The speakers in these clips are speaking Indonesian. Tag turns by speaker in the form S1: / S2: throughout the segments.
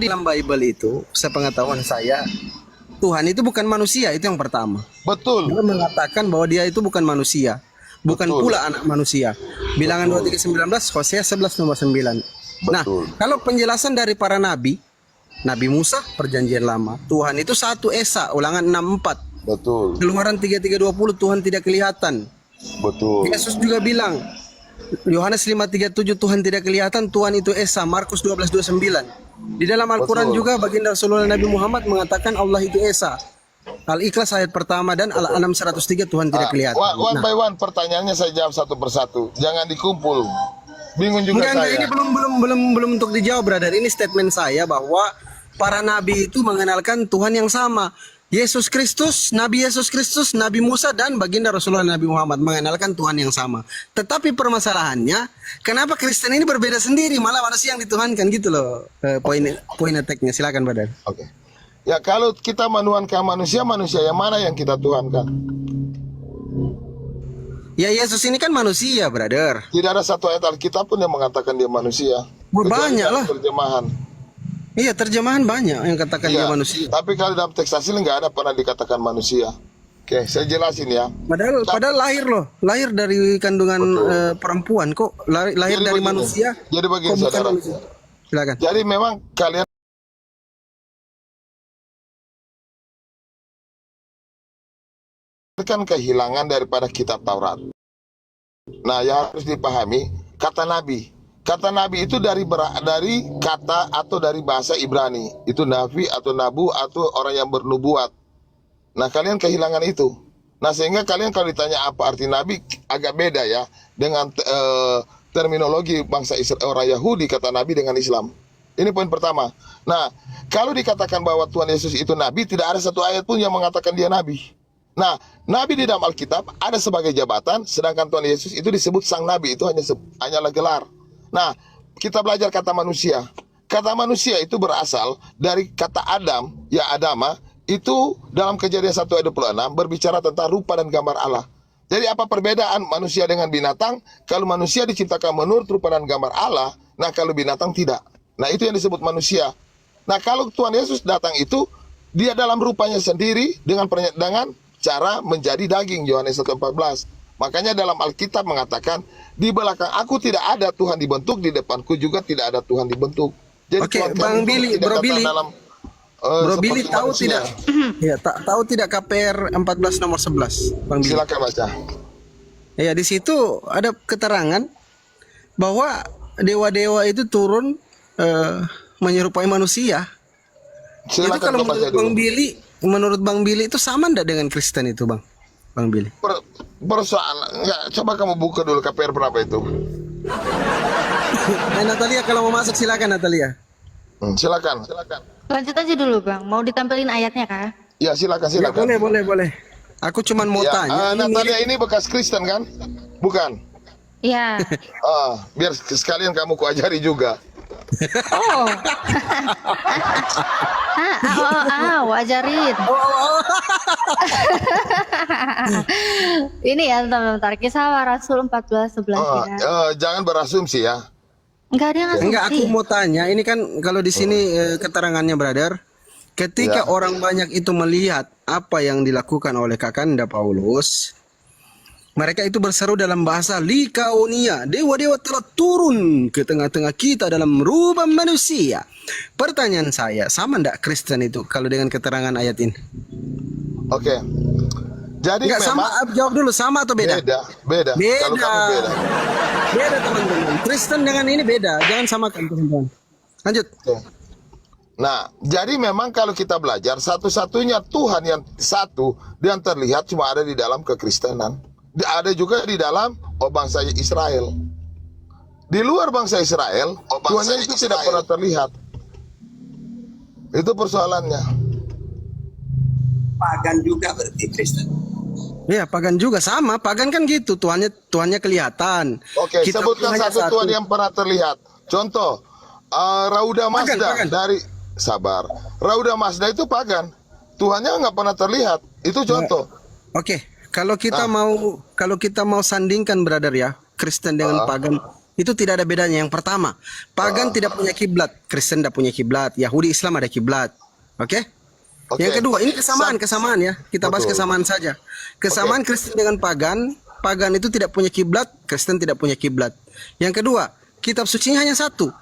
S1: dalam Bible itu, sepengetahuan saya, Tuhan itu bukan manusia, itu yang pertama.
S2: Betul.
S1: Dia mengatakan bahwa dia itu bukan manusia, bukan
S2: Betul.
S1: pula anak manusia. Bilangan
S2: Betul.
S1: 23:19, Hosea 11 nomor 9. Nah,
S2: Betul.
S1: kalau penjelasan dari para nabi, Nabi Musa perjanjian lama, Tuhan itu satu esa, Ulangan 6:4.
S2: Betul.
S1: Keluaran 33:20, Tuhan tidak kelihatan.
S2: Betul.
S1: Yesus juga bilang, Yohanes 5:37, Tuhan tidak kelihatan, Tuhan itu esa, Markus 12:29. Di dalam Al-Quran
S2: Betul.
S1: juga baginda Rasulullah Nabi Muhammad mengatakan Allah itu esa. Al-Ikhlas ayat pertama dan Al-An'am 103, Tuhan tidak kelihatan.
S2: One by one pertanyaannya saya jawab satu persatu. Jangan dikumpul. Bingung juga
S1: Enggak,
S2: saya.
S1: ini belum untuk dijawab, brother. Ini statement saya bahwa para nabi itu mengenalkan Tuhan yang sama. Yesus Kristus, Nabi Yesus Kristus, Nabi Musa dan baginda Rasulullah Nabi Muhammad mengenalkan Tuhan yang sama. Tetapi permasalahannya, kenapa Kristen ini berbeda sendiri, malah manusia yang dituhankan gitu loh. Poin attack-nya, silakan, brother.
S2: Oke. Ya kalau kita menuhankan manusia, manusia yang mana yang kita tuhankan?
S1: Ya Yesus ini kan manusia, brother.
S2: Tidak ada satu ayat Alkitab pun yang mengatakan dia manusia.
S1: Banyak
S2: Kecuali
S1: lah.
S2: terjemahan.
S1: Iya, terjemahan banyak yang katakan dia
S2: Iya.
S1: manusia.
S2: Tapi kalau dalam teks asli nggak ada pernah dikatakan manusia. Oke, saya jelasin ya.
S1: Padahal lahir loh, lahir dari kandungan perempuan kok, lahir
S2: Jadi
S1: dari
S2: begini.
S1: manusia.
S2: Jadi begini,
S1: kok bukan
S2: saudara.
S1: manusia? Silakan.
S2: Jadi memang kalian kan kehilangan daripada kitab Taurat. Nah, yang harus dipahami kata nabi. Kata nabi itu dari kata atau dari bahasa Ibrani. Itu nabi atau nabu atau orang yang bernubuat. Nah, kalian kehilangan itu. Nah, sehingga kalian kalau ditanya apa arti nabi agak beda ya dengan terminologi bangsa Israel, orang Yahudi kata nabi dengan Islam. Ini poin pertama. Nah, kalau dikatakan bahwa Tuhan Yesus itu nabi, tidak ada satu ayat pun yang mengatakan dia nabi. Nah, nabi di dalam Alkitab ada sebagai jabatan, sedangkan Tuhan Yesus itu disebut sang nabi, itu hanyalah gelar. Nah, kita belajar kata manusia. Kata manusia itu berasal dari kata Adam, ya Adama, itu dalam Kejadian 1 ayat 26 berbicara tentang rupa dan gambar Allah. Jadi apa perbedaan manusia dengan binatang? Kalau manusia diciptakan menurut rupa dan gambar Allah, nah kalau binatang tidak. Nah, itu yang disebut manusia. Nah, kalau Tuhan Yesus datang itu, dia dalam rupanya sendiri dengan cara menjadi daging, Yohanes 1:14. Makanya dalam Alkitab mengatakan, di belakang aku tidak ada Tuhan dibentuk, di depanku juga tidak ada Tuhan dibentuk. Jadi
S1: Oke,
S2: Tuhan
S1: Bang
S2: kami
S1: Billy,
S2: tidak
S1: Bro
S2: datang
S1: Billy.
S2: dalam,
S1: Bro Billy
S2: seperti
S1: tahu
S2: manusia.
S1: tidak? Ya, tahu tidak KPR 14 nomor 11, Bang Billy?
S2: Silakan baca.
S1: Ya, di situ ada keterangan bahwa dewa-dewa itu turun menyerupai manusia. Itu
S2: Silakan
S1: kalau
S2: baca
S1: menurut
S2: dulu.
S1: menurut Bang Billy itu sama enggak dengan Kristen itu, Bang Billy?
S2: Persoalan, enggak, coba kamu buka dulu KPR berapa itu.
S1: Natalia kalau mau masuk silakan, Natalia.
S2: Silakan.
S3: Lanjut aja dulu Bang, mau ditampilin ayatnya kah?
S2: Ya silakan.
S1: Ya, boleh. Aku cuman mau
S2: Ya,
S1: tanya.
S2: Natalia ini bekas Kristen kan? Bukan.
S3: Iya.
S2: Biar sekalian kamu kuajari juga.
S3: Oh. Wajarin. Ini ya, bentar. Kisah Rasul 14:11 ya.
S2: Jangan berasumsi ya.
S3: Enggak ada yang
S1: Enggak, aku
S3: ngasumsi.
S1: mau tanya. Ini kan kalau di sini keterangannya, brother. Ketika
S2: Ya.
S1: orang banyak itu melihat apa yang dilakukan oleh Kakanda Paulus, mereka itu berseru dalam bahasa Likaonia, dewa-dewa telah turun ke tengah-tengah kita dalam rupa manusia. Pertanyaan saya, sama ndak Kristen itu kalau dengan keterangan ayat ini?
S2: Oke. Jadi
S1: Enggak sama,
S2: memang
S1: jawab dulu, sama atau beda?
S2: beda. Kalau kamu beda.
S1: Beda, teman-teman. Kristen dengan ini beda, jangan samakan, teman-teman. Lanjut.
S2: Oke. Nah, jadi memang kalau kita belajar, satu-satunya Tuhan yang satu yang terlihat cuma ada di dalam kekristenan. Ada juga di dalam bangsa Israel. Di luar bangsa Israel, Tuhannya itu tidak pernah terlihat. Itu persoalannya.
S1: Pagan juga berarti Kristen. Iya, pagan juga sama. Pagan kan gitu, Tuhannya kelihatan.
S2: Oke,
S1: Kita
S2: sebutkan
S1: hanya
S2: satu Tuhan yang pernah terlihat. Contoh, Rauda Mazda
S1: pagan.
S2: dari Rauda Mazda itu pagan. Tuhannya nggak pernah terlihat. Itu contoh.
S1: Oke, kalau kita mau sandingkan, brother ya, Kristen dengan pagan, Itu tidak ada bedanya. Yang pertama, pagan tidak punya kiblat, Kristen tidak punya kiblat, Yahudi Islam ada kiblat. Oke?
S2: Oke.
S1: Yang kedua, ini kesamaan ya. Kita bahas
S2: Betul.
S1: kesamaan saja. Kesamaan Kristen dengan pagan, pagan itu tidak punya kiblat, Kristen tidak punya kiblat. Yang kedua, kitab sucinya hanya satu.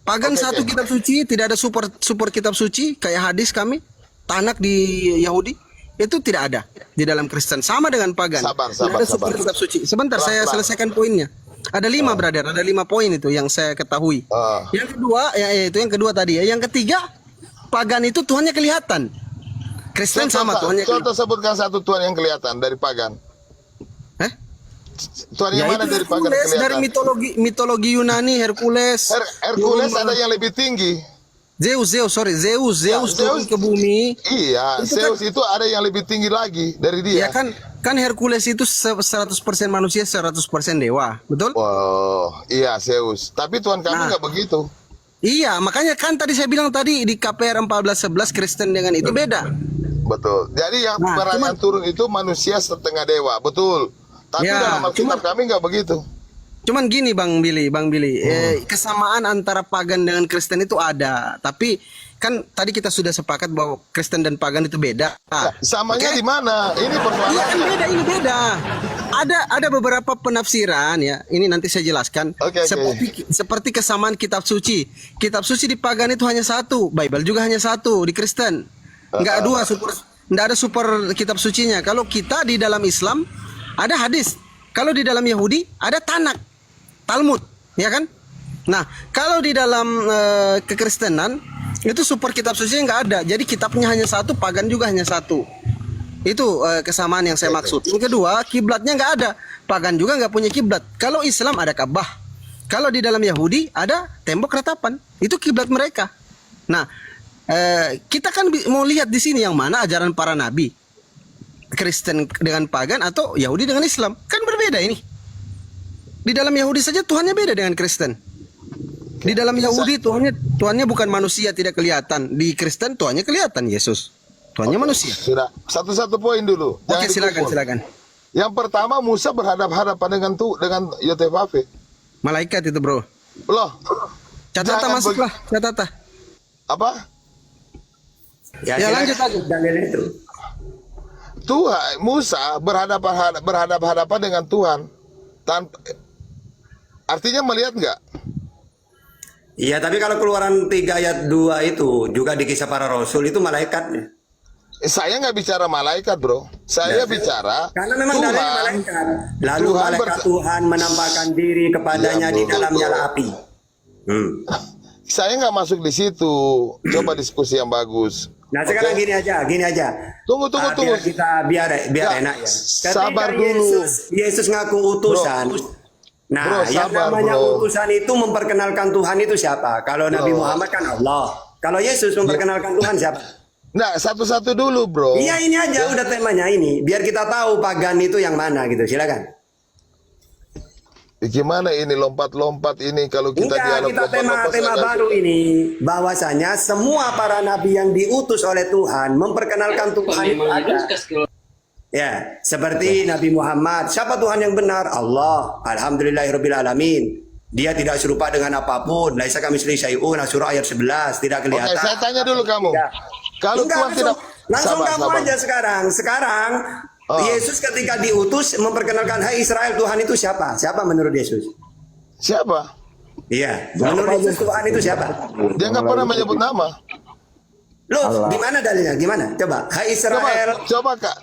S1: Pagan
S2: Oke,
S1: satu
S2: oke.
S1: kitab suci, tidak ada super kitab suci kayak hadis kami, Tanak di Yahudi. Itu tidak ada di dalam Kristen. Sama dengan pagan.
S2: Sabar,
S1: Tidak ada super
S2: sabar.
S1: kitab suci. Sebentar, saya
S2: Pelan-pelan.
S1: selesaikan poinnya. Ada 5 brother, ada 5 poin itu yang saya ketahui. Yang kedua, itu yang kedua tadi ya. Yang ketiga, pagan itu Tuhannya kelihatan. Kristen sama Tuhannya kelihatan.
S2: Contoh sebutkan satu Tuhan yang kelihatan dari pagan.
S1: Eh?
S2: Tuhan yang
S1: Ya
S2: mana
S1: itu
S2: dari pagan
S1: Hercules, dari
S2: kelihatan?
S1: mitologi Yunani, Hercules.
S2: Hercules
S1: Yunani.
S2: ada yang lebih tinggi.
S1: Zeus
S2: Zeus.
S1: turun ke bumi.
S2: Iya,
S1: Itu
S2: Zeus itu ada yang lebih tinggi lagi dari dia.
S1: Ya kan Hercules itu 100% manusia, 100% dewa, betul?
S2: Wow, iya Zeus. Tapi Tuhan kami
S1: Nah.
S2: nggak begitu.
S1: Iya, makanya kan tadi saya bilang tadi di KPR 14:11 Kristen dengan itu beda.
S2: Betul. Jadi yang
S1: Nah,
S2: peran
S1: cuman-
S2: yang turun itu manusia setengah dewa, betul. Tapi
S1: Ya,
S2: dalam Alkitab kami nggak begitu.
S1: Cuman gini Bang Billy, kesamaan antara pagan dengan Kristen itu ada, tapi kan tadi kita sudah sepakat bahwa Kristen dan pagan itu beda.
S2: Samanya
S1: Oke?
S2: di mana? Ini
S1: Iya,
S2: persoalannya.
S1: ini beda. Ada beberapa penafsiran ya. Ini nanti saya jelaskan.
S2: Oke.
S1: Seperti kesamaan kitab suci. Kitab suci di pagan itu hanya satu, Bible juga hanya satu di Kristen. Enggak ada super kitab sucinya. Kalau kita di dalam Islam ada hadis. Kalau di dalam Yahudi ada Tanak, Talmud, ya kan? Nah, kalau di dalam kekristenan itu super kitab suci nggak ada. Jadi kitabnya hanya satu, pagan juga hanya satu. Itu kesamaan yang saya maksud. Yang kedua, kiblatnya nggak ada. Pagan juga nggak punya kiblat. Kalau Islam ada Ka'bah. Kalau di dalam Yahudi ada tembok ratapan. Itu kiblat mereka. Nah, kita kan mau lihat di sini yang mana ajaran para nabi. Kristen dengan pagan atau Yahudi dengan Islam. Kan berbeda ini. Di dalam Yahudi saja Tuhannya beda dengan Kristen. Di dalam Yahudi Tuhannya bukan manusia tidak kelihatan. Di Kristen Tuhannya kelihatan, Yesus. Tuhannya manusia.
S2: Sudah. Satu-satu poin dulu.
S1: Oke,
S2: Jangan dikumpul.
S1: silakan.
S2: Yang pertama Musa berhadapan-hadapan dengan Yotefafe.
S1: Malaikat itu, Bro.
S2: Loh.
S1: Catatan
S2: Jangan
S1: masuklah, catatan.
S2: Apa?
S1: Ya, lanjut aja.
S4: Dalil itu.
S2: Tuhan Musa berhadapan-hadapan dengan Tuhan artinya melihat nggak?
S4: Iya, tapi kalau Keluaran 3 ayat 2 itu juga di Kisah Para Rasul itu malaikatnya.
S2: Saya nggak bicara malaikat, bro. Saya bicara
S4: Karena memang
S2: Tuhan.
S4: dari malaikat. Lalu
S2: Tuhan
S4: malaikat Tuhan menampakkan diri kepadanya
S2: Ya,
S4: di
S2: betul.
S4: dalam nyala api.
S2: Saya nggak masuk di situ. Coba diskusi yang bagus.
S4: Nah sekarang
S2: Oke?
S4: gini aja.
S2: Tunggu.
S4: Biar kita biar
S2: Ya,
S4: enak ya.
S2: sabar dulu.
S4: Yesus ngaku utusan. Nah,
S2: Bro,
S4: yang
S2: sabar,
S4: namanya
S2: bro.
S4: utusan itu memperkenalkan Tuhan itu siapa? Kalau Nabi Muhammad kan Allah. Kalau Yesus memperkenalkan Tuhan siapa?
S2: Nah, satu-satu dulu, bro.
S4: Iya ini aja udah temanya ini. Biar kita tahu pagan itu yang mana gitu. Silakan.
S2: Gimana ini lompat-lompat ini kalau kita
S4: Enggak,
S2: dialog
S4: kita
S2: lompat-lompat
S4: tema
S2: saja.
S4: baru ini bahwasanya semua para nabi yang diutus oleh Tuhan memperkenalkan Tuhan itu ada. Ya, seperti Nabi Muhammad. Siapa Tuhan yang benar? Allah. Alhamdulillahirabbil alamin. Dia tidak serupa dengan apapun. Laisa kamitslihi syai'un. Surah ayat 11 tidak
S2: Oke,
S4: kelihatan.
S2: saya tanya dulu kamu.
S4: Ya.
S2: Kalau
S4: Enggak,
S2: Tuhan tidak
S4: langsung
S2: Sabar,
S4: kamu
S2: sabar.
S4: aja sekarang. Sekarang Yesus ketika diutus memperkenalkan, hai Israel, Tuhan itu siapa? Siapa menurut Yesus?
S2: Siapa?
S4: Iya, menurut Yesus Tuhan itu siapa?
S2: Dia nggak pernah menyebut nama.
S4: Loh, gimana dalilnya? Gimana? Coba, hai Israel.
S2: Coba Kak.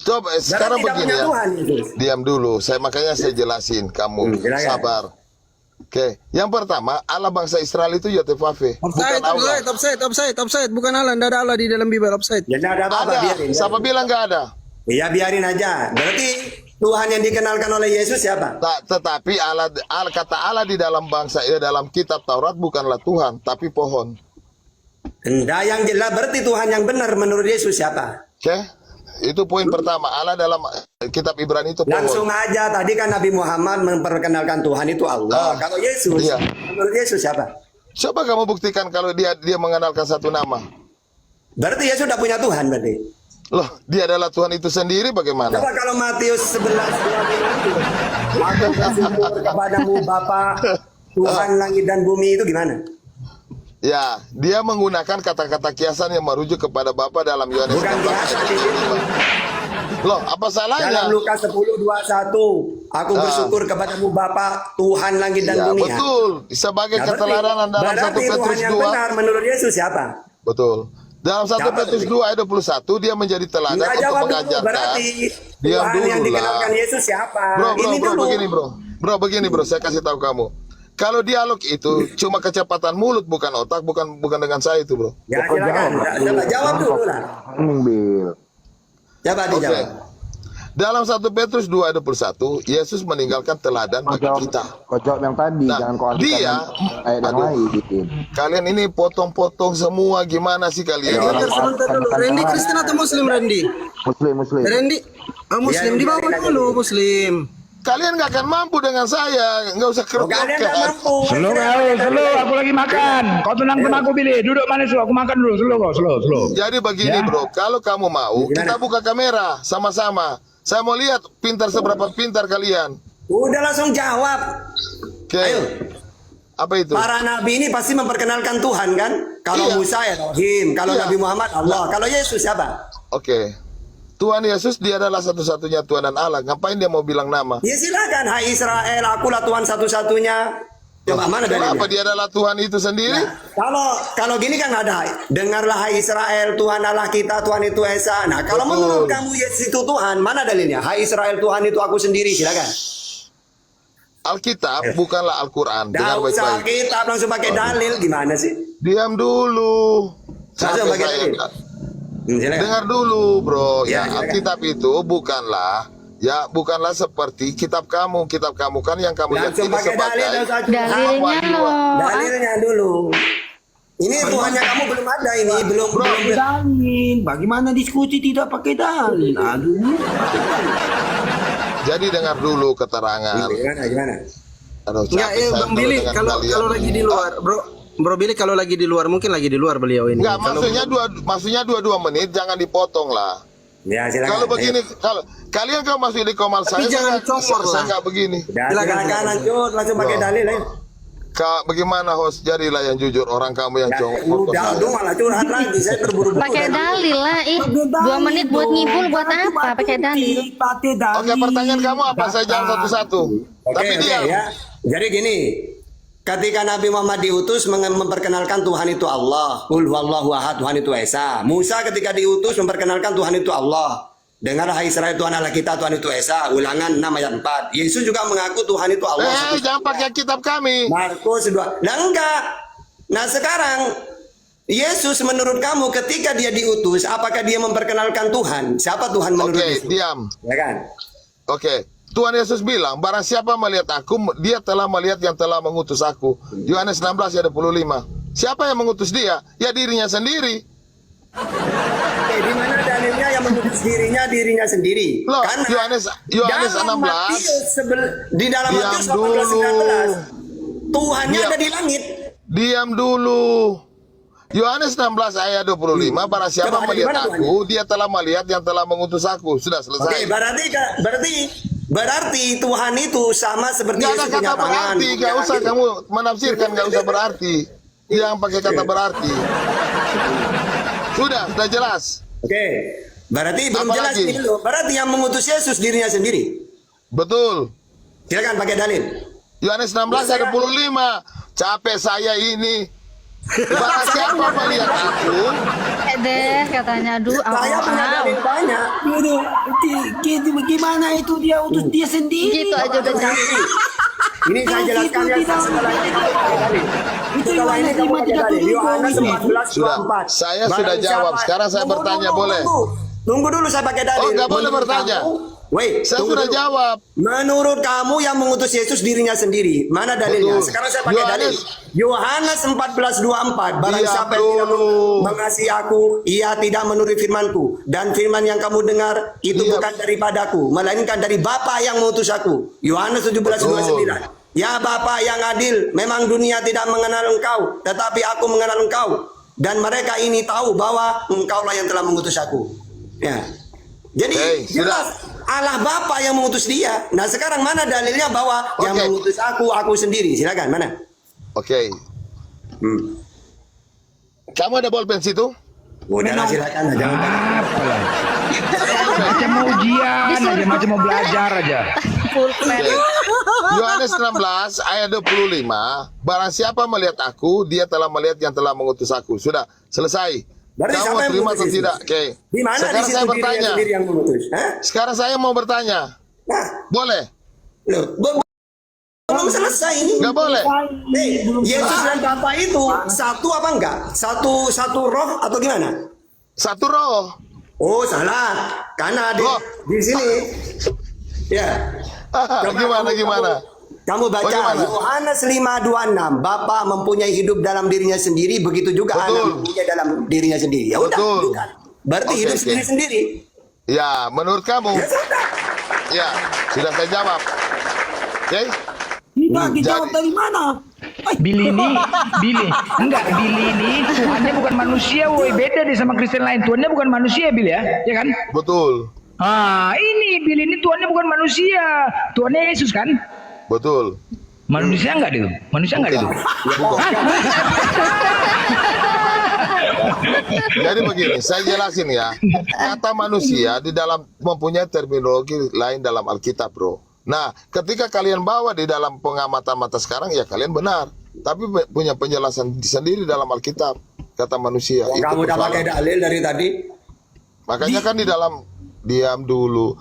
S2: Coba sekarang
S4: tidak
S2: begini
S4: punya
S2: ya.
S4: Tuhan, Yesus.
S2: Diam dulu. Makanya saya jelasin kamu.
S4: Silakan.
S2: Sabar. Oke, yang pertama Allah bangsa Israel itu Yotefafe, bukan Allah.
S1: Offside. Bukan Allah, tidak ada Allah di dalam Bible, offside.
S4: Ya nggak ada apa-apa,
S2: Ada.
S4: biarin.
S2: Siapa bilang nggak ada?
S4: Iya, biarin aja. Berarti Tuhan yang dikenalkan oleh Yesus siapa?
S2: Tetapi kata Allah di dalam dalam kitab Taurat bukanlah Tuhan, tapi pohon.
S4: Nah, yang jelas berarti Tuhan yang benar menurut Yesus siapa?
S2: Oke, itu poin pertama. Allah dalam kitab Ibrani itu pohon.
S4: Langsung aja, tadi kan Nabi Muhammad memperkenalkan Tuhan itu Allah. Kalau Yesus,
S2: iya.
S4: menurut Yesus siapa?
S2: Coba kamu buktikan kalau dia mengenalkan satu nama.
S4: Berarti Yesus sudah punya Tuhan berarti.
S2: Loh, dia adalah Tuhan itu sendiri bagaimana?
S4: Coba kalau Matius 11:20 Aku bersyukur kepadamu Bapa, Tuhan langit dan bumi, itu gimana?
S2: Ya, dia menggunakan kata-kata kiasan yang merujuk kepada Bapa dalam Yohanes
S4: Bukan
S2: 16
S4: kiasan
S2: ayat
S4: di situ.
S2: 25. Loh, apa salahnya?
S4: Dalam Lukas 10:21, aku bersyukur kepadamu Bapa, Tuhan langit dan
S2: Ya,
S4: bumi.
S2: betul. Sebagai
S4: Nah,
S2: keteladanan dalam 1
S4: berarti Tuhan
S2: Petrus
S4: yang
S2: 2.
S4: benar menurut Yesus siapa?
S2: Betul. Dalam 1
S4: Siapa
S2: Petrus
S4: tadi?
S2: 2 ayat 21 dia menjadi teladan
S4: Nggak
S2: untuk
S4: jawab dulu,
S2: mengajarkan.
S4: berarti
S2: Diam
S4: Tuhan
S2: dulu
S4: yang
S2: lah.
S4: dikenalkan Yesus siapa?
S2: Bro,
S4: Ini dulu.
S2: begini bro. Bro, begini bro, saya kasih tahu kamu. Kalau dialog itu cuma kecepatan mulut bukan otak, bukan dengan saya itu, bro.
S4: Ya silakan, jawab dulu lah. Coba
S2: Oke.
S4: dijawab.
S2: Dalam 1 Petrus 2 ayat 21, Yesus meninggalkan teladan bagi kita.
S5: Kocok yang tadi,
S2: Nah,
S5: jangan kau alihkan
S2: dia,
S5: ayat yang
S2: aduh.
S5: lain bikin.
S2: Kalian ini potong-potong semua, gimana sih kalian?
S1: Sebentar dulu. Randy Kristen atau Muslim, Randy?
S5: Muslim.
S1: Randy, Muslim
S4: Iya,
S1: di bawah
S4: iya, iya.
S1: dulu, Muslim.
S2: Kalian nggak akan mampu dengan saya, nggak usah
S4: Oh, kalian nggak
S2: kerok-kerok.
S4: mampu.
S6: Slow, aku lagi makan. Kau tenang aku pilih. Duduk mana aku makan dulu. Slow.
S2: Jadi begini
S6: Ya.
S2: bro, kalau kamu mau, kita buka kamera sama-sama. Saya mau lihat seberapa pintar kalian.
S4: Udah langsung jawab.
S2: Oke.
S4: Ayo.
S2: Apa itu?
S4: Para nabi ini pasti memperkenalkan Tuhan kan? Kalau
S2: Iya.
S4: Musa ya Elohim, kalau
S2: Iya.
S4: Nabi Muhammad Allah, kalau Yesus siapa?
S2: Oke. Tuhan Yesus dia adalah satu-satunya Tuhan dan Allah. Ngapain dia mau bilang nama?
S4: Ya silakan, hai Israel, akulah Tuhan satu-satunya. Coba mana
S2: Kenapa
S4: dalilnya?
S2: dia adalah Tuhan itu sendiri?
S4: Kalau gini kan ada, dengarlah hai Israel, Tuhan Allah kita, Tuhan itu Esa. Nah, kalau
S2: Betul.
S4: menurut kamu Yesus itu Tuhan, mana dalilnya? Hai Israel, Tuhan itu aku sendiri, silakan.
S2: Alkitab bukanlah Al-Quran. Dengar
S4: Dah usah
S2: baik-baik.
S4: kita langsung pakai dalil, gimana sih?
S2: Diam dulu.
S4: Langsung
S2: Sampai
S4: pakai
S2: saya
S4: dalil. Silakan.
S2: dengar dulu, bro.
S4: Ya,
S2: Ya,
S4: silakan.
S2: Alkitab itu bukanlah seperti kitab kamu. Kitab kamu kan yang kamu
S4: Langsung
S2: yakini
S4: pakai dalil,
S2: sebagai
S4: Ustaz.
S3: Dalilnya loh.
S4: Dalilnya dulu. Ini Tuhannya kamu belum ada ini, belum
S1: Dalil. Bagaimana diskusi tidak pakai dalil? Aduh.
S2: Jadi dengar dulu keterangan.
S4: Gimana?
S2: Aduh,
S1: Enggak,
S2: capek saya
S1: Bang Billy,
S2: dengan
S1: kalau
S2: kalian.
S1: lagi di luar, Bro Billy kalau lagi di luar, mungkin lagi di luar beliau ini.
S2: Enggak,
S1: Kalau-
S2: maksudnya 2 menit jangan dipotong lah.
S4: Ya, silakan.
S2: Kalau begini,
S4: Ayo.
S2: kalau kalian kalau masuk di komal
S1: Tapi jangan congor
S2: saya
S1: lah.
S2: nggak begini.
S4: Silakan lanjut, langsung pakai
S2: Loh.
S4: dalil ayo.
S2: Kak, bagaimana host? Jadilah yang jujur, orang kamu yang
S4: Ya,
S2: congor.
S4: udah, aduh malah curhat lagi. Saya terburu-buru.
S3: Pakai dalil lah. 2 menit buat ngibul buat apa? Pakai dalil.
S2: Oke, pertanyaan kamu apa? Saya jawab satu-satu. Tapi
S4: Oke,
S2: dia
S4: ya. Jadi gini, ketika Nabi Muhammad diutus memperkenalkan Tuhan itu Allah, Qul huwallahu ahad, Tuhan itu Esa. Musa ketika diutus memperkenalkan Tuhan itu Allah. Dengarlah hai Israel, Tuhan Allah kita, Tuhan itu Esa. Ulangan 6 ayat 4. Yesus juga mengaku Tuhan itu Allah.
S2: jangan pakai kitab kami.
S4: Markus 2. Nah enggak. Nah sekarang Yesus menurut kamu ketika dia diutus, apakah dia memperkenalkan Tuhan? Siapa Tuhan menurut
S2: Oke,
S4: Yesus?
S2: diam.
S4: Ya kan?
S2: Oke. Tuhan Yesus bilang, barang siapa melihat aku, dia telah melihat yang telah mengutus aku. Yohanes 16 ayat 25. Siapa yang mengutus dia? Ya dirinya sendiri.
S4: Oke, di mana dalilnya yang mengutus dirinya sendiri?
S2: Loh,
S4: Karena
S2: Yohanes
S4: dalam
S2: 16.
S4: Matius di dalam
S2: Diam
S4: Matius
S2: dulu.
S4: 18:19 Tuhannya
S2: Diam.
S4: ada di langit.
S2: Diam dulu. Yohanes 16 ayat 25, barang siapa
S4: Coba, ada di
S2: melihat
S4: mana
S2: aku, dia telah melihat yang telah mengutus aku. Sudah
S4: Oke,
S2: selesai.
S4: berarti Tuhan itu sama seperti
S2: Gak ada
S4: Yesus punya
S2: kata
S4: tangan.
S2: berarti, gak usah kamu menafsirkan, gak usah berarti. Yang pakai kata berarti. Sudah jelas.
S4: Oke. Berarti belum
S2: Apa
S4: jelas
S2: lagi?
S4: ini dulu. Berarti yang mengutus Yesus dirinya sendiri.
S2: Betul.
S4: Silakan pakai dalil.
S2: Yohanes 16 ayat 25. Capek saya ini. Barang siapa melihat aku,
S3: Deh katanya aduh.
S4: Saya punya dalil banyak.
S1: Gimana itu dia utus dia sendiri?
S3: Gitu aja udah capek.
S4: Ini saya jelaskan ya setelah ini kamu pakai dalil. Setelah ini kamu pakai dalil. Yohanes 14:24.
S2: Saya sudah jawab. Sekarang saya bertanya, boleh?
S4: Tunggu dulu saya pakai dalil.
S2: Oh, nggak boleh
S4: Menurut
S2: bertanya.
S4: kamu- Wait,
S2: saya
S4: tunggu
S2: sudah
S4: dulu.
S2: jawab.
S4: Menurut kamu yang mengutus Yesus dirinya sendiri. Mana dalilnya?
S2: Betul.
S4: Sekarang saya pakai dalil. Yohanes 14:24. Barang
S2: Diam
S4: siapa yang tidak
S2: dulu.
S4: mengasihi aku, ia tidak menurut firmanku. Dan firman yang kamu dengar itu
S2: Diam.
S4: bukan daripadaku, melainkan dari Bapa yang mengutus aku. Yohanes 17:29. Ya Bapa yang adil, memang dunia tidak mengenal engkau, tetapi aku mengenal engkau. Dan mereka ini tahu bahwa engkaulah yang telah mengutus aku. Ya. Jadi
S2: Oke,
S4: jelas Allah Bapa yang mengutus dia. Nah sekarang mana dalilnya bahwa yang
S2: Oke.
S4: mengutus aku sendiri? Silakan mana?
S2: Oke. Kamu ada bolpen situ?
S4: Udah silakan, jangan banyak.
S6: Apalah. Macam mau ujian aja, macam mau belajar aja.
S3: Pulpen.
S2: Yohanes 16 ayat 25. Barang siapa melihat aku, dia telah melihat yang telah mengutus aku. Sudah, selesai.
S4: Berarti
S2: Kamu
S4: siapa yang
S2: terima
S4: mengutus
S2: atau
S4: Yesus?
S2: tidak? Oke.
S4: Di mana di
S2: Sekarang
S4: situ
S2: saya
S4: dirinya
S2: bertanya.
S4: sendiri yang mengutus? Hah?
S2: Sekarang saya mau bertanya.
S4: Nah,
S2: Boleh?
S4: loh, belum selesai ini.
S2: Nggak boleh?
S4: Yesus dan Bapa itu satu apa enggak? Satu roh atau gimana?
S2: Satu roh.
S4: Oh salah, karena
S2: Loh.
S4: di sini, ya.
S2: Gimana?
S4: Kamu baca
S2: Bagaimana?
S4: Yohanes 5:26, Bapa mempunyai hidup dalam dirinya sendiri, begitu juga
S2: Betul.
S4: anak mempunyai dalam dirinya sendiri. Ya udah,
S2: Betul.
S4: bukan. Berarti
S2: Oke,
S4: hidup
S2: oke.
S4: sendiri-sendiri.
S2: Ya, menurut kamu?
S4: Ya sudah.
S2: Ya, sudah saya jawab. Oke?
S7: Tidak dijawab
S2: Jadi-
S7: dari mana?
S6: Billy ini Tuhannya bukan manusia, woi, beda deh sama Kristen lain. Tuhannya bukan manusia, Billy ya kan?
S2: Betul.
S6: Ini Billy ini Tuhannya bukan manusia, Tuhannya Yesus kan?
S2: Betul.
S6: Manusia enggak itu? Manusia enggak itu?
S2: Jadi begini, saya jelasin ya. Kata manusia di dalam mempunyai terminologi lain dalam Alkitab, bro. Nah, ketika kalian bawa di dalam pengamatan mata sekarang, ya kalian benar. Tapi punya penjelasan sendiri dalam Alkitab. Kata manusia. Itu
S4: Kamu udah
S2: persoalan.
S4: pakai dalil dari tadi.
S2: Makanya kan di dalam, diam dulu.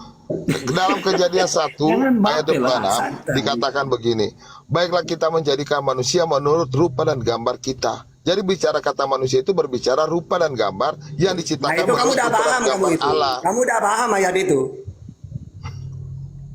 S2: Dalam Kejadian 1
S7: Jangan
S2: ayat
S7: bape lah,
S2: 26
S7: santai.
S2: dikatakan begini. Baiklah kita menjadikan manusia menurut rupa dan gambar kita. Jadi bicara kata manusia itu berbicara rupa dan gambar yang
S4: Nah
S2: diciptakan
S4: itu kamu
S2: menurut
S4: udah
S2: rupa dan
S4: paham kamu
S2: gambar
S4: itu.
S2: Allah.
S4: Kamu udah paham ayat itu.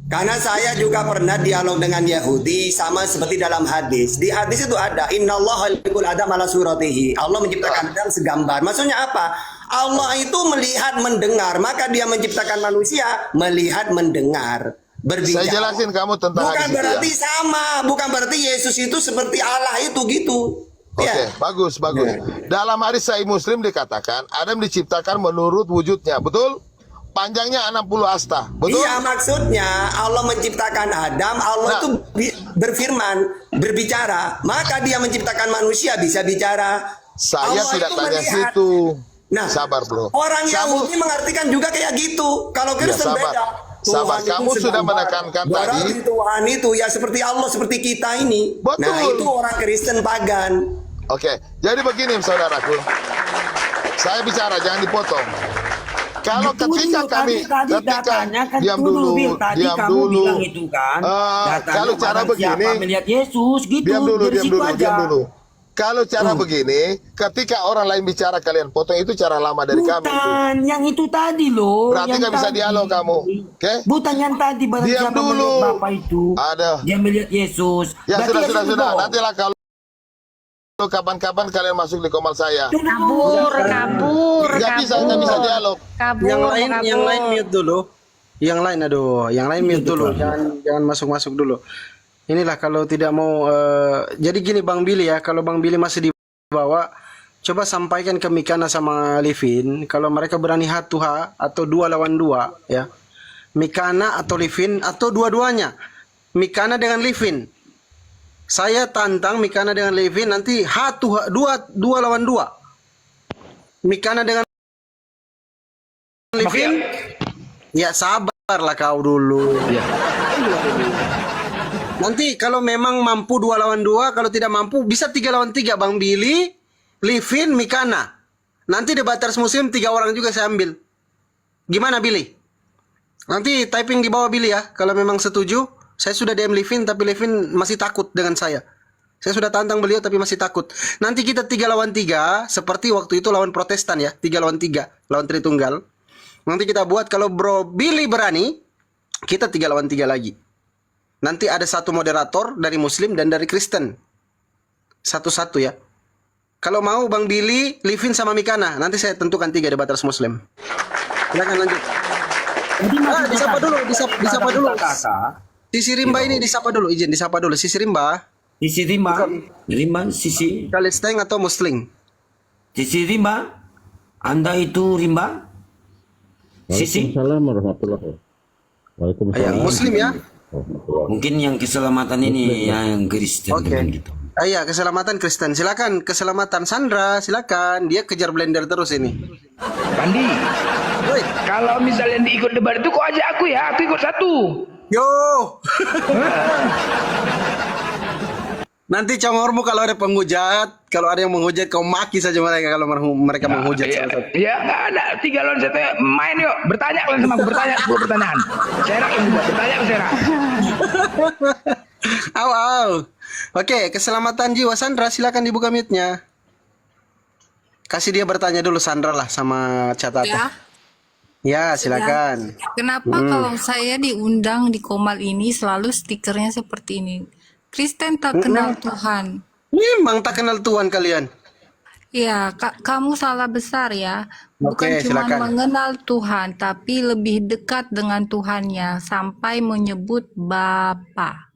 S4: Karena saya juga pernah dialog dengan Yahudi sama seperti dalam hadis. Di hadis itu ada innallaha khalaqal adama ala suratihi. Allah menciptakan Adam segambar. Maksudnya apa? Allah itu melihat mendengar, maka dia menciptakan manusia melihat mendengar. Berbicara.
S2: Saya jelasin kamu tentang
S4: Bukan
S2: hadis itu
S4: berarti
S2: ya.
S4: sama, bukan berarti Yesus itu seperti Allah itu gitu.
S2: Oke,
S4: Ya.
S2: bagus.
S4: Ya.
S2: Dalam hadis Sahih Muslim dikatakan Adam diciptakan menurut wujudnya, betul? Panjangnya 60 asta, betul?
S4: Iya maksudnya Allah menciptakan Adam, Allah
S2: Nah.
S4: itu berfirman, berbicara, maka dia menciptakan manusia bisa bicara.
S2: Saya
S4: Allah
S2: tidak
S4: itu
S2: tanya
S4: melihat.
S2: situ.
S4: Nah,
S2: Sabar, bro.
S4: Orang
S2: Kamu-
S4: Yahudi mengartikan juga kayak gitu. Kalau Kristen
S2: sabar.
S4: beda.
S2: Sabar.
S4: Tuhan
S2: Kamu
S4: itu
S2: sudah
S4: segambar.
S2: menekankan
S4: Berarti
S2: tadi.
S4: Tuhan itu ya seperti Allah, seperti kita ini.
S2: Betul.
S4: Nah itu orang Kristen pagan.
S2: Oke, jadi begini saudaraku. Saya bicara, jangan dipotong. Kalau
S7: Itu
S2: ketika
S7: dulu,
S2: kami,
S7: tadi datanya kan
S2: diam
S7: dulu,
S2: dulu,
S7: Bil. Tadi
S2: diam
S7: kamu
S2: dulu.
S7: bilang itu kan. Datanya
S2: Kalau cara
S7: barang siapa
S2: begini,
S7: melihat Yesus gitu.
S2: diam dulu,
S7: dari
S2: diam
S7: situ
S2: dulu,
S7: aja.
S2: diam dulu. Kalau cara begini, ketika orang lain bicara kalian potong, itu cara lama dari kami. Itu.
S7: Bukan, yang itu tadi loh.
S2: Berarti
S7: yang
S2: nggak bisa
S7: tadi.
S2: dialog kamu, oke?
S7: Bukan yang tadi, barang
S2: Diam
S7: siapa
S2: dulu.
S7: melihat Bapak itu.
S2: Ada.
S7: Dia melihat Yesus.
S2: Ya
S7: Berarti Yesus
S2: sudah.
S7: bohong.
S2: Nantilah kalau kapan-kapan kalian masuk di komal saya.
S3: Kabur.
S2: Nggak bisa dialog.
S3: Kabur.
S1: Yang lain mute dulu. Yang lain mute dulu. Jangan masuk dulu. Inilah kalau tidak mau jadi gini Bang Billy ya, kalau Bang Billy masih di bawah, coba sampaikan ke Mikana sama Livin kalau mereka berani hatuha atau 2 lawan 2 ya. Mikana atau Livin atau dua-duanya. Mikana dengan Livin. Saya tantang Mikana dengan Livin nanti dua lawan 2. Mikana dengan Livin. Ya sabarlah kau dulu.
S6: Ya.
S1: Nanti kalau memang mampu 2 lawan 2, kalau tidak mampu bisa 3 lawan 3 Bang Billy, Livin, Mikana. Nanti debaters muslim 3 orang juga saya ambil. Gimana Billy? Nanti typing di bawah Billy ya. Kalau memang setuju, saya sudah DM Livin tapi Livin masih takut dengan saya. Saya sudah tantang beliau tapi masih takut. Nanti kita 3 lawan 3 seperti waktu itu lawan Protestan ya, 3 lawan 3 lawan Tritunggal. Nanti kita buat kalau Bro Billy berani, kita 3 lawan 3 lagi. Nanti ada satu moderator dari Muslim dan dari Kristen. Satu-satu ya. Kalau mau Bang Billy, Livin sama Mikana. Nanti saya tentukan 3 debaters Muslim. Silakan lanjut.
S7: Jadi maksudnya
S1: disapa
S7: tadi,
S1: dulu, disapa dulu.
S7: kata-kata,
S1: Sisi Rimba ini disapa dulu, izin disapa dulu. Sisi Rimba,
S7: Sisi Rimba, Sisi
S1: Kalisteng atau Muslim?
S7: Rimba, Anda itu Rimba? Sisi.
S8: Waalaikumsalam warahmatullahi wabarakatuh. Waalaikumsalam.
S1: Muslim ya.
S7: Mungkin yang keselamatan ini yang Kristen
S1: Oke.
S7: gitu.
S1: Iya, keselamatan Kristen. Silakan, keselamatan Sandra, silakan. Dia kejar blender terus ini.
S6: Pandi,
S1: Woi,
S6: kalau misalnya diikut debat itu kok ajak aku ya, aku ikut satu.
S1: yo. Nanti congormu kalau ada penghujat, kalau ada yang menghujat kau maki saja mereka kalau mereka menghujat.
S6: Ya,
S1: salah satu.
S6: ya nggak ada 3 lawan 1. Main yuk, bertanya kalian sama aku, bertanya 10 pertanyaan. Serak yang juga, bertanya ke Serak.
S1: Au, au. Oke, keselamatan jiwa Sandra, silakan dibuka mute-nya. Kasih dia bertanya dulu Sandra lah sama catatan.
S9: Ya,
S1: Ya, silakan.
S9: kenapa kalau saya diundang di Komal ini selalu stikernya seperti ini? Kristen tak kenal Tuhan.
S1: Memang tak kenal Tuhan kalian.
S9: Ya, kamu salah besar ya. Bukan
S1: Oke,
S9: cuma
S1: silakan.
S9: mengenal Tuhan, tapi lebih dekat dengan Tuhannya sampai menyebut Bapa.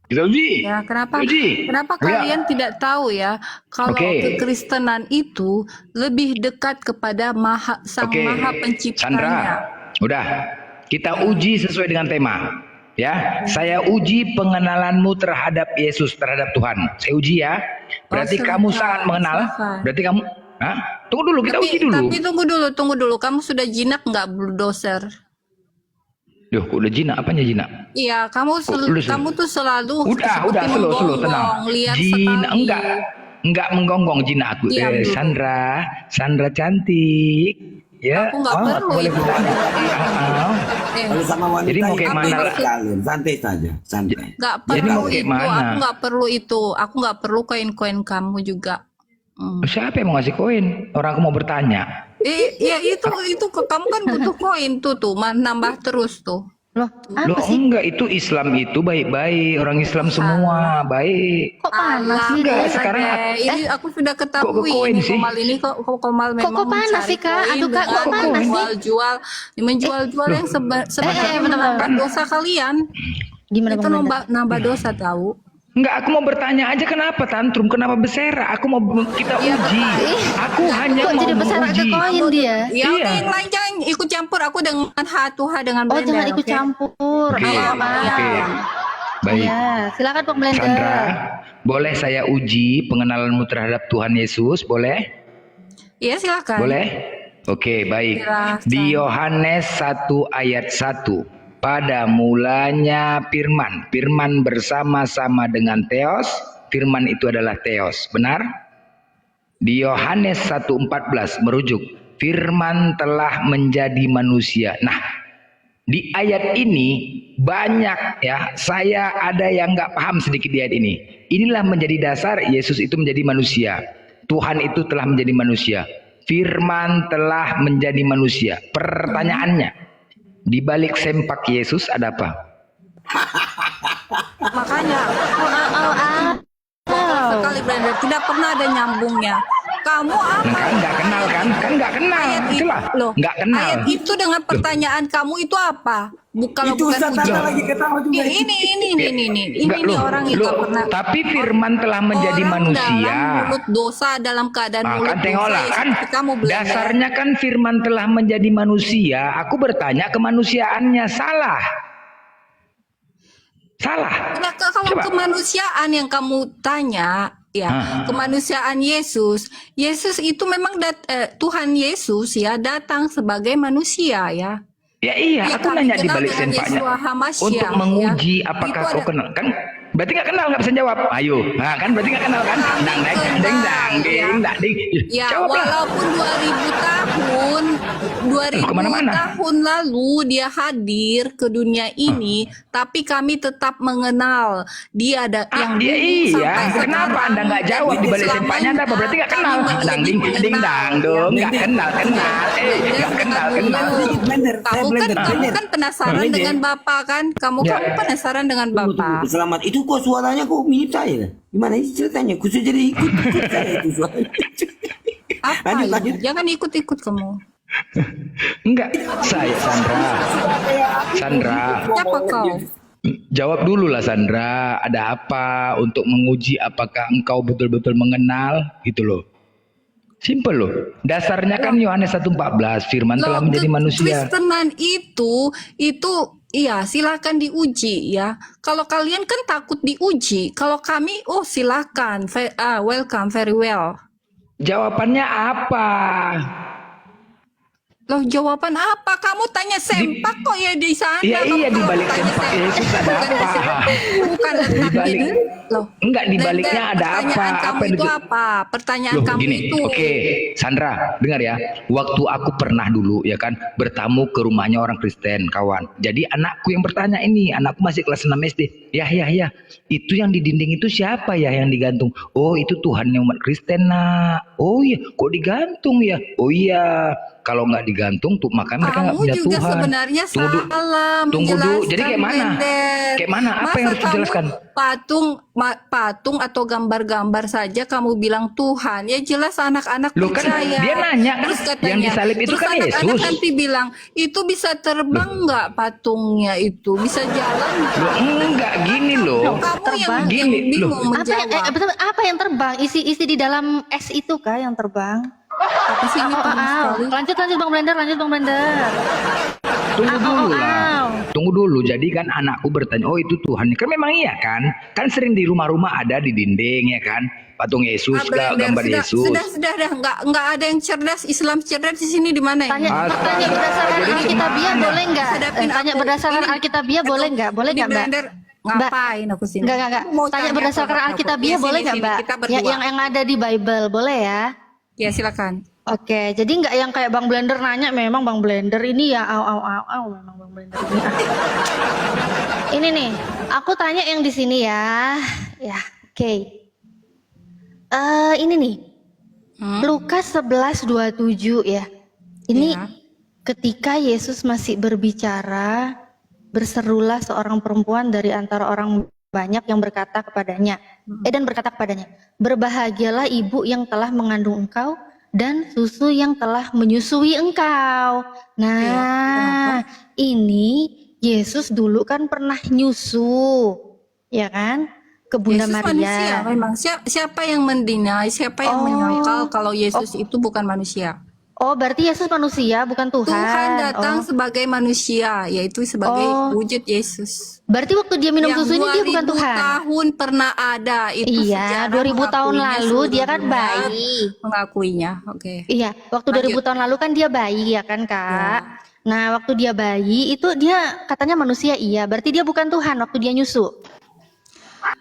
S6: Kita uji.
S9: Ya, kenapa
S6: Uji.
S9: kenapa
S6: Ya.
S9: kalian tidak tahu ya kalau
S6: Oke.
S9: kekristenan itu lebih dekat kepada Sang
S6: Oke,
S9: Maha Penciptanya.
S6: Sandra, udah. Kita uji sesuai dengan tema. Ya, saya uji pengenalanmu terhadap Yesus, terhadap Tuhan. Saya uji ya. Berarti
S9: silakan,
S6: kamu sangat mengenal.
S9: silakan.
S6: Berarti kamu, hah? Tunggu dulu, kita uji dulu.
S9: Tapi tunggu dulu. Kamu sudah jinak nggak bulldozer?
S6: Duh, kok udah jinak? Apanya jinak?
S9: Iya, kamu
S6: Udah,
S9: kamu tuh selalu
S6: Udah,
S9: seperti
S6: slow, tenang.
S9: menggonggong, lihat
S6: Jin,
S9: sekali.
S6: enggak menggonggong jinak aku.
S9: Diam dulu.
S6: Sandra cantik. Ya,
S9: Aku nggak perlu
S6: boleh
S9: itu.
S6: bertanya.
S9: Eh,
S7: Kalau sama wanita
S6: Jadi mau kayak
S7: itu
S6: mana?
S7: bebas kalian, santai saja, santai.
S9: nggak
S6: Jadi
S9: perlu
S6: mau kayak
S9: itu.
S6: mana?
S9: Aku nggak perlu itu. Aku nggak perlu koin-koin kamu juga.
S6: Siapa yang mau ngasih koin? Orang aku mau bertanya.
S9: Ya itu kamu kan butuh koin tuh nambah terus tuh.
S3: Loh,
S6: Loh
S3: apa sih?
S6: enggak, itu Islam itu baik-baik, orang Islam semua baik.
S3: Kok panas
S9: Alah,
S3: sih?
S6: Enggak,
S3: Dek?
S6: sekarang
S9: ini aku sudah
S6: Kok
S9: ketahui
S6: koin
S9: ini
S6: sih?
S9: Komal ini kok Komal memang
S3: kok panas
S9: mencari
S3: sih, Kak?
S9: koin
S3: Aduh, Kak, kok
S9: dengan
S3: panas sih?
S9: menjual-jual yang sebenarnya menambah dosa kalian.
S3: Gimana
S9: Itu
S3: Bang Blender?
S9: nambah dosa tahu.
S6: Enggak, aku mau bertanya aja kenapa tantrum, kenapa berserak? Aku mau kita
S9: Iya,
S6: uji. Aku hanya
S3: Kok
S6: mau
S3: jadi besar ke
S6: menguji.
S3: koin dia?
S9: Ya
S6: Iya.
S9: udah yang lain jangan ikut campur aku dengan Tuhan dengan
S3: Oh,
S9: blender.
S3: jangan ikut
S9: oke?
S3: campur.
S6: Oke,
S3: Maaf.
S6: oke. Baik.
S3: Iya, silakan Bang Blender.
S6: Sandra, boleh saya uji pengenalanmu terhadap Tuhan Yesus? Boleh?
S9: Iya silakan.
S6: Boleh? Oke, baik.
S9: Silakan.
S6: Di Yohanes 1 ayat 1. Pada mulanya Firman bersama-sama dengan Theos. Firman itu adalah Theos. Benar? Di Yohanes 1:14 merujuk. Firman telah menjadi manusia. Nah, di ayat ini banyak ya, saya ada yang nggak paham sedikit di ayat ini. Inilah menjadi dasar Yesus itu menjadi manusia. Tuhan itu telah menjadi manusia. Firman telah menjadi manusia. Pertanyaannya, di balik sempak Yesus ada apa?
S9: Makanya sekali blender tidak pernah ada nyambungnya. Kamu apa?
S6: Nah, kan nggak kenal kan? Kan nggak kenal.
S9: Ayat itu
S6: Itulah.
S9: loh.
S6: Nggak kenal.
S9: Ayat itu dengan pertanyaan kamu itu apa? Kalau
S7: Itu
S9: bukan
S7: Ustaz Tata
S9: ujian.
S7: lagi ketawa juga.
S9: Ini
S6: Nggak, loh,
S9: orang yang
S6: loh,
S9: nggak pernah.
S6: tapi Firman telah menjadi
S9: Orang
S6: manusia.
S9: dalam mulut dosa dalam keadaan
S6: Ah,
S9: mulut
S6: kan tengoklah
S9: dosa,
S6: kan
S9: seperti kamu blender.
S6: dasarnya kan Firman telah menjadi manusia. Aku bertanya kemanusiaannya salah.
S9: Nah, kalau
S6: Coba.
S9: kemanusiaan yang kamu tanya, ya kemanusiaan Yesus itu memang Tuhan Yesus ya datang sebagai manusia ya.
S6: Ya iya,
S9: Ya,
S6: aku
S9: kami
S6: nanya di
S9: kenal
S6: balik
S9: dengan
S6: sempaknya
S9: Yeshua Hamashiach,
S6: untuk
S9: ya.
S6: menguji apakah
S9: Itu
S6: kau
S9: ada-
S6: kenal kan? Berarti nggak kenal, nggak bisa jawab. Ayo, nah kan berarti nggak kenal kan? Dang dang dang ding dang ding dang ding.
S9: Ya,
S6: Jawablah.
S9: walaupun 2000
S6: Kemana-mana.
S9: tahun lalu dia hadir ke dunia ini, tapi kami tetap mengenal dia ada yang
S6: Ya
S9: dulu
S6: iya,
S9: sampai
S6: kenapa
S9: sekarang.
S6: Anda nggak jawab di balik
S9: Selamanya
S6: sempaknya ada apa? Berarti nggak kenal.
S9: kami
S6: Dang ding
S9: lebih
S6: ding dang dong, nggak kenal. Nggak kenal.
S7: Blender, saya blender.
S9: Kamu kan penasaran
S7: Blender.
S9: dengan Bapak kan? Kamu
S6: Ya.
S9: penasaran dengan
S7: Tunggu,
S9: Bapak.
S7: Selamat. Itu kok suaranya kok mirip saya? Gimana ini ceritanya? Khusus jadi ikut saya itu suaranya.
S9: Apa
S7: Lanjut,
S9: ini?
S7: lanjut.
S9: Jangan ikut-ikut kamu.
S6: Enggak, saya Sandra.
S9: Siapa kau?
S6: Jawab dulu lah Sandra, ada apa untuk menguji apakah engkau betul-betul mengenal gitu loh. Simple loh. Dasarnya kan Yohanes 1:14, firman telah menjadi manusia.
S9: Kristenan itu iya silakan diuji ya. Kalau kalian kan takut diuji, kalau kami silakan, welcome, very well.
S6: Jawabannya apa?
S9: Loh jawaban apa? Kamu tanya sempak kok ya di sana.
S6: Iya,
S9: Kamu
S6: iya,
S9: kalau
S6: dibalik
S9: tanya
S6: sempak Yesus ada
S9: bukan
S6: apa?
S9: bukan letaknya
S6: Dibalik-
S9: di loh.
S6: Enggak, dibaliknya ada apa?
S9: Pertanyaan
S6: Apa
S9: kamu
S6: yang
S9: itu
S6: di-
S9: apa? Pertanyaan
S6: Loh
S9: kamu
S6: gini,
S9: itu.
S6: oke, Sandra, dengar ya. Waktu aku pernah dulu ya kan bertamu ke rumahnya orang Kristen, kawan. Jadi anakku yang bertanya ini, anakku masih kelas 6 SD. Ya, itu yang di dinding itu siapa ya yang digantung? Oh, itu Tuhannya umat Kristen, nak. Oh iya, kok digantung ya? Oh iya, kalau nggak digantung tuh maka mereka nggak
S9: Kamu
S6: punya
S9: juga
S6: Tuhan.
S9: sebenarnya
S6: Tunggu dulu.
S9: salah
S6: Tunggu dulu.
S9: menjelaskan,
S6: Jadi kayak mana?
S9: Blender.
S6: Kayak mana? Apa
S9: Masa
S6: yang harus
S9: kamu
S6: dijelaskan?
S9: patung atau gambar-gambar saja kamu bilang Tuhan. Ya jelas anak-anak
S6: Loh, kan
S9: percaya.
S6: dia nanya kan,
S9: Terus katanya,
S6: yang disalib itu
S9: terus
S6: kan
S9: anak-anak
S6: Yesus.
S9: nanti bilang, itu bisa terbang nggak patungnya itu? Bisa jalan nggak?
S6: Loh, enggak gini loh.
S9: Kamu yang
S6: Gini,
S9: bingung
S6: loh.
S9: menjawab.
S3: Betul, apa yang terbang? Isi di dalam es itu kah yang terbang?
S9: Tapi sini panas sekali.
S3: Lanjut Bang Blender.
S6: Tunggu dulu lah. Tunggu dulu. Jadi kan anakku bertanya, oh itu Tuhan. Kan memang iya kan? Kan sering di rumah-rumah ada di dinding ya kan? Patung Yesus,
S9: Blender,
S6: gambar Yesus.
S9: Sudah dah, nggak ada yang cerdas. Islam cerdas di sini di mana?
S3: Tanya berdasarkan
S6: jadi
S3: Alkitabiah
S6: gimana?
S3: boleh nggak?
S9: Hadapin
S3: Tanya
S9: aku.
S3: berdasarkan
S9: Ini-
S3: Alkitabiah boleh nggak? Boleh
S9: Ini
S3: nggak, Mbak?
S9: Blender, ngapain aku sini?
S3: Enggak.
S9: Aku mau
S3: Tanya
S9: tanya
S3: berdasarkan
S9: sama aku.
S3: Alkitabiah
S9: Ya,
S3: boleh
S9: sini,
S3: nggak,
S9: sini,
S3: Mbak?
S9: kita berdua.
S3: Yang ada di Bible boleh ya?
S9: Ya silakan.
S3: Oke, jadi nggak yang kayak Bang Blender nanya, memang Bang Blender ini ya, memang Bang Blender ini. Ini nih, aku tanya yang di sini ya, oke. Ini nih, Lukas 11:27 ya. Ini
S9: Ya.
S3: ketika Yesus masih berbicara, berserulah seorang perempuan dari antara orang banyak yang berkata kepadanya, dan berkata kepadanya, berbahagialah ibu yang telah mengandung engkau dan susu yang telah menyusui engkau. Nah, ini Yesus dulu kan pernah nyusu, ya kan? Ke Bunda
S9: Yesus manusia
S3: Maria.
S9: memang. Siapa yang mendinai? Siapa yang menyangkal kalau Yesus itu bukan manusia?
S3: Oh, berarti Yesus manusia, bukan Tuhan.
S9: Tuhan datang
S3: Oh.
S9: sebagai manusia, yaitu sebagai wujud Yesus.
S3: Berarti waktu dia minum
S9: Yang
S3: susu ini dia bukan
S9: 2000
S3: Tuhan.
S9: tahun pernah ada itu.
S3: Iya,
S9: sejarah
S3: 2000 tahun
S9: mengakuinya,
S3: lalu
S9: seluruh
S3: dia kan
S9: dunia
S3: bayi.
S9: mengakuinya. Oke.
S3: Iya, waktu
S9: Lanjut.
S3: 2000 tahun lalu kan dia bayi ya kan, Kak? Nah, waktu dia bayi itu dia katanya manusia, iya. Berarti dia bukan Tuhan waktu dia nyusu.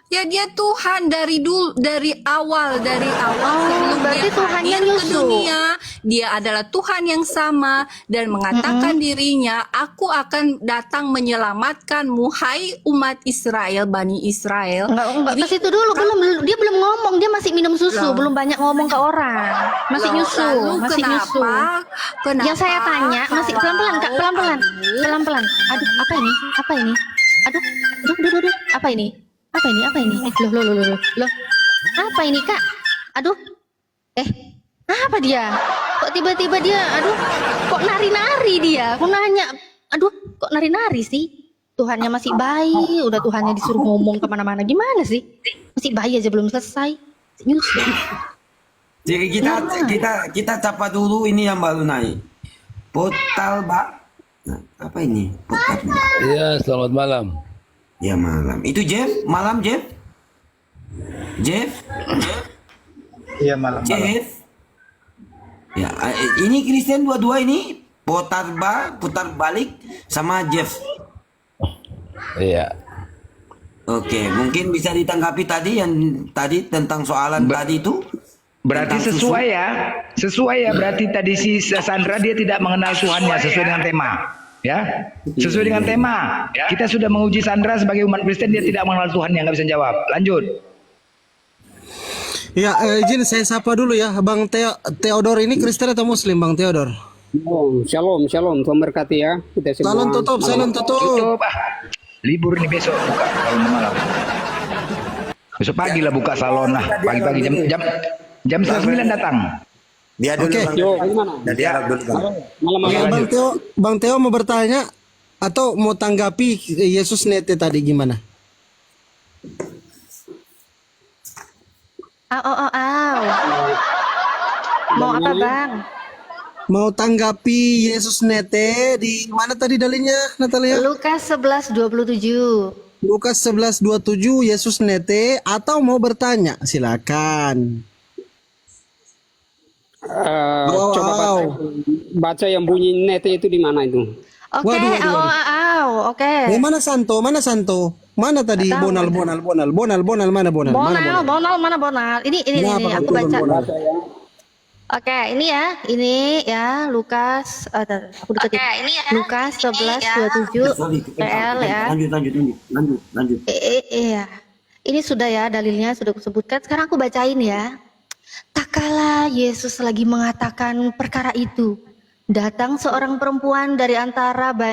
S9: Ya dia Tuhan dari dulu, dari awal sebelum
S3: berarti
S9: dia
S3: Tuhannya
S9: hadir ke
S3: nyusu.
S9: dunia, dia adalah Tuhan yang sama dan mengatakan dirinya, aku akan datang menyelamatkanmu, hai umat Israel, Bani Israel.
S3: Enggak
S9: Jadi,
S3: ke situ dulu, dia belum ngomong, dia masih minum susu, belum banyak ngomong ke orang. Masih nyusu,
S9: lalu
S3: masih nyusu.
S9: kenapa
S3: Yang saya tanya masih
S9: kalau
S3: pelan-pelan, Kak, pelan-pelan.
S9: aku-
S3: Pelan-pelan. Aduh, apa ini? Aduh. Apa ini? Loh. Apa ini, Kak? Aduh. Apa dia? Kok tiba-tiba dia, kok nari-nari dia? Aku nanya, kok nari-nari sih? Tuhannya masih bayi, udah Tuhannya disuruh ngomong kemana-mana, gimana sih? Masih bayi aja belum selesai. Nyusu.
S7: Jadi kita capa dulu ini yang baru naik. Portal Nah, apa ini? Portal.
S8: Iya, selamat malam.
S7: Ya malam. Itu Jeff, malam Jeff.
S10: Iya malam.
S7: Jeff. Ya, ini Kristen dua-dua ini putar balik sama Jeff.
S8: Iya.
S7: Oke, mungkin bisa ditanggapi tadi yang tadi tentang soalan tadi itu.
S6: Berarti
S7: Tentang susu.
S6: sesuai ya. Berarti tadi si Sandra dia tidak mengenal Tuhannya sesuai dengan tema. Ya, sesuai dengan tema. Kita sudah menguji Sandra sebagai umat Kristen, dia tidak mengenal Tuhan yang nggak bisa jawab. Lanjut.
S1: Ya, izin saya sapa dulu ya, Bang Theodor ini Kristen atau Muslim, Bang Theodor?
S10: Oh, shalom, Tuhan berkati ya. Kita semua.
S1: Salam tutup.
S6: Tutup. Libur ini besok buka kalau malam. Besok pagi lah buka salon lah. Pagi-pagi jam 9 datang.
S4: Dia dulu
S1: Oke.
S4: Bang.
S10: Yo, gimana?
S4: Dan dialog dulu Bang.
S10: Malam
S1: Oke, Bang Theo mau bertanya atau mau tanggapi Yesus nete tadi gimana?
S3: Mau apa
S10: dalilnya.
S3: Bang?
S1: Mau tanggapi Yesus nete di mana tadi dalilnya, Natalia?
S3: Lukas 11:27.
S1: Lukas 11:27 Yesus nete atau mau bertanya? Silakan.
S10: Coba baca,
S1: Wow.
S10: baca yang bunyi nete itu di mana itu?
S3: Oke,
S1: Waduh, waduh, waduh.
S3: oke.
S1: Mana Santo? Mana Santo? Mana tadi?
S3: Nggak tahu,
S1: Bonal, bonal, bonal, bonal, bonal, mana bonal? Mana
S3: Bonal,
S1: bonal?
S3: bonal, mana bonal? Ini
S1: Kenapa kau
S3: aku
S1: turun
S3: baca.
S1: bonal?
S3: Oke, ini ya Lukas, aku deketin. Lukas 11:27 PL ya.
S7: Lanjut.
S3: Iya. Ini sudah ya dalilnya sudah kusebutkan. Sekarang aku bacain ya. Tak kala Yesus lagi mengatakan perkara itu, datang seorang perempuan dari antara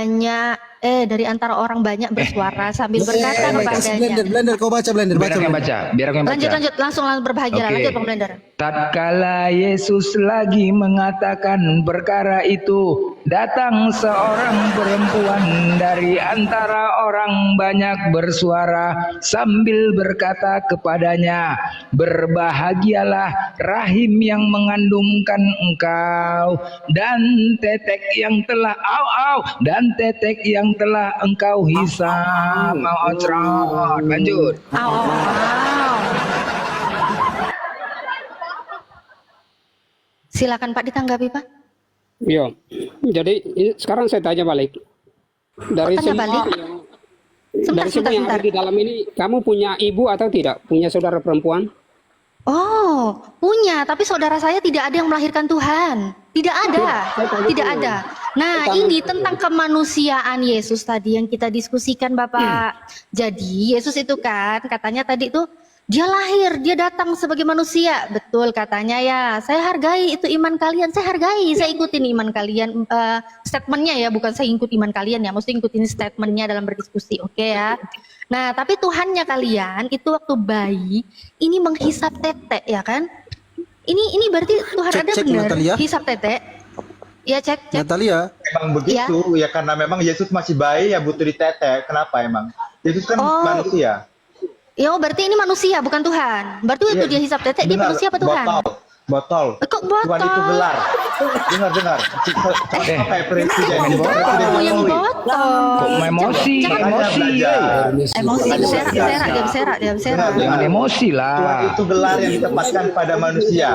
S3: orang banyak bersuara sambil berkata
S1: Kasih
S3: kepadanya.
S1: blender, kau baca blender,
S6: Biar
S1: baca
S6: aku yang
S1: blender.
S6: baca, biar aku yang baca.
S3: Lanjut, langsung berbahagia.
S6: Oke.
S3: Lanjut Bang Blender.
S6: Tatkala Yesus lagi mengatakan perkara itu, datang seorang perempuan dari antara orang banyak bersuara sambil berkata kepadanya, "Berbahagialah rahim yang mengandungkan engkau dan tetek yang telah tetek yang telah engkau hisap." Lanjut.
S3: Silakan Pak ditanggapi Pak.
S10: Iya. Jadi sekarang saya tanya balik. Dari
S3: Tanya
S10: semua
S3: balik?
S10: dari semua yang ada di dalam ini, kamu punya ibu atau tidak? Punya saudara perempuan?
S3: Oh, punya, tapi saudara saya tidak ada yang melahirkan Tuhan. Tidak ada. Tidak ada. Nah, ini tentang kemanusiaan Yesus tadi yang kita diskusikan, Bapak. Jadi, Yesus itu kan katanya tadi tuh dia lahir, dia datang sebagai manusia. Betul katanya ya. Saya hargai itu iman kalian. Saya hargai, saya ikutin iman kalian. Statementnya ya, bukan saya ikut iman kalian ya. Mesti ikutin statementnya dalam berdiskusi. Oke ya. Nah, tapi Tuhannya kalian itu waktu bayi ini menghisap tetek ya kan? Ini berarti Tuhan ada
S1: Cek,
S3: benar
S1: Natalia.
S3: hisap tetek? Ya cek.
S1: Natalia,
S11: Emang begitu ya karena memang Yesus masih bayi ya butuh ditetek. Kenapa emang? Yesus kan
S3: Oh.
S11: manusia.
S3: Ya, berarti ini manusia bukan Tuhan. Berarti waktu
S11: Iya,
S3: dia hisap tetek dia
S11: dengar,
S3: manusia apa Tuhan?
S11: Botol.
S3: Kok
S11: Tuhan itu
S3: botol?
S11: gelar. Dengar. Kayak presiden.
S3: Kok
S11: Presiden
S3: botol yang
S11: Jokowi.
S3: botol?
S6: Kok emosi?
S3: Jangan
S11: Makanya belajar.
S3: emosi, diam serak.
S6: Jangan emosi
S11: Tuhan
S6: lah.
S11: itu gelar yang ditempatkan pada manusia.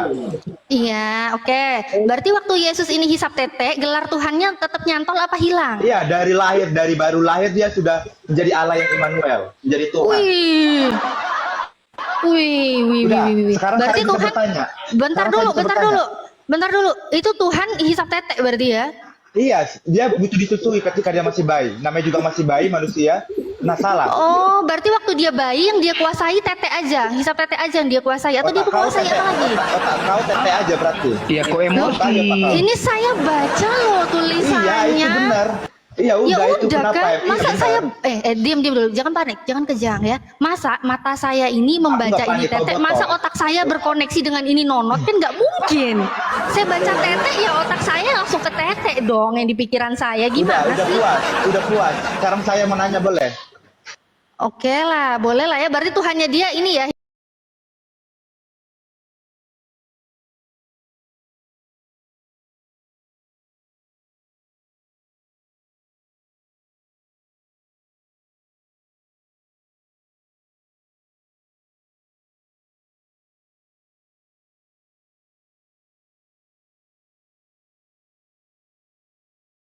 S3: Iya, oke. Berarti waktu Yesus ini hisap tetek, gelar Tuhannya tetap nyantol apa hilang?
S11: Iya, dari baru lahir dia sudah menjadi Allah yang Immanuel, menjadi Tuhan.
S3: Wih.
S11: Sekarang
S3: Berarti
S11: saya bisa
S3: Tuhan,
S11: bertanya.
S3: bentar dulu. Itu Tuhan hisap tetek berarti ya?
S11: Iya, dia butuh disusui ketika dia masih bayi. Namanya juga masih bayi manusia. Nah, salah.
S3: Oh, berarti waktu dia bayi yang dia kuasai tetek aja, hisap tetek aja yang dia kuasai, atau dia kuasai apa lagi?
S11: Otak kau tete aja berarti.
S6: Iya, kok emosi?
S3: Ini saya baca loh tulisannya.
S11: Iya, itu benar. Iya,
S3: Ya
S11: udah itu
S3: udah
S11: kenapa?
S3: kan,
S11: Iya,
S3: masa
S11: benar.
S3: saya diam dulu, jangan panik, jangan kejang ya. Masa mata saya ini membaca
S11: nggak
S3: ini
S11: panik,
S3: tetek,
S11: kau
S3: masa
S11: botol.
S3: otak saya berkoneksi dengan ini nonot kan nggak mungkin. Saya baca tetek ya otak saya langsung ke tetek dong yang di pikiran saya gimana
S11: Udah
S3: sih?
S11: udah puas. Sekarang saya mau nanya boleh?
S3: Oke lah, boleh lah ya. Berarti Tuhannya dia ini ya.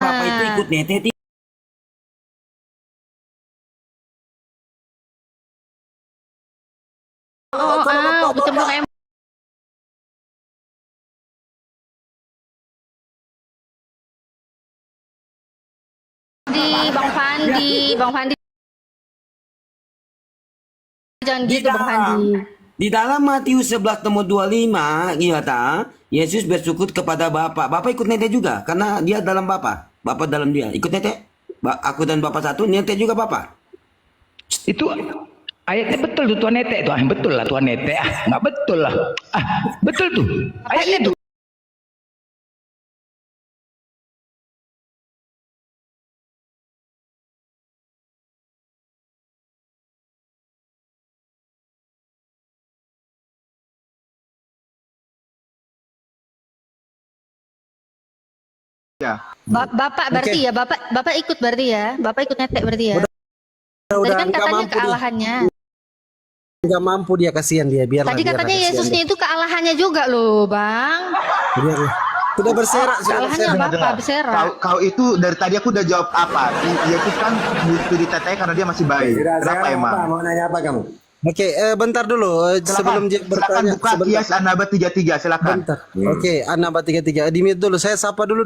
S7: Apa itu ikut nete?
S3: Kecemplung emosi. Bang Fandi. Jangan gitu Bang Fandi.
S7: Di dalam Matius 11 nomor 25 kata Yesus bersyukur kepada Bapa. Bapak ikut nete juga karena dia dalam Bapa. Bapak dalam dia. Ikut nete? Aku dan Bapak satu, nete juga Bapak.
S6: Itu ayatnya betul tuh Tuhan Nete tuh. Betul lah Tuhan Nete. Nggak betul lah. Betul tuh. Ayatnya tuh.
S3: Bapak berarti ya, Bapak ikut berarti ya, Bapak ikut netek berarti ya. Tadi kan
S1: nggak
S3: katanya
S1: mampu
S3: kealahannya.
S1: Nggak mampu dia, kasihan dia. Biarlah.
S3: Tadi katanya Yesusnya itu kealahannya juga loh, Bang.
S1: Biarlah. Sudah berserak, sudah
S3: Kealahannya
S1: berserak.
S3: Bapak berserak.
S11: Kau itu dari tadi aku udah jawab apa? Yesus kan butuh diteteh karena dia masih bayi. Kenapa emang?
S4: Mau nanya apa kamu?
S1: Oke, bentar dulu sebelum Jack
S11: Silakan
S1: bertanya.
S11: buka Kias An-Naba 33, silakan.
S1: Bentar. Oke, An-Naba 33. Di mute dulu. Saya sapa dulu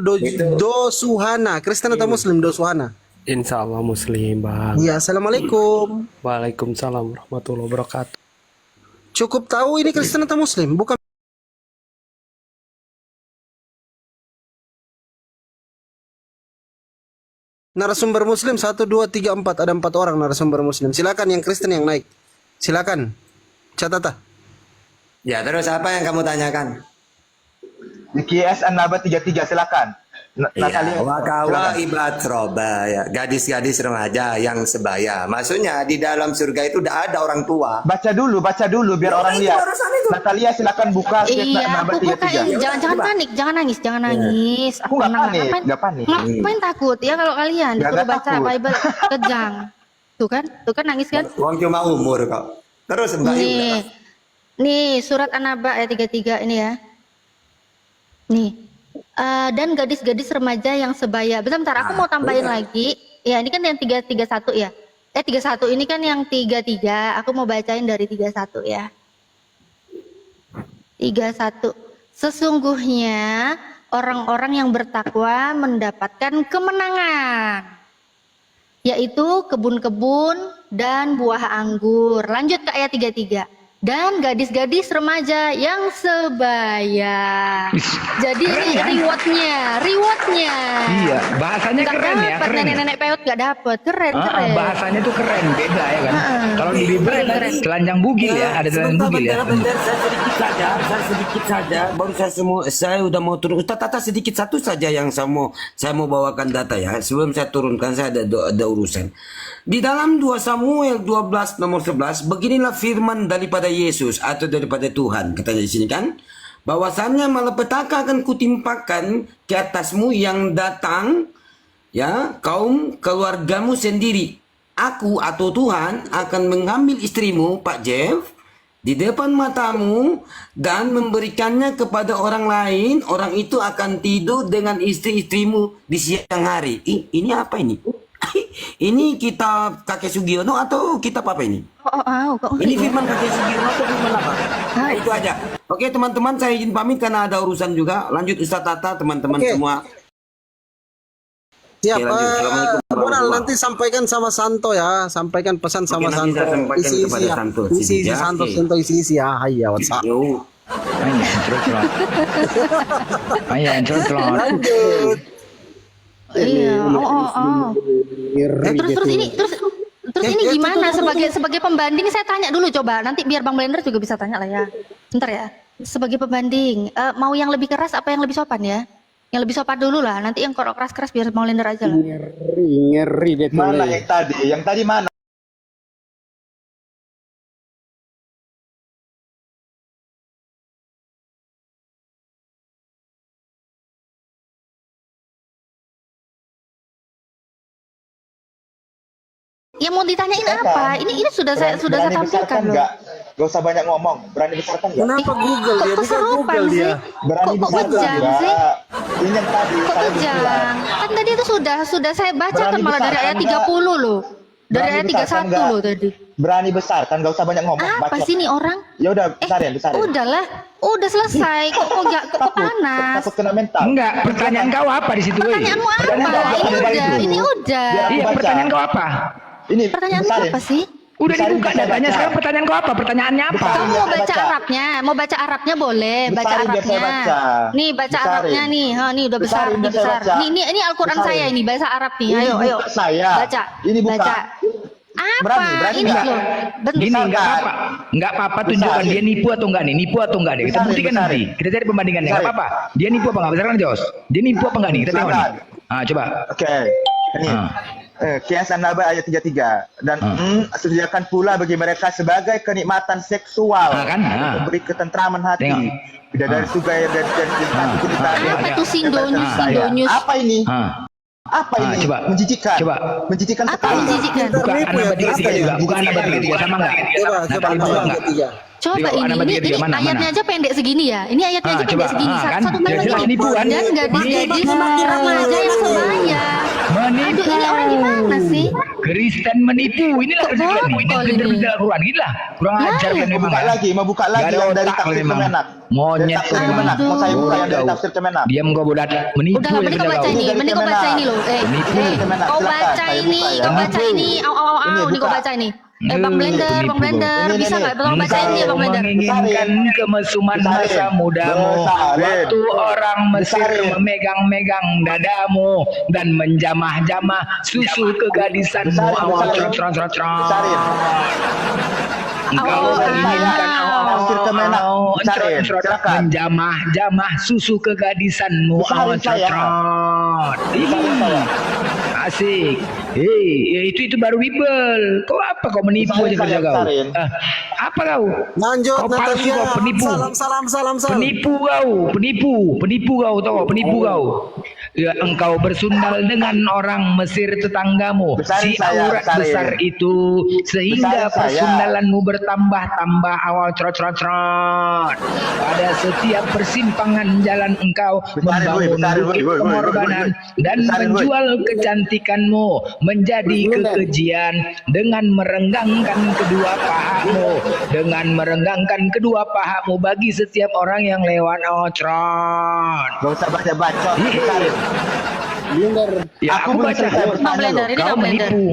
S1: Dosuhana. Kristen atau Muslim Dosuhana?
S12: Insya Allah Muslim, Bang.
S1: Iya, assalamualaikum.
S12: Waalaikumsalam warahmatullahi wabarakatuh.
S1: Cukup tahu ini Kristen atau Muslim, bukan? Narasumber Muslim 1, 2, 3, 4. Ada 4 orang narasumber Muslim. Silakan yang Kristen yang naik. Silakan. Catata.
S4: Ya, terus apa yang kamu tanyakan?
S11: Di Kias An-Naba 33, silakan. Natalia,
S4: Wakawa
S11: silakan.
S4: ibat roba ya, gadis-gadis remaja yang sebaya. Maksudnya di dalam surga itu udah ada orang tua.
S11: Baca dulu biar orang
S4: itu
S11: lihat.
S4: barusan itu.
S11: Natalia silakan buka Kias
S3: Iya,
S11: An-Naba
S3: aku bukain.
S11: 33.
S3: Jangan panik, jangan nangis, jangan nangis.
S11: Aku nggak
S3: tenang.
S11: panik,
S3: Ngapain-
S11: nggak panik.
S3: Ngapain takut ya kalau kalian
S11: Nggak
S3: disuruh baca
S11: takut.
S3: Bible kejang. Tuh kan nangis kan?
S4: Uang cuma umur kok. Terus Mbak Yu.
S3: Nih surat An-Naba ayat 33 ini ya. Nih. Dan gadis-gadis remaja yang sebaya. Bentar, aku mau tambahin lagi. Ya, ini kan yang 331 ya. 31 ini kan yang 33. Aku mau bacain dari 31 ya. 31. Sesungguhnya orang-orang yang bertakwa mendapatkan kemenangan, yaitu kebun-kebun dan buah anggur. Lanjut ke ayat 33. Dan gadis-gadis remaja yang sebaya. Jadi ini rewardnya.
S6: Iya, bahasanya
S3: Nggak
S6: keren ya,
S3: dapet,
S6: keren.
S3: nenek-nenek peot gak dapet. Keren.
S6: Bahasanya tuh keren, beda ya kan. Kalau di Bible telanjang bugil ya, ada telanjang bugil ya.
S7: Bentar, saya sedikit saja. Baru saya udah mau turun. Ustaz Tata sedikit satu saja yang saya mau bawakan data ya. Sebelum saya turunkan, saya ada urusan. Di dalam 2 Samuel 12 nomor 11, beginilah firman daripada Yesus atau daripada Tuhan. Katanya di sini kan, bahwasannya malapetaka akan kutimpakan ke atasmu yang datang, ya, kaum keluargamu sendiri. Aku atau Tuhan akan mengambil istrimu, Pak Jeff, di depan matamu dan memberikannya kepada orang lain. Orang itu akan tidur dengan istri-istrimu di siang hari. Ini apa ini? Ini kitab kakek Sugiono atau kitab apa ini? Ini firman kakek Sugiono atau firman apa? Nah, itu aja. Oke teman-teman, saya izin pamit karena ada urusan juga. Lanjut Ustaz Tata, teman-teman semua.
S1: Siap.
S7: Oke, lanjut. Assalamualaikum
S1: Donald,
S7: warahmatullahi
S1: nanti sampaikan sama Santo ya. Sampaikan pesan sama
S7: nanti
S1: Santo.
S7: saya sampaikan kepada
S1: ya.
S7: Santo.
S1: Isi
S7: Ya,
S1: Santo,
S7: oke.
S1: Santo isi ya. Hai ya, WhatsApp.
S7: Yo.
S1: Lanjut.
S3: Iya. Terus ini gimana sebagai pembanding, saya tanya dulu coba. Nanti biar Bang Blender juga bisa tanya lah ya. Bentar ya. Sebagai pembanding, mau yang lebih keras apa yang lebih sopan ya? Yang lebih sopan dulu lah. Nanti yang keras-keras biar Bang Blender aja lah.
S10: Ngeri betul.
S11: Mana yang tadi? Yang tadi mana?
S3: Yang mau ditanyain apa? Ini sudah saya
S11: Berani
S3: tampilkan
S11: besarkan
S3: loh.
S11: nggak? Gak usah banyak ngomong. Berani besarkan nggak?
S1: Kenapa Google dia? Bukan
S3: keserupan
S1: Google
S3: sih?
S1: dia.
S11: Berani
S3: Kok
S11: besarkan
S3: kejam
S11: nggak?
S3: sih?
S11: Ini yang tadi.
S3: Kok
S11: saya
S3: kejam?
S11: bilang.
S3: Kan tadi itu sudah saya baca kan
S11: Berani
S3: malah dari
S11: besarkan
S3: ayat
S11: nggak?
S3: 30 loh. Dari
S11: Berani
S3: ayat
S11: besarkan
S3: 31
S11: nggak?
S3: loh tadi.
S11: Berani besarkan, gak usah banyak ngomong.
S3: Apa sih nih orang?
S11: Ya udah, besarin.
S3: Udahlah, udah selesai. Kok panas?
S11: Takut kena mental.
S6: Enggak, pertanyaan kau apa di situ? woi?
S3: Pertanyaanmu apa?
S11: Pertanyaan kau apa?
S3: Ini udah.
S6: Iya,
S11: Baca.
S6: pertanyaan kau apa?
S11: Ini
S3: Pertanyaanmu
S11: besarin.
S3: apa sih?
S6: Udah
S11: Besarin,
S6: dibuka
S11: bisa
S6: datanya,
S11: baca.
S6: sekarang pertanyaan kau apa? Pertanyaannya apa?
S3: Kamu mau
S11: biar saya
S3: baca
S11: baca.
S3: Arabnya? Mau baca Arabnya boleh, baca
S11: Besarin, biar saya
S3: Arabnya.
S11: baca.
S3: Nih baca
S11: Besarin.
S3: Arabnya nih. Nih udah besar,
S11: Besarin,
S3: nih
S11: biar saya
S3: besar.
S11: baca.
S3: Ini Al-Qur'an
S11: Besarin.
S3: saya ini bahasa Arab nih.
S11: Ini
S3: Ayo.
S11: buka saya.
S3: Baca.
S11: Ini buka.
S3: Baca. Apa?
S11: Berani
S3: Ini
S11: nggak?
S3: loh.
S6: Gini,
S11: Besarkan.
S6: enggak apa-apa. Enggak apa-apa tunjukkan dia nipu atau enggak nih. Nipu atau enggak deh. Kita
S11: Besarin,
S6: buktikan nanti.
S11: besarin.
S6: Kita cari perbandingannya. Enggak
S11: Besarin.
S6: apa-apa. Dia nipu apa enggak? Besarkan Jos. Dia nipu apa enggak nih? Kita tengok nih.
S11: Besarin.
S6: Ah, coba.
S11: Oke. Ini Qiyas An-Naba ayat 33 dan sediakan pula bagi mereka sebagai kenikmatan seksual
S6: kan?
S11: untuk memberi ketentraman hati.
S6: Tengok.
S11: Tidak dari sugai dan
S3: Apa tuh sindonyus?
S11: Apa ini? Apa ini?
S6: Coba.
S11: Menjijikan.
S6: Coba.
S11: Menjijikan
S3: Apa
S11: sekali.
S3: menjijikan?
S6: Buka An-Naba 33 juga, buka An-Naba 33 sama enggak?
S1: Coba ketiga.
S3: Coba
S6: Tengok
S3: ini
S6: An-Naba 33 mana,
S3: ayatnya aja pendek segini ya. Ini ayatnya aja pendek segini.
S6: kan?
S3: Satu
S6: Jelas
S3: kalimat.
S6: nipu kan?
S3: Dan gadis-gadis remaja yang sebaya.
S6: Menipu.
S3: Aduh, ini orang gimana sih?
S6: Kristen menipu. Inilah
S3: Kok
S6: Kristen ini.
S3: botol ini?
S6: Pintar-pintar Al-Quran. Inilah. Kurang ajar kan
S11: Mau
S6: memang.
S11: buka lagi
S6: Gak ada
S11: yang dari
S6: otak
S11: tafsir
S6: memang.
S11: Kemenak. Dari
S6: Monyet
S11: tafsir
S6: memang.
S11: Kemenak. Mau saya buka yang dari
S6: Bodoh.
S11: tafsir Kemenak.
S6: Diam kau bodat. Menipu
S3: Udah lah,
S6: yang
S3: mending kau baca
S6: kau.
S3: ini.
S11: Dari
S3: Mending kau baca
S11: Kemenak.
S3: ini loh.
S6: Penipu.
S11: Kemenak,
S3: Kau
S11: silakan,
S3: baca
S11: saya
S3: ini.
S11: buka ya.
S3: Kau baca ini.
S11: Ini
S3: Nih kau
S11: buka.
S3: baca ini. Bang Blender,
S6: penipu
S3: Bang Blender,
S11: kau.
S3: bisa
S11: Ini,
S3: nggak? Tolong bacain dia, Bang Blender.
S6: Menginginkan kemesuman masa mudamu.
S11: Besarin.
S6: Waktu orang Mesir
S11: Besarin.
S6: memegang-megang dadamu dan menjamah-jamah susu kegadisanmu.
S11: Besarin,
S6: Awal
S11: besarin.
S6: trot.
S11: Besarin.
S6: Engkau menginginkan
S11: Tafsir Kemenak. Besarin. Silakan.
S6: menjamah-jamah susu kegadisanmu.
S11: Besarin
S6: Awal
S11: saya.
S6: trot.
S11: Besarin saya.
S6: Asik. Itu baru bibel. Kau apa kau menipu
S11: Besarin
S6: aja kerja
S11: saya,
S6: kau?
S11: besarin.
S6: Apa kau?
S1: Lanjut
S6: Kau palsu
S1: Natalia.
S6: kau, penipu.
S1: Salam.
S6: Penipu kau, tahu kau, penipu kau. Ya, engkau bersundal dengan orang Mesir tetanggamu.
S11: Besarin
S6: Si
S11: saya,
S6: aurat
S11: besarin.
S6: besar itu sehingga
S11: Besarin saya.
S6: persundalanmu bertambah-tambah awal trot. Pada setiap persimpangan jalan engkau membangun
S11: besarin,
S6: bukit
S11: woi.
S6: pengorbanan dan
S11: Besarin, woi.
S6: menjual kecantikanmu menjadi kekejian dengan merenggangkan kedua pahamu bagi setiap orang yang lewat trot.
S11: Gak usah baca-baca. Besarin.
S6: Ya,
S11: Aku belum
S6: baca.
S11: selesai
S3: Bang
S11: bertanya
S3: Blender,
S11: loh.
S3: ini
S6: Kau
S3: Bang Blender.
S6: menipu.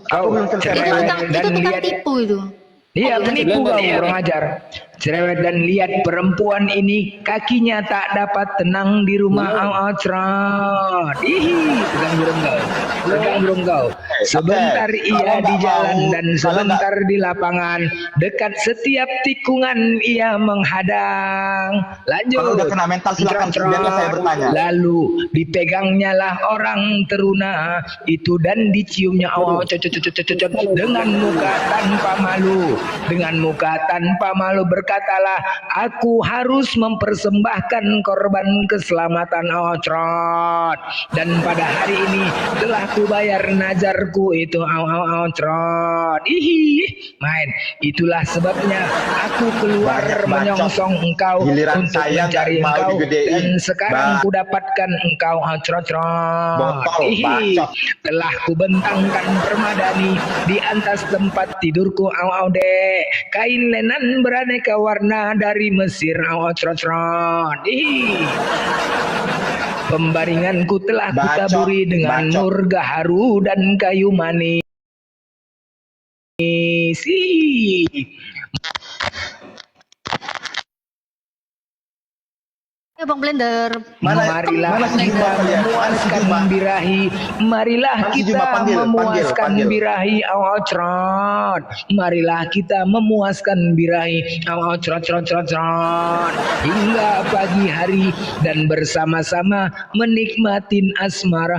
S6: Kau
S11: belum selesai
S3: Itu
S6: cerewet
S3: tukang
S6: dan lihat.
S3: tipu itu.
S6: Iya, penipu kau, kurang ajar. Cerewet dan lihat perempuan ini kakinya tak dapat tenang di rumah Al-Atrat. Pegang burung kau. Sebentar ia di jalan dan sebentar di lapangan. Dekat setiap tikungan ia menghadang. Lanjut.
S11: Kalau udah kena mental silakan biarkan saya bertanya.
S6: Lalu dipegangnya lah orang teruna itu dan diciumnya dengan muka tanpa malu berkatalah, aku harus mempersembahkan korban keselamatan Trot, dan pada hari ini telah kubayar nazarku itu Trot. Main. Itulah sebabnya aku keluar
S11: Banyak
S6: menyongsong engkau
S11: Giliran
S6: untuk
S11: saya
S6: mencari
S11: nggak mau
S6: engkau
S11: digedein.
S6: dan sekarang ku dapatkan engkau Trot.
S11: Botol, bacot.
S6: Telah kubentangkan permadani di atas tempat tidurku dek, kain lenan beraneka warna dari Mesir Trot. Pembaringanku telah kutaburi dengan
S11: Bacot.
S6: mur gaharu dan kayu manis.
S3: Ya Bang Blender.
S6: Marilah
S11: mana si
S6: kita
S11: Jumba kalian? Mana si
S6: memuaskan
S11: Jumba?
S6: birahi. Marilah
S11: Mana si
S6: kita
S11: Jumba?
S6: memuaskan
S11: Panggil.
S6: birahi Trot. Marilah kita memuaskan birahi Trot. Hingga pagi hari dan bersama-sama menikmatin asmara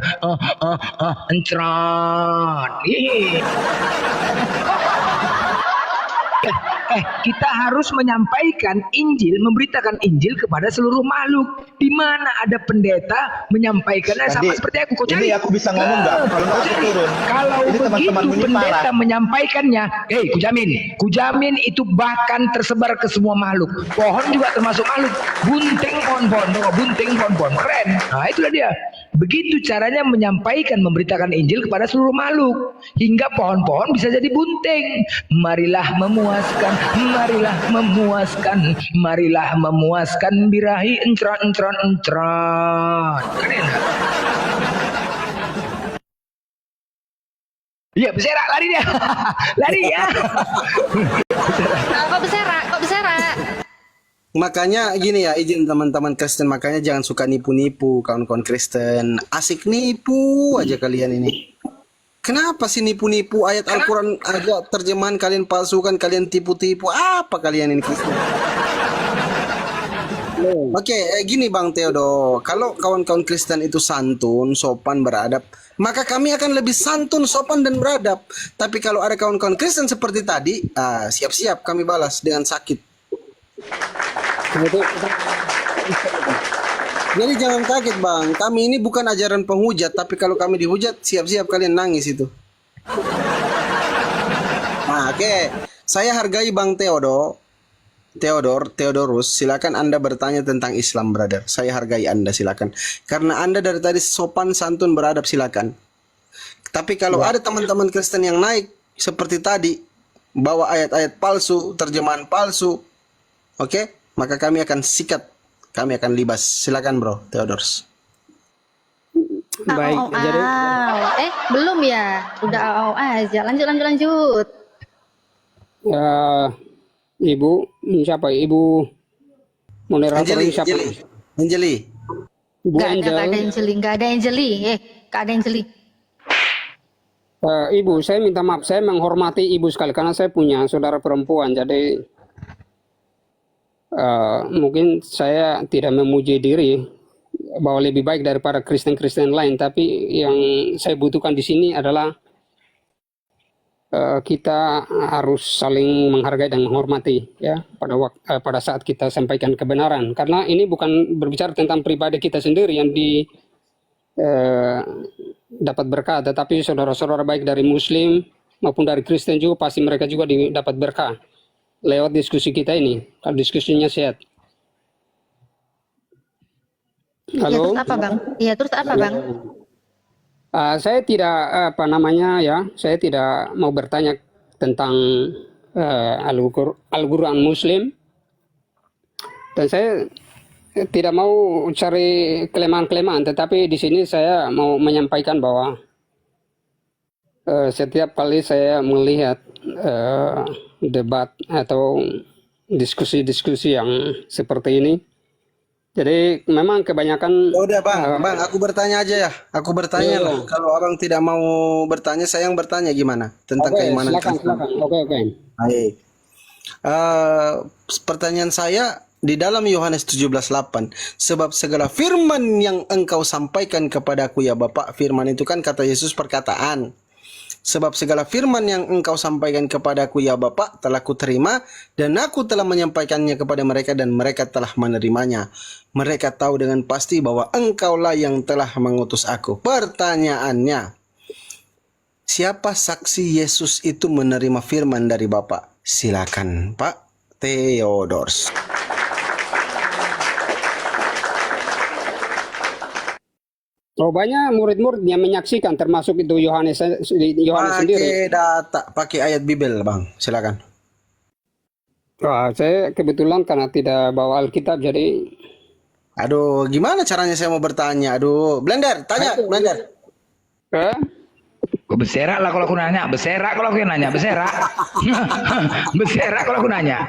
S6: Trot. Kita harus menyampaikan Injil, memberitakan Injil kepada seluruh makhluk. Di mana ada pendeta menyampaikannya sama
S11: Tadi,
S6: seperti aku. Kau cari.
S11: ini aku bisa ngomong nggak? Kalau nggak aku turun.
S6: Kalau
S11: Ini
S6: begitu
S11: teman-temanmu ini
S6: pendeta
S11: parah.
S6: menyampaikannya, kujamin itu bahkan tersebar ke semua makhluk. Pohon juga termasuk makhluk. Bunting pohon-pohon, keren. Nah, itulah dia. Begitu caranya menyampaikan, memberitakan Injil kepada seluruh makhluk. Hingga pohon-pohon bisa jadi bunting. Marilah memuaskan birahi entron. Keren. Iya, berserak lari dia. Lari ya.
S3: Kok beserak?
S1: Makanya gini ya, izin teman-teman Kristen, makanya jangan suka nipu-nipu kawan-kawan Kristen. Asik nipu aja kalian ini. Kenapa sih nipu-nipu ayat Al-Quran aja terjemahan kalian palsukan, kalian tipu-tipu? Apa kalian ini Kristen? Oke, gini Bang Theodor, kalau kawan-kawan Kristen itu santun, sopan, beradab, maka kami akan lebih santun, sopan, dan beradab. Tapi kalau ada kawan-kawan Kristen seperti tadi, siap-siap kami balas dengan sakit. Jadi jangan kaget Bang, kami ini bukan ajaran penghujat, tapi kalau kami dihujat, siap-siap kalian nangis itu. Nah, oke. Saya hargai Bang Theodorus, silakan Anda bertanya tentang Islam, brother. Saya hargai Anda, silakan. Karena Anda dari tadi sopan, santun, beradab, silakan. Tapi kalau ada teman-teman Kristen yang naik seperti tadi, bawa ayat-ayat palsu, terjemahan palsu, oke, maka kami akan sikat, kami akan libas. Silakan Bro Theodorus.
S10: Baik, jadi
S3: Belum ya? Udah aja. Lanjut.
S10: Ibu siapa? Ibu moderator ini siapa?
S3: Nggak
S10: Ibu Angel.
S3: ada Angeli. Nggak ada Angeli.
S10: Ibu, saya minta maaf, saya menghormati ibu sekali karena saya punya saudara perempuan, jadi mungkin saya tidak memuji diri bahwa lebih baik daripada Kristen-Kristen lain, tapi yang saya butuhkan di sini adalah kita harus saling menghargai dan menghormati ya pada saat kita sampaikan kebenaran, karena ini bukan berbicara tentang pribadi kita sendiri yang dapat berkah, tetapi saudara-saudara baik dari Muslim maupun dari Kristen juga pasti mereka juga dapat berkah lewat diskusi kita ini, kalau diskusinya sehat. Halo.
S3: Terus apa Bang? Iya, terus apa Bang?
S10: Saya tidak saya tidak mau bertanya tentang Al-Quran Muslim, dan saya tidak mau cari kelemahan-kelemahan, tetapi di sini saya mau menyampaikan bahwa setiap kali saya melihat debat atau diskusi-diskusi yang seperti ini, jadi memang kebanyakan.
S1: Udah Bang, aku bertanya aja ya. Aku bertanya lah. Kalau Abang tidak mau bertanya, saya yang bertanya gimana tentang keimanan.
S10: Silakan. Oke.
S1: Baik. Pertanyaan saya di dalam Yohanes 17:8, sebab segala firman yang engkau sampaikan kepadaku ya Bapak, firman itu kan kata Yesus perkataan. Sebab segala firman yang engkau sampaikan kepadaku ya Bapa telah kuterima, dan aku telah menyampaikannya kepada mereka dan mereka telah menerimanya. Mereka tahu dengan pasti bahwa engkaulah yang telah mengutus aku. Pertanyaannya, siapa saksi Yesus itu menerima firman dari Bapa? Silakan Pak Theodorus.
S10: Banyak murid-murid yang menyaksikan, termasuk itu Yohanes sendiri.
S1: Pakai data, pakai ayat Bible, Bang. Silakan.
S10: Saya kebetulan karena tidak bawa Alkitab, jadi.
S1: Aduh, gimana caranya saya mau bertanya? Aduh, Blender, tanya, Blender.
S6: Beserak lah kalau aku nanya, beserak kalau aku nanya, beserak. Beserak kalau aku nanya.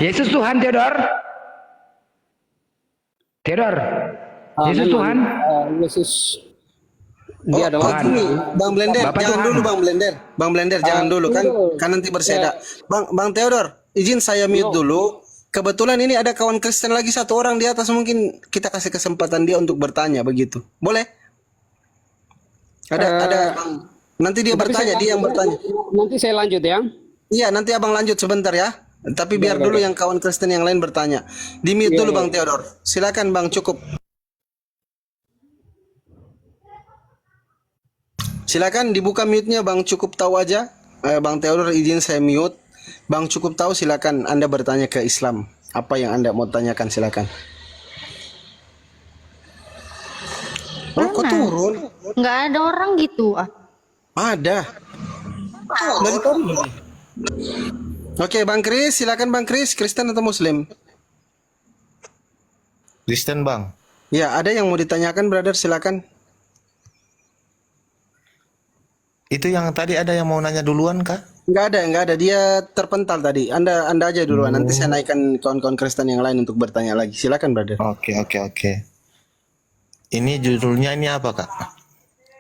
S6: Yesus Tuhan, Theodor. Yesus Tuhan.
S10: Yesus dia adalah
S1: Tuhan. Bang Blender,
S6: Bapak
S1: jangan
S6: Tuhan.
S1: dulu Bang Blender. Bang Blender jangan dulu kan nanti berseda. Bang Theodor, izin saya mute dulu. Kebetulan ini ada kawan Kristen lagi satu orang di atas, mungkin kita kasih kesempatan dia untuk bertanya begitu. Boleh? Ada Bang. Nanti dia bertanya, dia yang bertanya.
S10: Nanti saya lanjut ya.
S1: Iya, nanti Abang lanjut sebentar ya. Tapi biar dulu yang kawan Kristen yang lain bertanya. Di mute dulu Bang Theodor. Silakan Bang, cukup. Silakan dibuka mute-nya Bang, cukup tahu aja. Bang Theodor izin saya mute. Bang cukup tahu, silakan Anda bertanya ke Islam. Apa yang Anda mau tanyakan, silakan. Kok turun?
S3: Nggak ada orang gitu.
S1: Ada. Dari tadi. Oke, Bang Kris, silakan Bang Kris, Kristen atau Muslim?
S2: Kristen Bang.
S1: Ya, ada yang mau ditanyakan, brother, silakan.
S2: Itu yang tadi ada yang mau nanya duluan kah?
S1: Enggak ada, dia terpental tadi. Anda aja duluan, nanti saya naikkan kawan-kawan Kristen yang lain untuk bertanya lagi. Silakan, brother.
S2: Oke. Ini judulnya ini apa Kak?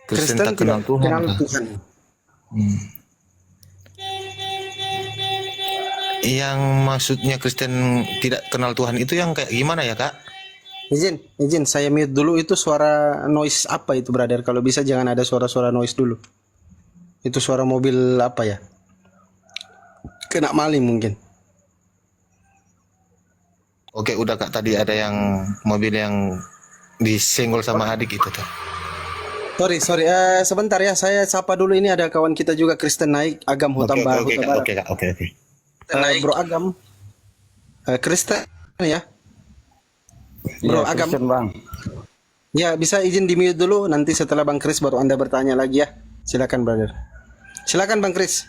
S2: Kristen tak kenal Tuhan.
S13: yang maksudnya Kristen tidak kenal Tuhan itu yang kayak gimana ya, Kak?
S1: Izin, saya mute dulu. Itu suara noise apa itu, brother? Kalau bisa jangan ada suara-suara noise dulu. Itu suara mobil apa ya? Kena maling mungkin.
S13: Oke, udah Kak, tadi ada yang mobil yang disenggol sama adik itu tuh.
S1: Sorry, sebentar ya, saya sapa dulu. Ini ada kawan kita juga Kristen naik, Agam Hutam Barat.
S13: Oke, Kak.
S1: Bro Agam, Kristen ya? Bro Agam,
S5: Kristen, Bang.
S1: ya bisa izin di mute dulu. Nanti setelah Bang Kris baru Anda bertanya lagi ya. Silakan, brother. Silakan, Bang Kris.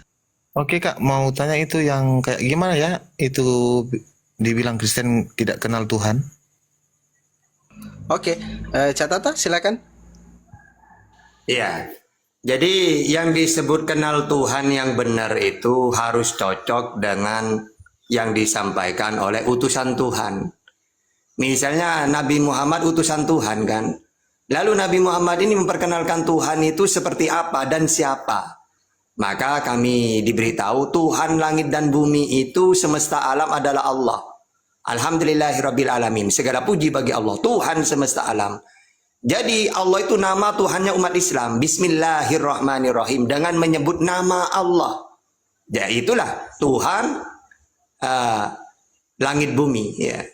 S13: Oke, Kak, mau tanya itu yang kayak gimana ya? Itu dibilang Kristen tidak kenal Tuhan.
S1: Oke, catatan silakan.
S4: Ya, jadi yang disebut kenal Tuhan yang benar itu harus cocok dengan yang disampaikan oleh utusan Tuhan. Misalnya Nabi Muhammad utusan Tuhan kan. Lalu Nabi Muhammad ini memperkenalkan Tuhan itu seperti apa dan siapa. Maka kami diberitahu Tuhan langit dan bumi itu semesta alam adalah Allah. Alhamdulillahirabbil alamin. Segala puji bagi Allah, Tuhan semesta alam. Jadi Allah itu nama Tuhannya umat Islam. Bismillahirrahmanirrahim. Dengan menyebut nama Allah. Ya itulah Tuhan langit bumi. Ya.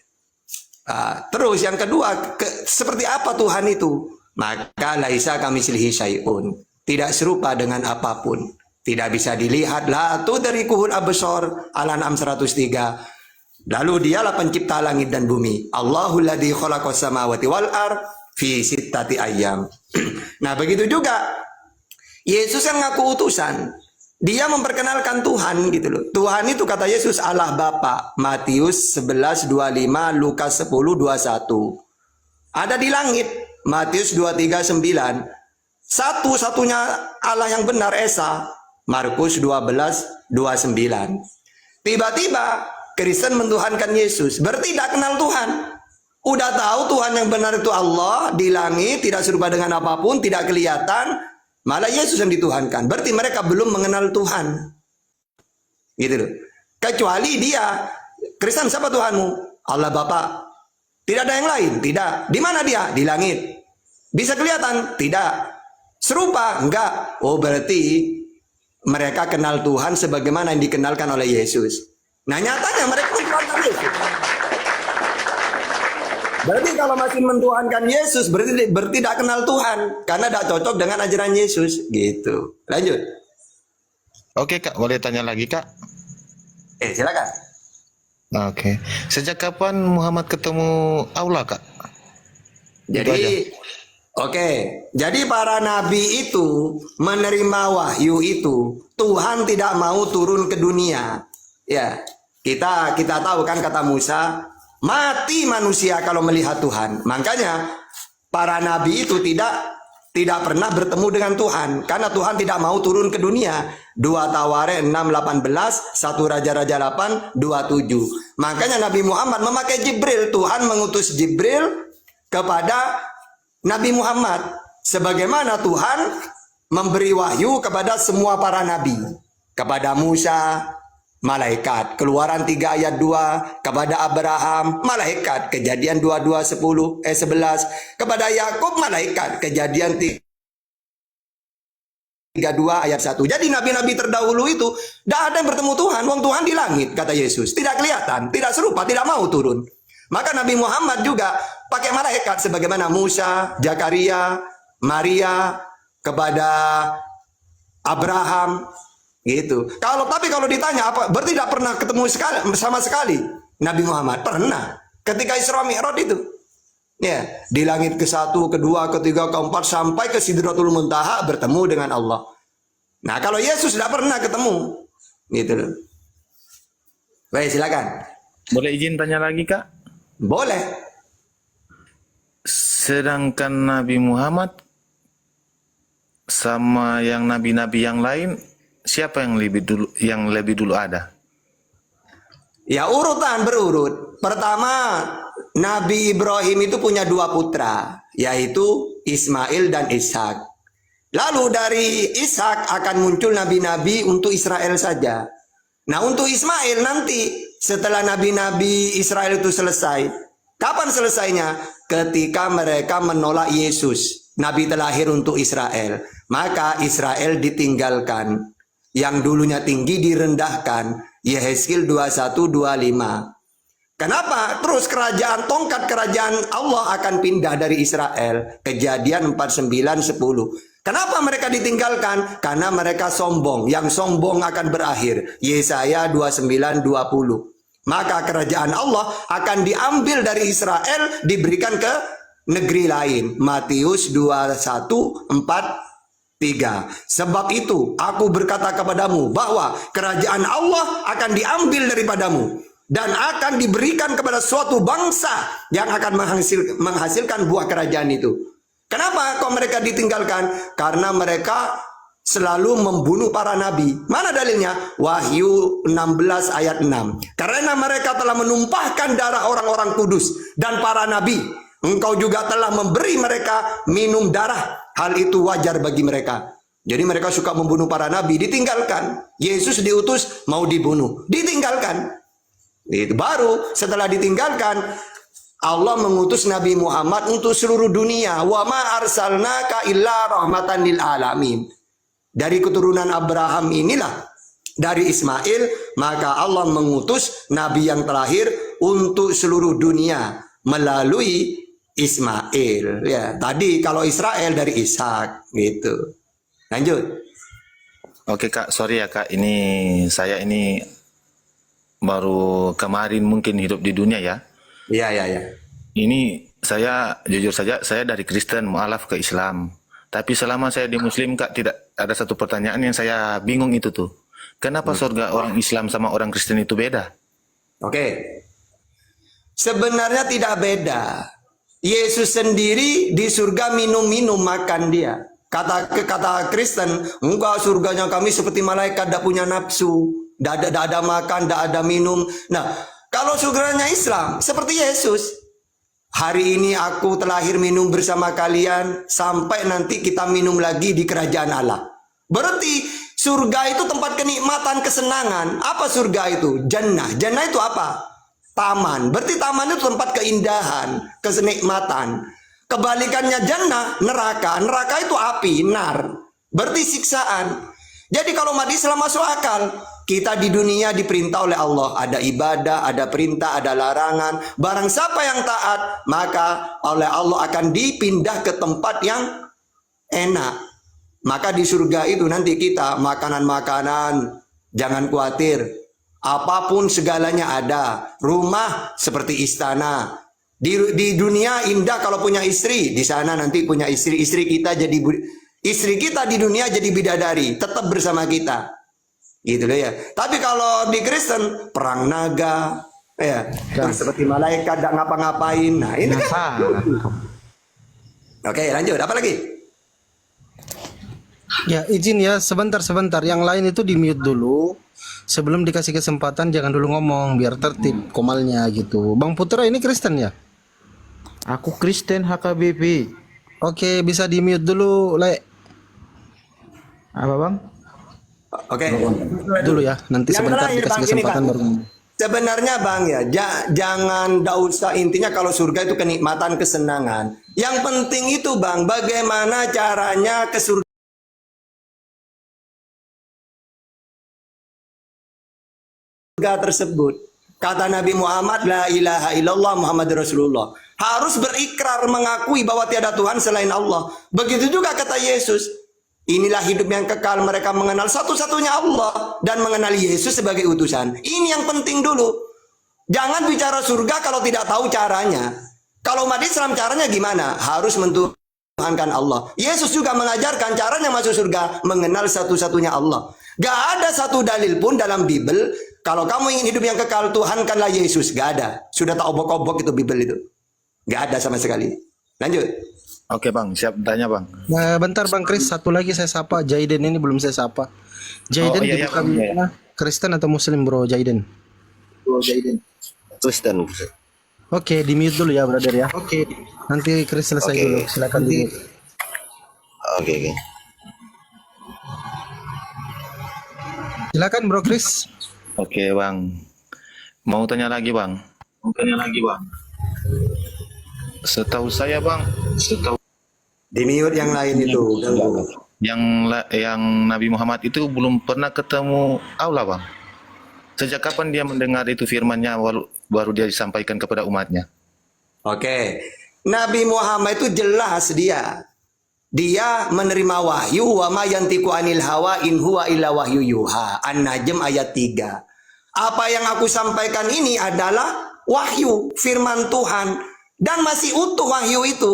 S4: Terus yang kedua, seperti apa Tuhan itu? Maka laisa kamitslihi syai'un. Tidak serupa dengan apapun. Tidak bisa dilihat. La tudrikuhul absar. Al-An'am 103. Lalu dialah pencipta langit dan bumi. Allahul ladzi khalaqas samawati wal ardh fi sittati ayyam. Nah, begitu juga Yesus yang ngaku utusan, dia memperkenalkan Tuhan gitu loh. Tuhan itu kata Yesus Allah Bapa. Matius 11:25, Lukas 10:21. Ada di langit, Matius 23:9. Satu-satunya Allah yang benar Esa, Markus 12:29. Tiba-tiba Kristen mentuhankan Yesus, berarti tidak kenal Tuhan. Udah tahu Tuhan yang benar itu Allah di langit, tidak serupa dengan apapun, tidak kelihatan, malah Yesus yang dituhankan. Berarti mereka belum mengenal Tuhan. Gitu loh. Kecuali dia, Kristen siapa Tuhanmu? Allah Bapa. Tidak ada yang lain? Tidak. Di mana dia? Di langit. Bisa kelihatan? Tidak. Serupa? Enggak. Oh, berarti mereka kenal Tuhan sebagaimana yang dikenalkan oleh Yesus. Nah, nyatanya mereka mentuhankan Yesus. Berarti kalau masih mentuhankan Yesus, berarti tidak kenal Tuhan. Karena tidak cocok dengan ajaran Yesus. Gitu. Lanjut.
S13: Oke, Kak, boleh tanya lagi, Kak?
S4: Silakan.
S13: Oke. Sejak kapan Muhammad ketemu Allah, Kak?
S4: Jadi, jadi para nabi itu menerima wahyu itu. Tuhan tidak mau turun ke dunia. Ya, kita tahu kan kata Musa, mati manusia kalau melihat Tuhan. Makanya para nabi itu tidak pernah bertemu dengan Tuhan karena Tuhan tidak mau turun ke dunia. 2 Tawarikh 6:18, 1 Raja-Raja 8:27. Makanya Nabi Muhammad memakai Jibril. Tuhan mengutus Jibril kepada Nabi Muhammad sebagaimana Tuhan memberi wahyu kepada semua para nabi. Kepada Musa malaikat, Keluaran 3 ayat 2, kepada Abraham malaikat, Kejadian 22:11, kepada Yakub malaikat, Kejadian 32 ayat 1. Jadi nabi-nabi terdahulu itu tidak ada yang bertemu Tuhan. Wong Tuhan di langit, kata Yesus. Tidak kelihatan, tidak serupa, tidak mau turun. Maka Nabi Muhammad juga pakai malaikat sebagaimana Musa, Zakaria, Maria, kepada Abraham. Gitu. Tapi kalau ditanya apa, berarti tidak pernah ketemu sama sekali Nabi Muhammad. Pernah. Ketika Isra Mi'raj itu. Ya, di langit ke-1, ke-2, ke-3, ke-4 sampai ke Sidratul Muntaha bertemu dengan Allah. Nah, kalau Yesus tidak pernah ketemu. Gitu loh. Baik, silakan.
S13: Boleh izin tanya lagi, Kak?
S4: Boleh.
S13: Sedangkan Nabi Muhammad sama yang nabi-nabi yang lain, siapa yang lebih dulu ada?
S4: Ya, urutan berurut. Pertama, Nabi Ibrahim itu punya 2 putra, yaitu Ismail dan Ishak. Lalu dari Ishak akan muncul nabi-nabi untuk Israel saja. Nah, untuk Ismail nanti setelah nabi-nabi Israel itu selesai. Kapan selesainya? Ketika mereka menolak Yesus. Nabi terlahir untuk Israel. Maka Israel ditinggalkan. Yang dulunya tinggi direndahkan. Yehezkiel 21:25. Kenapa? Terus tongkat kerajaan Allah akan pindah dari Israel. Kejadian 49:10. Kenapa mereka ditinggalkan? Karena mereka sombong. Yang sombong akan berakhir. Yesaya 29:20. Maka kerajaan Allah akan diambil dari Israel, diberikan ke negeri lain. Matius 21:4-3. Sebab itu aku berkata kepadamu bahwa kerajaan Allah akan diambil daripadamu dan akan diberikan kepada suatu bangsa yang akan menghasilkan buah kerajaan itu. Kenapa kok mereka ditinggalkan? Karena mereka selalu membunuh para nabi. Mana dalilnya? Wahyu 16 ayat 6. Karena mereka telah menumpahkan darah orang-orang kudus dan para nabi. Engkau juga telah memberi mereka minum darah. Hal itu wajar bagi mereka. Jadi mereka suka membunuh para nabi, ditinggalkan. Yesus diutus mau dibunuh, ditinggalkan. Itu baru setelah ditinggalkan, Allah mengutus Nabi Muhammad untuk seluruh dunia. Wa ma arsalnaka illa rahmatan lil alamin. Dari keturunan Abraham inilah, dari Ismail, maka Allah mengutus Nabi yang terakhir untuk seluruh dunia melalui Ismail. Ya, tadi kalau Israel dari Ishak, gitu. Lanjut.
S13: Oke Kak, sorry ya Kak, saya ini baru kemarin mungkin hidup di dunia ya.
S4: Iya.
S13: Ini saya jujur saja, saya dari Kristen mualaf ke Islam. Tapi selama saya di Muslim Kak, tidak ada satu pertanyaan yang saya bingung itu tuh. Kenapa surga orang Islam sama orang Kristen itu beda?
S4: Oke. Sebenarnya tidak beda. Yesus sendiri di surga minum-minum makan dia. Kata Kristen, enggak, surganya kami seperti malaikat, tidak punya nafsu, tidak ada makan, tidak ada minum. Nah, kalau surganya Islam seperti Yesus, hari ini aku terlahir minum bersama kalian sampai nanti kita minum lagi di kerajaan Allah. Berarti surga itu tempat kenikmatan, kesenangan. Apa surga itu? Jannah. Jannah itu apa? Taman. Berarti taman itu tempat keindahan, kenikmatan. Kebalikannya jannah, neraka. Neraka itu api, nar. Berarti siksaan. Jadi kalau umat Islam masuk akal, kita di dunia diperintah oleh Allah. Ada ibadah, ada perintah, ada larangan. Barang siapa yang taat, maka oleh Allah akan dipindah ke tempat yang enak. Maka di surga itu nanti kita makanan-makanan, jangan khawatir. Apapun segalanya ada. Rumah seperti istana. Di dunia indah kalau punya istri, di sana nanti punya istri. Istri kita di dunia jadi bidadari, tetap bersama kita. Gitu loh ya. Tapi kalau di Kristen perang naga, ya, terus seperti malaikat tidak ngapa-ngapain. Nah, ini kan. Oke, lanjut. Apa lagi?
S1: Ya, izin ya, sebentar. Yang lain itu di mute dulu. Sebelum dikasih kesempatan jangan dulu ngomong biar tertib komalnya gitu. Bang Putra ini Kristen ya?
S5: Aku Kristen HKBP.
S1: Oke, bisa di mute dulu, Le.
S5: Apa Bang?
S4: Oke.
S1: Dulu ya, nanti
S4: Yang
S1: sebentar
S4: terakhir,
S1: dikasih
S4: Bang,
S1: kesempatan
S4: gini, Bang.
S1: baru.
S4: Sebenarnya Bang ya, jangan usah, intinya kalau surga itu kenikmatan, kesenangan. Yang penting itu Bang, bagaimana caranya ke surga tersebut. Kata Nabi Muhammad, la ilaha illallah Muhammad Rasulullah. Harus berikrar mengakui bahwa tiada Tuhan selain Allah. Begitu juga kata Yesus. Inilah hidup yang kekal, mereka mengenal satu-satunya Allah dan mengenal Yesus sebagai utusan. Ini yang penting dulu. Jangan bicara surga kalau tidak tahu caranya. Kalau umat Islam caranya gimana? Harus mentuhankan Allah. Yesus juga mengajarkan caranya masuk surga, mengenal satu-satunya Allah. Gak ada satu dalil pun dalam Bible, kalau kamu ingin hidup yang kekal, tuhankanlah Yesus. Gak ada. Sudah tak obok-obok itu Bible itu. Gak ada sama sekali. Lanjut.
S13: Oke Bang, siap tanya Bang.
S1: Nah, bentar Bang Kris, satu lagi saya sapa. Jaiden ini belum saya sapa. Jaiden
S13: iya,
S1: dibuka
S13: Bang, iya.
S1: Kristen atau Muslim bro Jaiden?
S2: Kristen.
S1: Oke, di mute dulu ya brother ya. Oke. Nanti Kris selesai
S2: Oke.
S1: dulu. Silakan di mute.
S2: Oke.
S1: Silakan bro Kris.
S13: Oke bang. Mau tanya lagi bang. Setahu saya bang,
S4: Di mute yang lain itu. Ganggu.
S13: yang Nabi Muhammad itu belum pernah ketemu Allah bang. Sejak kapan dia mendengar itu firman-Nya baru dia disampaikan kepada umatnya?
S4: Oke. Nabi Muhammad itu jelas dia menerima wahyu, wa ma yantiqu anil hawa in huwa illa wahyu yuha. An-Najm ayat 3. Apa yang aku sampaikan ini adalah wahyu, firman Tuhan, dan masih utuh wahyu itu.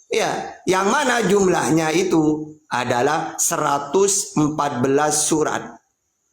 S4: Ya, yang mana jumlahnya itu adalah 114 surat.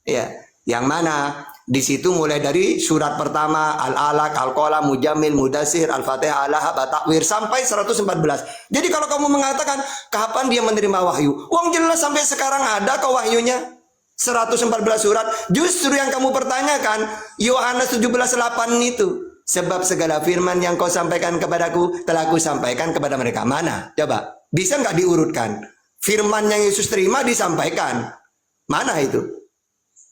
S4: Ya, yang mana di situ mulai dari surat pertama Al-Alaq, Al-Qalam, Mujammil, Mudassir, Al-Fatihah, Al-Lahab, At-Takwir sampai 114. Jadi kalau kamu mengatakan kapan dia menerima wahyu? Wong jelas sampai sekarang ada kok wahyunya. 114 surat. Justru yang kamu pertanyakan Yohanes 17:8 itu. Sebab segala firman yang kau sampaikan kepadaku telah ku sampaikan kepada mereka. Mana? Coba. Bisa nggak diurutkan? Firman yang Yesus terima disampaikan. Mana itu?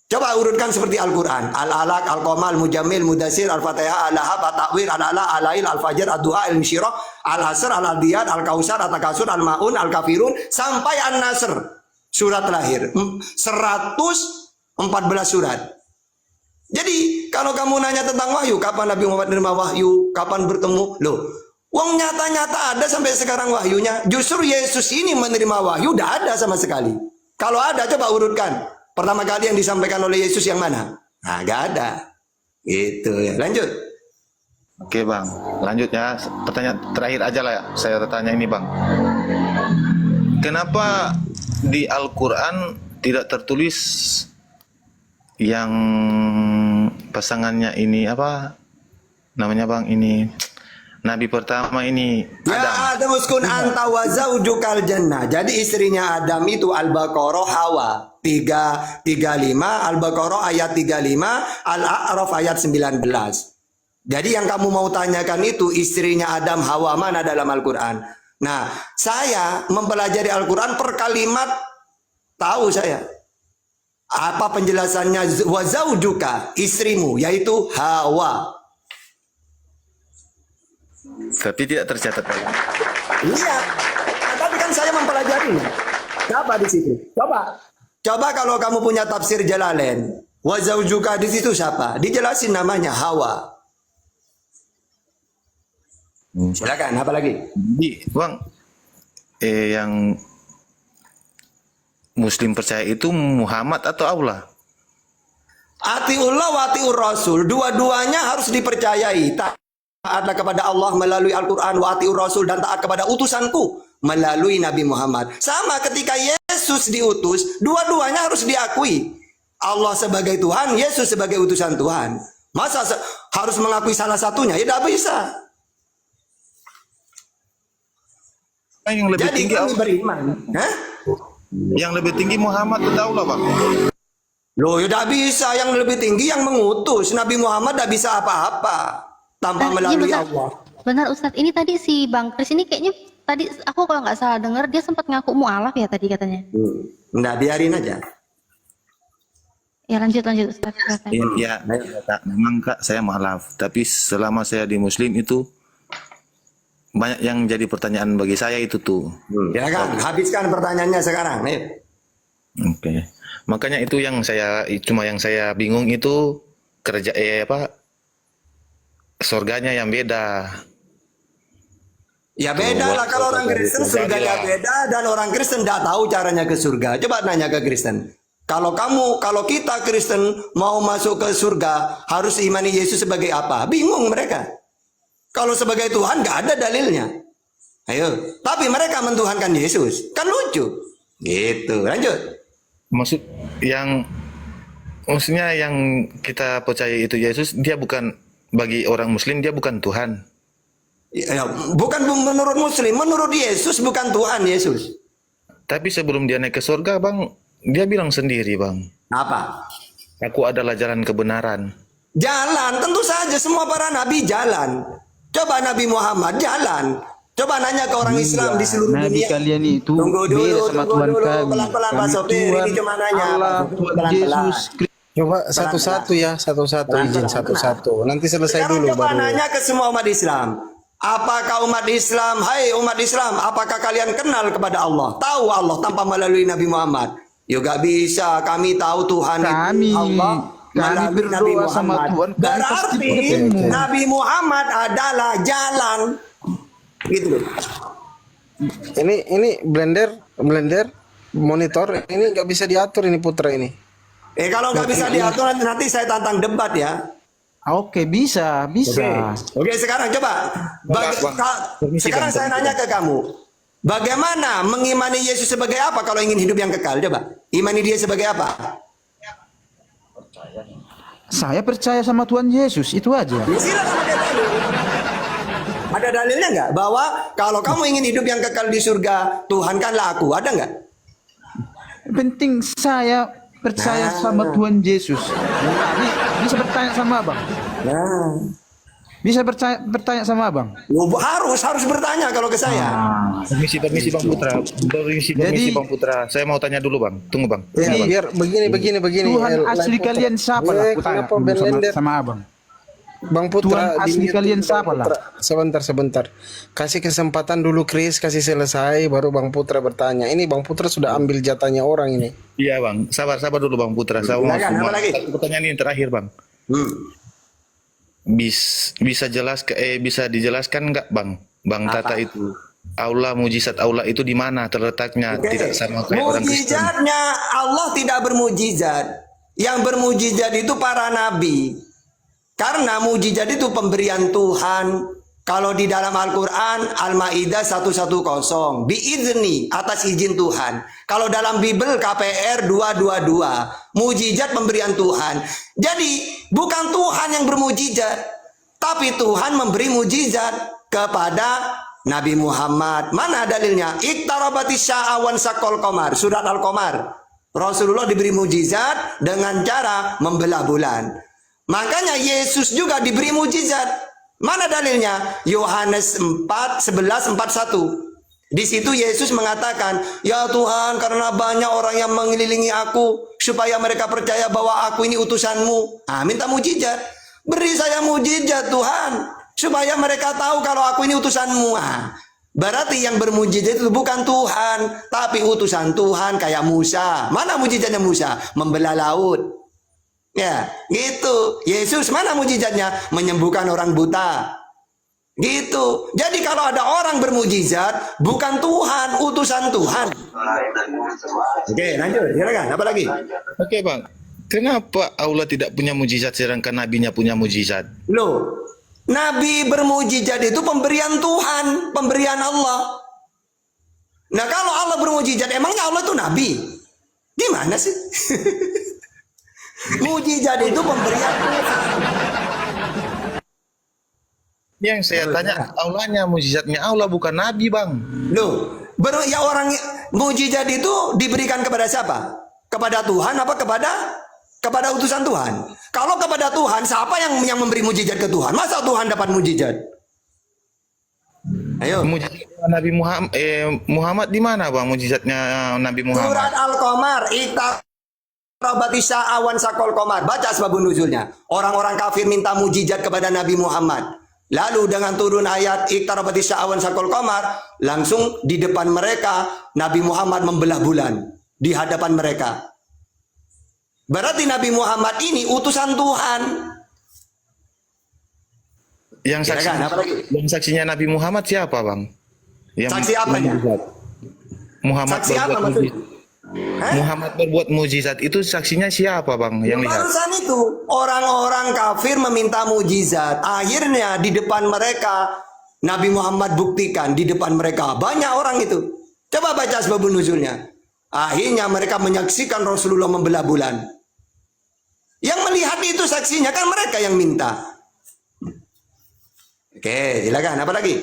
S4: Coba urutkan seperti Al-Quran. Al-Alaq, Al-Qamal, Mujammil, Mudassir, Al-Fatihah, Al-Lahab, At-Takwir, Al-Ala, Al-Lail, Al-Fajr, Ad-Duha, Al-Insyirah, Al-Hasr, Al-Adiyat, Al-Kausar, At-Takasur, Al-Ma'un, Al-Kafirun, sampai An-Nasr. Surat terakhir. 114 surat. Jadi, kalau kamu nanya tentang wahyu, kapan Nabi Muhammad menerima wahyu, kapan bertemu? Loh, wong nyata-nyata ada sampai sekarang wahyunya. Justru Yesus ini menerima wahyu, tidak ada sama sekali. Kalau ada, coba urutkan. Pertama kali yang disampaikan oleh Yesus yang mana? Nah, gak ada. Gitu ya. Lanjut.
S13: Oke bang, lanjut ya. Pertanyaan terakhir aja lah ya. Saya tanya ini bang. Kenapa di Al-Quran tidak tertulis yang pasangannya ini apa namanya bang? Ini Nabi pertama ini Adam.
S4: Ya Adam uskun anta wa zaujukal jannah. Jadi istrinya Adam itu Al-Baqarah Hawa 335, Al-Baqarah ayat 35, Al-A'raf ayat 19. Jadi yang kamu mau tanyakan itu istrinya Adam Hawa mana dalam Al-Quran. Nah, saya mempelajari Al-Quran per kalimat tahu saya. Apa penjelasannya wa zaujuka, istrimu yaitu Hawa.
S13: Tapi tidak tercatat.
S4: Lihat, tapi kan saya mempelajarinya. Siapa di situ? Coba kalau kamu punya tafsir Jalalain, wa zaujuka di situ siapa? Dijelasin namanya Hawa. Silakan, apa lagi?
S13: Jadi, bang, yang Muslim percaya itu Muhammad atau Allah?
S4: Atiullah wa atiur Rasul, dua-duanya harus dipercayai. Taatlah kepada Allah melalui Al-Quran, wa atiur Rasul, dan taat kepada utusanku melalui Nabi Muhammad. Sama ketika Yesus diutus, dua-duanya harus diakui. Allah sebagai Tuhan, Yesus sebagai utusan Tuhan. Masa harus mengakui salah satunya? Ya tidak bisa.
S13: Yang lebih
S4: Jadi
S13: tinggi
S4: kami
S13: Allah.
S4: beriman. Hah?
S13: Yang lebih tinggi Muhammad atau Allah bang?
S4: Loh, ya tidak bisa. Yang lebih tinggi yang mengutus. Nabi Muhammad tidak bisa apa-apa tanpa melalui
S3: benar.
S4: Allah.
S3: Benar Ustadz, ini tadi si Bang Kris ini kayaknya tadi aku kalau nggak salah dengar dia sempat ngaku mu'alaf ya tadi katanya.
S4: Nah, biarin aja.
S3: Ya lanjut Ustadz. Silakan.
S13: Ya, memang kak saya maaf. Tapi selama saya di Muslim itu banyak yang jadi pertanyaan bagi saya itu tuh.
S4: Ya kan, habiskan pertanyaannya sekarang.
S13: Oke. Makanya itu yang saya bingung itu kerja surganya yang beda.
S4: Ya beda lah kalau orang Kristen surganya beda dan orang Kristen tidak tahu caranya ke surga. Coba nanya ke Kristen. Kalau kita Kristen mau masuk ke surga harus imani Yesus sebagai apa? Bingung mereka. Kalau sebagai Tuhan nggak ada dalilnya. Ayo, tapi mereka mentuhankan Yesus. Kan lucu. Gitu. Lanjut.
S13: Maksudnya yang kita percaya itu Yesus, dia bukan bagi orang Muslim, dia bukan Tuhan.
S4: Ya, bukan menurut Muslim, menurut Yesus bukan Tuhan Yesus.
S13: Tapi sebelum dia naik ke surga, bang, dia bilang sendiri, bang.
S4: Apa?
S13: Aku adalah jalan kebenaran.
S4: Jalan, tentu saja semua para nabi jalan. Coba Nabi Muhammad jalan. Coba nanya ke orang Islam di seluruh
S5: Nabi
S4: dunia.
S5: kalian itu
S4: Tunggu dulu,
S5: beda sama Tuhan kami.
S4: Pelan-pelan Pak
S5: Kami
S4: Sopir,
S5: Tuhan
S4: ini cuma nanya.
S5: Allah,
S4: Pak Sopir,
S5: Tuhan
S4: pelan-pelan.
S5: Yesus Kristus.
S1: Coba satu-satu ya, satu-satu izin satu-satu. Nanti selesai
S4: Sekarang
S1: dulu
S4: coba
S1: baru.
S4: nanya ke semua umat Islam. Apakah umat Islam, hai umat Islam, apakah kalian kenal kepada Allah? Tahu Allah tanpa melalui Nabi Muhammad? Ya gak bisa, kami tahu Tuhan
S5: Kami-
S4: itu Allah
S5: kami
S4: melalui
S5: berdoa
S4: Nabi
S5: sama
S4: Muhammad.
S5: Tuhan, kami pasti
S4: Berarti
S5: ketemu.
S4: Nabi Muhammad adalah jalan. Gitu loh.
S1: Ini blender monitor ini nggak bisa diatur ini Putra ini.
S4: Kalau nggak bisa diatur nanti saya tantang debat ya.
S5: Oke, bisa.
S4: Oke, sekarang coba. Sekarang saya nanya ke kamu. Bagaimana mengimani Yesus sebagai apa kalau ingin hidup yang kekal? Coba. Imani dia sebagai apa?
S5: Saya percaya sama Tuhan Yesus, itu aja.
S4: Ya, silakan ada dalil. Ada dalilnya nggak? Bahwa kalau kamu ingin hidup yang kekal di surga, Tuhan kanlah aku. Ada nggak?
S5: Penting saya percaya sama Tuhan Yesus. Bisa bertanya sama abang? Bisa bertanya sama abang?
S4: Harus bertanya kalau ke saya.
S13: Permisi Bang Putra. Permisi Bang Putra. Saya mau tanya dulu Bang. Tunggu Bang.
S1: Ya, biar begini.
S5: Tuhan asli
S1: Putra.
S5: kalian siapa lah?
S1: Kenapa
S5: Aku tanya
S1: blender?
S5: sama abang.
S1: Bang Putra,
S5: Tuhan asli
S1: di-
S5: kalian siapa lah?
S1: Sebentar. Kasih kesempatan dulu Chris, kasih selesai baru Bang Putra bertanya. Ini Bang Putra sudah ambil jatahnya orang ini.
S13: Iya Bang. Sabar dulu Bang Putra. Saya mau
S4: Silakan, apa lagi?
S13: satu pertanyaan ini terakhir Bang. Bisa dijelaskan nggak Bang Tata itu aula mujizat aula itu di mana terletaknya?
S4: Oke.
S13: Tidak sama kayak orang Kristen.
S4: Mujizatnya Allah tidak bermujizat. Yang bermujizat itu para nabi. Karena mujizat itu pemberian Tuhan. Kalau di dalam Al-Quran Al-Ma'idah 110 biizni, atas izin Tuhan. Kalau dalam Bible KPR 222 mujizat pemberian Tuhan. Jadi bukan Tuhan yang bermujizat, tapi Tuhan memberi mujizat kepada Nabi Muhammad. Mana dalilnya? Iktarabatis sya'awan sakol komar, surat Al-Qamar. Rasulullah diberi mujizat dengan cara membelah bulan. Makanya Yesus juga diberi mujizat. Mana dalilnya? Yohanes 4:11-41. Di situ Yesus mengatakan, "Ya Tuhan, karena banyak orang yang mengelilingi aku supaya mereka percaya bahwa aku ini utusanmu." Minta mujizat. Beri saya mujizat Tuhan, supaya mereka tahu kalau aku ini utusanmu. Berarti yang bermujizat itu bukan Tuhan, tapi utusan Tuhan kayak Musa. Mana mujizatnya Musa? Membelah laut. Ya, gitu. Yesus mana mujizatnya? Menyembuhkan orang buta. Gitu. Jadi kalau ada orang bermujizat, bukan Tuhan, utusan Tuhan. Oke, lanjut. Silakan. Apa lagi?
S13: Oke Bang. Kenapa Allah tidak punya mujizat sedangkan nabinya punya mujizat?
S4: Loh, Nabi bermujizat itu pemberian Tuhan, pemberian Allah. Nah, kalau Allah bermujizat, emangnya Allah itu nabi? Gimana sih? Mujizat itu pemberian Tuhan.
S13: Yang saya tanya Allahnya, mujizatnya Allah bukan nabi Bang.
S4: Loh, ya orang mujizat itu diberikan kepada siapa? Kepada Tuhan apa kepada utusan Tuhan? Kalau kepada Tuhan, siapa yang memberi mujizat ke Tuhan? Masa Tuhan dapat mujizat? Ayo.
S13: Mujizat Nabi Muhammad di mana Bang mujizatnya Nabi Muhammad?
S4: Surat Al-Qamar, Iktarabatisya awan sakol komar. Baca sebabun nuzulnya. Orang-orang kafir minta mujizat kepada Nabi Muhammad. Lalu dengan turun ayat Iktarabatisya awan sakol komar, langsung di depan mereka Nabi Muhammad membelah bulan di hadapan mereka. Berarti Nabi Muhammad ini utusan Tuhan.
S13: Yang saksinya Nabi Muhammad siapa Bang?
S4: Saksi apanya?
S13: Muhammad
S4: Saksi apa
S13: berbuat
S4: maksudnya?
S13: mujizat. Muhammad berbuat mujizat itu saksinya siapa Bang yang lihat?
S4: Barusan itu orang-orang kafir meminta mujizat. Akhirnya di depan mereka Nabi Muhammad buktikan di depan mereka banyak orang itu. Coba baca sebabun nuzulnya. Akhirnya mereka menyaksikan Rasulullah membelah bulan. Yang melihat itu saksinya kan mereka yang minta. Oke, silakan. Apa lagi?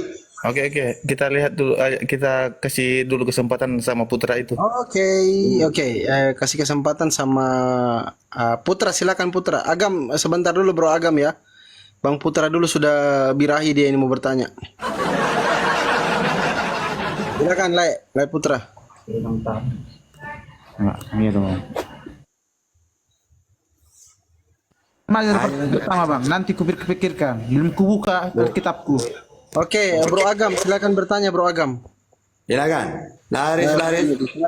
S13: Oke, kita lihat dulu, kita kasih dulu kesempatan sama Putra itu.
S1: Oke. Kasih kesempatan sama Putra, silakan Putra. Agam, sebentar dulu Bro Agam ya. Bang Putra dulu sudah birahi dia ini mau bertanya. Silakan Lai Putra.
S5: Pertama bang, nanti kupikirkan. Belum kubuka Alkitabku.
S1: Oke, Bro Agam, silakan bertanya Bro Agam.
S4: Silakan. Laris.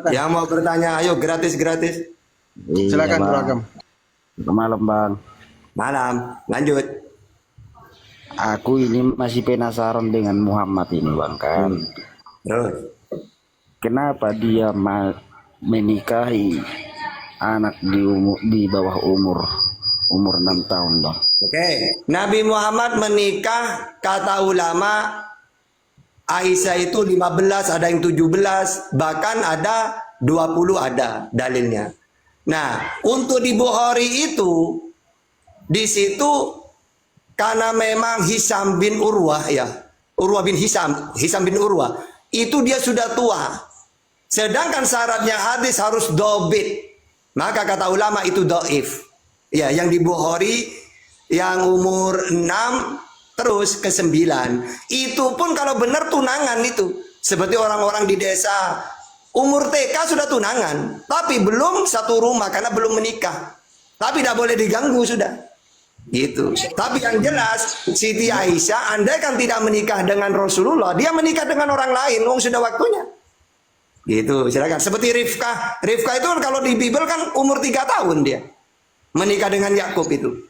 S4: Yang mau bertanya, ayo gratis.
S1: Silakan Bro Agam.
S14: Malam bang.
S4: Malam. Lanjut.
S14: Aku ini masih penasaran dengan Muhammad ini bang kan.
S4: Terus.
S14: Kenapa dia menikahi anak di bawah umur 6 tahun bang?
S4: Oke. Nabi Muhammad menikah, kata ulama, Aisyah itu 15, ada yang 17, bahkan ada 20 ada dalilnya. Nah, untuk di Bukhari itu, di situ karena memang Hisam bin Urwah ya, Urwah bin Hisam bin Urwah, itu dia sudah tua. Sedangkan syaratnya hadis harus dobit. Maka kata ulama itu doif. Ya, yang di Bukhari yang umur 6 terus ke 9. Itu pun kalau benar tunangan itu. Seperti orang-orang di desa umur TK sudah tunangan, tapi belum satu rumah karena belum menikah. Tapi tidak boleh diganggu sudah. Gitu. Tapi yang jelas Siti Aisyah andai kan tidak menikah dengan Rasulullah, dia menikah dengan orang lain, sudah waktunya. Gitu, silakan. Seperti Rifkah. Rifkah itu kalau di Bible kan umur 3 tahun dia. Menikah dengan Yakub itu.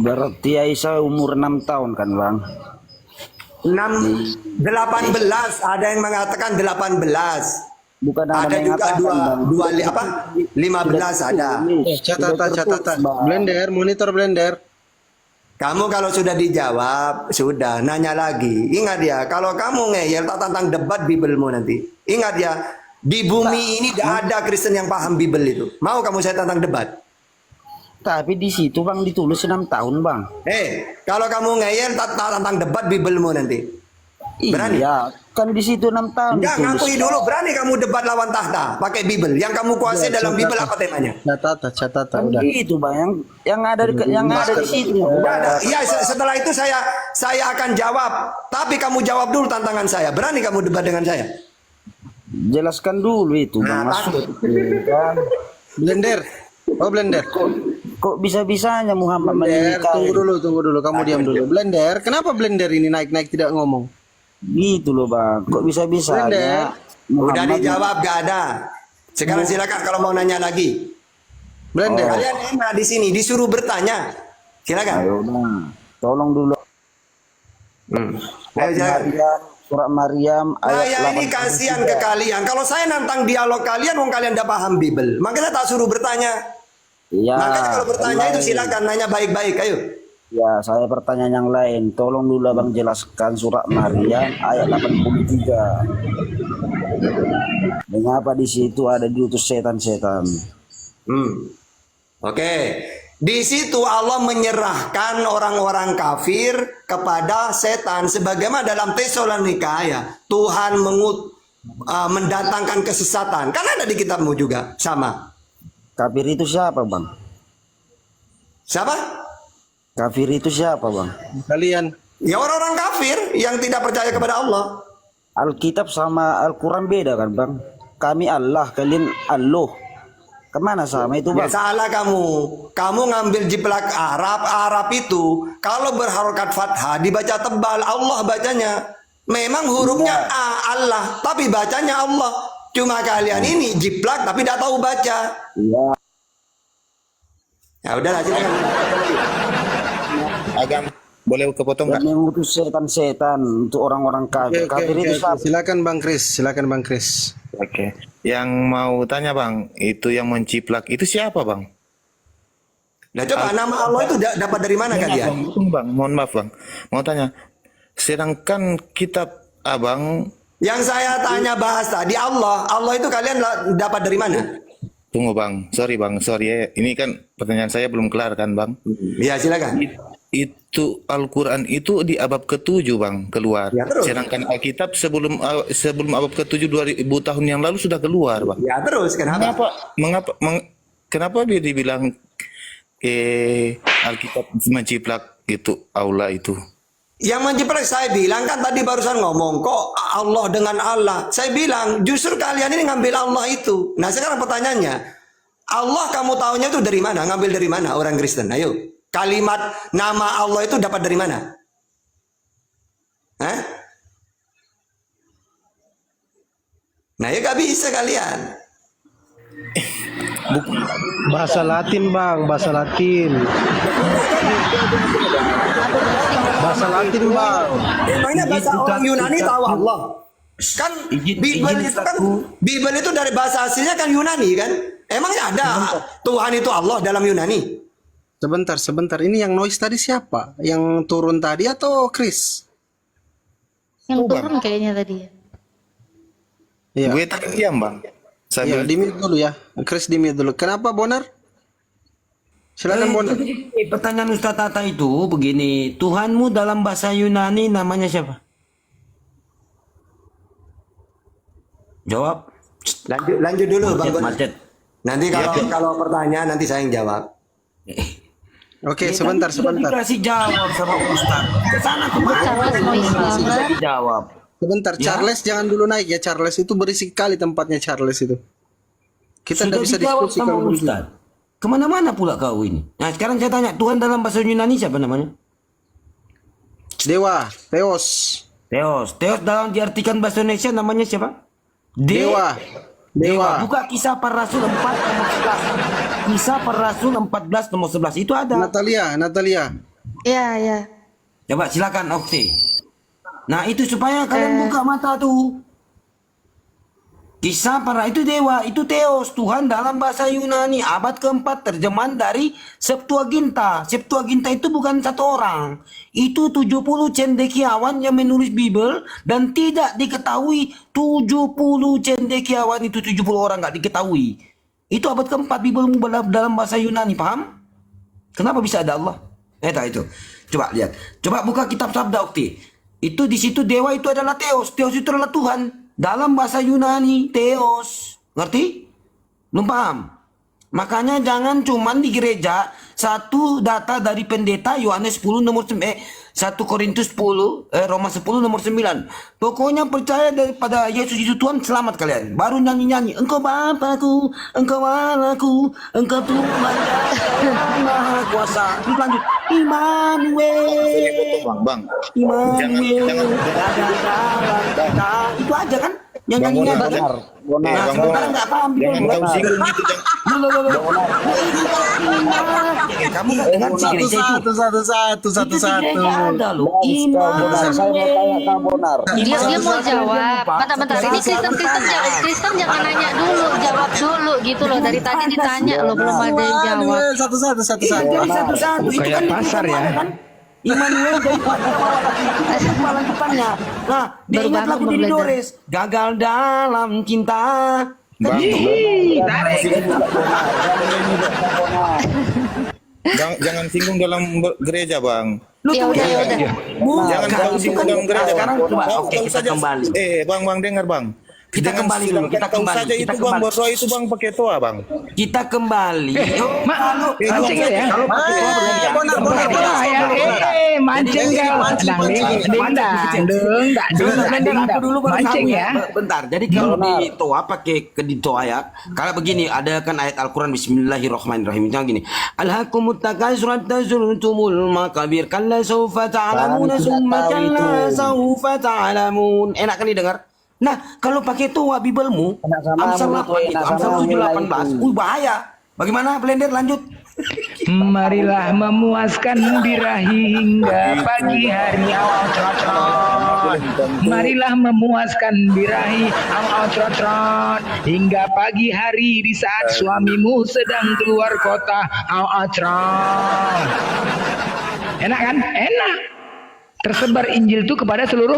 S14: Berarti Aisyah umur 6 tahun kan bang?
S4: 18, ada yang mengatakan 18.
S14: Bukan
S4: ada juga 15 ada.
S1: Catatan. Blender, monitor blender.
S4: Kamu kalau sudah dijawab, sudah nanya lagi. Ingat ya, kalau kamu ngeyel tak tentang debat Bibelmu nanti. Ingat ya, di bumi ini tidak ada Kristen yang paham Bibel itu. Mau kamu saya tentang debat?
S14: Tapi di situ bang ditulis 6 tahun bang.
S4: Kalau kamu ngeyel tak tentang debat Bibelmu nanti. Berani?
S14: Iya, kan di situ 6 tahun.
S4: Enggak, ngakui dulu. Berani kamu debat lawan tahta pakai Bibel. Yang kamu kuasai dalam Bibel apa temanya?
S1: Catatan
S14: udah. Itu bang, yang ada di situ.
S4: Iya, setelah itu saya akan jawab. Tapi kamu jawab dulu tantangan saya. Berani kamu debat dengan saya?
S14: Jelaskan dulu itu bang.
S1: Blender. Oh Blender.
S14: Kok bisa-bisanya Muhammad
S1: Blender,
S14: menikah?
S1: tunggu dulu. Kamu diam dulu. Blender, kenapa Blender ini naik-naik tidak ngomong?
S14: Gitu loh bang, kok bisa-bisanya?
S4: Udah dijawab, gak ada. Sekarang silakan kalau mau nanya lagi.
S1: Blender.
S4: Kalian enak di sini, disuruh bertanya. Silakan.
S14: Ayo bang, tolong dulu. Surat Maryam
S4: Nah
S14: ayat
S4: ya ini
S14: 83.
S4: kasihan ke kalian. Kalau saya nantang dialog kalian, kalian tidak paham Bibel. Makanya tak suruh bertanya.
S14: Iya.
S4: Makanya kalau bertanya itu silakan nanya baik-baik. Ayo.
S14: Ya, saya pertanyaan yang lain. Tolong dulu bang jelaskan surat Maryam ayat 83. Mengapa di situ ada diutus setan-setan?
S4: Oke. Di situ Allah menyerahkan orang-orang kafir kepada setan. Sebagaimana dalam Tesalonika ya, Tuhan mendatangkan kesesatan. Kan ada di kitabmu juga sama.
S14: Kafir itu siapa bang?
S4: Siapa?
S14: Kafir itu siapa bang?
S1: Kalian.
S4: Ya orang-orang kafir yang tidak percaya kepada Allah.
S14: Alkitab sama Al-Quran beda kan bang? Kami Allah, kalian Allah. Kemana sama itu bang?
S4: Ya salah kamu. Kamu ngambil jiplak Arab. Arab itu kalau berharokat fathah dibaca tebal. Allah bacanya. Memang hurufnya A, Allah. Tapi bacanya Allah. Cuma kalian ini jiplak tapi tidak tahu baca.
S14: Iya.
S4: Ya udahlah silakan.
S13: Agam, boleh kepotong nggak?
S14: Yang mengutus setan-setan untuk orang-orang kafir. Kafir itu siapa?
S1: Silakan Bang Kris.
S13: Oke. Yang mau tanya bang, itu yang menciplak itu siapa bang?
S4: Nah coba nama Allah itu dapat dari mana kalian?
S13: Bang, mohon maaf bang, mau tanya. Sedangkan kitab abang.
S4: Yang saya tanya bahas tadi Allah itu kalian dapat dari mana?
S13: Tunggu bang, sorry ya. Ini kan pertanyaan saya belum kelar kan bang?
S4: Ya silakan.
S13: Itu Al-Quran itu di abad ke-7 bang keluar.
S4: Ya, terus.
S13: Sedangkan Alkitab sebelum abad ke-7 2000 tahun yang lalu sudah keluar bang.
S4: Ya terus kenapa?
S13: Kenapa dia dibilang Alkitab menciplak itu Allah itu?
S4: Yang menjiplak saya bilang kan tadi barusan ngomong kok Allah dengan Allah. Saya bilang justru kalian ini ngambil Allah itu. Nah sekarang pertanyaannya, Allah kamu tahunya itu dari mana? Ngambil dari mana orang Kristen? Ayo. Kalimat nama Allah itu dapat dari mana? Hah? Nah ya gak bisa kalian.
S12: Bahasa Latin bang, bahasa Latin. Bahasa Latin bang.
S4: Emangnya bahasa orang Yunani tahu Allah? Kan Bible itu dari bahasa aslinya kan Yunani kan? Emangnya ada Tuhan itu Allah dalam Yunani?
S1: Sebentar. Ini yang noise tadi siapa? Yang turun tadi atau Chris?
S3: Yang turun kayaknya tadi ya.
S1: Iya.
S13: Gue tadi diam bang.
S1: Iya, di mute dulu ya. Chris di mute dulu. Kenapa Bonar? Silakan Bonar.
S7: Pertanyaan Ustaz Tata itu begini, Tuhanmu dalam bahasa Yunani namanya siapa? Jawab.
S4: Lanjut dulu Bang Bonar.
S7: Macet.
S4: Nanti kalau pertanyaan nanti saya yang jawab.
S1: Oke, sebentar.
S7: Dikasih jawab sama Ustaz. Kesana kemari. Jawab.
S1: Sebentar, Charles jangan dulu naik ya. Charles itu berisik kali tempatnya Charles itu. Kita tidak bisa
S7: dijawab
S1: diskusi
S7: sama
S1: kalau begitu.
S7: Ustaz. Kemana-mana pula kau ini. Nah sekarang saya tanya, Tuhan dalam bahasa Yunani siapa namanya?
S1: Dewa, Theos.
S7: Theos dalam diartikan bahasa Indonesia namanya siapa?
S1: Dewa.
S7: Buka Kisah Para Rasul 4 nomor 11. Kisah Para Rasul 14 nomor 11 itu ada.
S1: Natalia.
S3: Iya.
S7: Coba silakan Okti. Nah itu supaya kalian buka mata tuh. Kisah para itu dewa, itu Theos, Tuhan dalam bahasa Yunani abad keempat, terjemahan dari Septuaginta. Septuaginta itu bukan satu orang, itu 70 cendekiawan yang menulis Bible dan tidak diketahui 70 cendekiawan itu 70 orang nggak diketahui. Itu abad keempat Bible dalam bahasa Yunani, paham? Kenapa bisa ada Allah? Itu. Coba lihat, coba buka kitab Sabda Okti. Itu di situ dewa itu adalah Theos. Theos itu adalah Tuhan. Dalam bahasa Yunani, Theos. Ngerti? Belum paham? Makanya jangan cuman di gereja satu data dari pendeta Yohanes 10 nomor 1 Korintus 10 Roma 10 nomor 9. Pokoknya percaya daripada Yesus itu Tuhan, selamat kalian. Baru nyanyi-nyanyi, Engkau Bapakku, Engkau Allahku, Engkau Tuhan yang Maha Kuasa. Terus lanjut, Immanuel.
S13: Bang.
S7: Immanuel. Itu aja kan? Yang nyanyinya
S12: Bonar.
S7: Nah, sementara nggak paham.
S13: Jangan kau singgung gitu.
S7: Kamu nggak dengar si gereja itu?
S1: Satu.
S7: Ada loh.
S12: Saya mau tanya ke Bonar.
S3: Dia mau jawab. Bentar. Ini Kristen jangan nanya dulu, jawab dulu gitu loh. Dari tadi ditanya loh, belum ada yang jawab.
S1: Satu.
S7: Kayak pasar ya. Immanuel dari kepala depannya. Nah, dia ingat lagu Didi Dores, Gagal Dalam Cinta.
S13: Jangan singgung dalam gereja bang.
S3: Ya udah.
S13: Jangan kau singgung dalam gereja.
S7: Sekarang coba, oke kita kembali.
S13: Bang dengar bang.
S7: Kita kembali dulu, kita kembali.
S13: Saja itu bang, berdoa itu bang pakai toa bang.
S7: Kita kembali.
S6: Mancing ya.
S7: Kalau pakai toa berbeda.
S6: Mancing mancing ya.
S7: Bentar. Jadi kalau di toa pakai di toa ya. Kalau begini ada kan ayat Al-Qur'an Bismillahirrahmanirrahim. Jangan gini. Alhaqumut takatsur hatta zurtumul maqabir kalla sawfa ta'lamuna summa kalla sawfa ta'lamun. Enak kan didengar? Nah, kalau pakai toa Biblemu, Amsal 7:18, bahaya. Bagaimana Blender lanjut?
S6: Marilah memuaskan birahi hingga pagi hari awal trot. Marilah memuaskan birahi awal trot hingga pagi hari di saat suamimu sedang keluar kota awal trot. Enak kan? Enak. Tersebar Injil itu kepada seluruh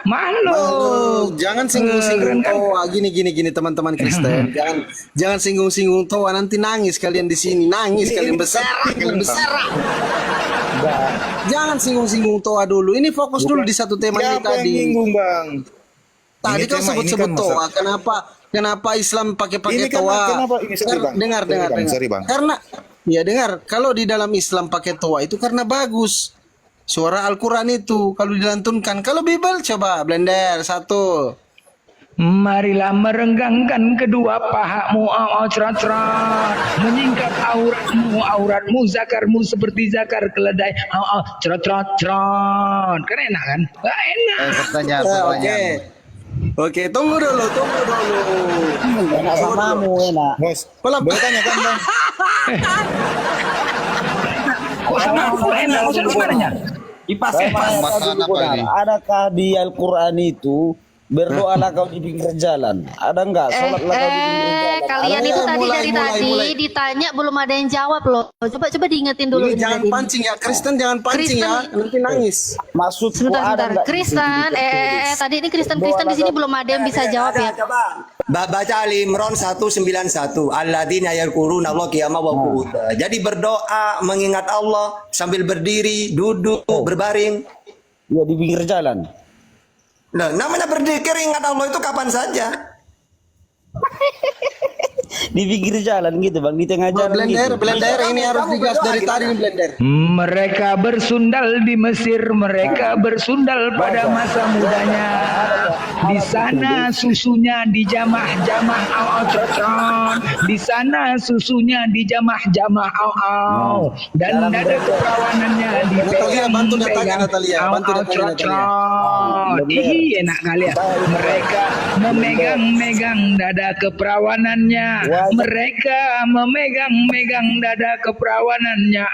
S6: makhluk.
S1: Jangan singgung-singgung toa. Gini teman-teman Kristen. Jangan singgung-singgung toa. Nanti nangis kalian di sini. Kalian berserak. Jangan singgung-singgung toa dulu. Ini fokus dulu di satu tema ini tadi.
S13: Singgung bang.
S1: Tadi kau sebut toa. Kenapa Islam pakai toa? Dengar. Karena ya dengar. Kalau di dalam Islam pakai toa itu karena bagus. Suara Al-Quran itu kalau dilantunkan. Kalau Bible coba Blender 1.
S6: Marilah merenggangkan kedua pahamu, cerot-cerot, menyingkap auratmu, zakarmu seperti zakar keledai, cerot-cerot. Kan enak kan? Enak.
S12: Pertanyaan.
S1: Oke, tunggu dulu.
S14: Enak samamu, enak.
S11: Bos, boleh tanya kan bang?
S6: Kok sama aku enak? Maksudnya gimana?
S7: Ipas.
S11: Masalah apa ini?
S14: Adakah di Al-Quran itu berdoalah kau di pinggir jalan? Ada enggak? Sholatlah kau di pinggir jalan.
S3: Kalian itu tadi dari tadi ditanya belum ada yang jawab loh. Coba diingetin dulu.
S1: Ini jangan
S3: tadi.
S1: pancing ya, Kristen jangan pancing ya, nanti nangis.
S14: Maksudku
S3: Sebentar.
S14: ada enggak?
S3: Kristen, tadi ini Kristen di sini belum ada yang bisa jawab ya.
S4: Coba baca Ali Imran 191. Alladzina yadhkuruna Allah qiyama wa qu'uda. Jadi berdoa mengingat Allah sambil berdiri, duduk, berbaring.
S14: Ya di pinggir jalan.
S4: Nah, namanya berzikir ingat Allah itu kapan saja.
S14: Di pinggir jalan gitu bang, di tengah jalan gitu.
S1: Blender ini harus digas dari tadi ini blender.
S6: Mereka bersundal di Mesir, mereka bersundal pada masa mudanya. Di sana susunya dijamah-jamah, di sana susunya dijamah-jamah, dan dada keperawanannya dipegang-pegang, ih enak kali ya. Mereka memegang-megang dada keperawanannya, mereka memegang-megang dada keperawanannya,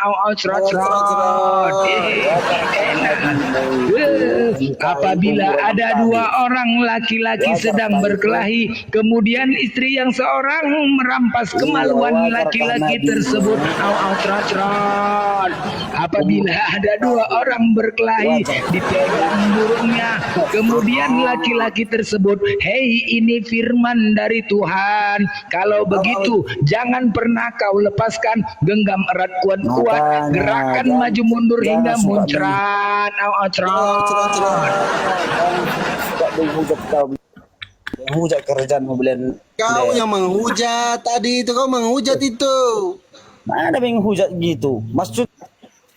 S6: enak. Apabila ada dua orang laki-laki sedang berkelahi, kemudian istri yang seorang merampas kemaluan laki-laki tersebut, apabila ada dua orang berkelahi, dipegang burungnya, kemudian laki-laki tersebut, hei ini firman dari Tuhan, kalau begitu jangan pernah kau lepaskan, genggam erat kuat-kuat, gerakan maju mundur hingga muncrat,
S14: Menghujat kerjaan mobilan.
S1: Kau yang menghujat tadi itu, kau menghujat itu.
S14: Mana menghujat gitu? Maksud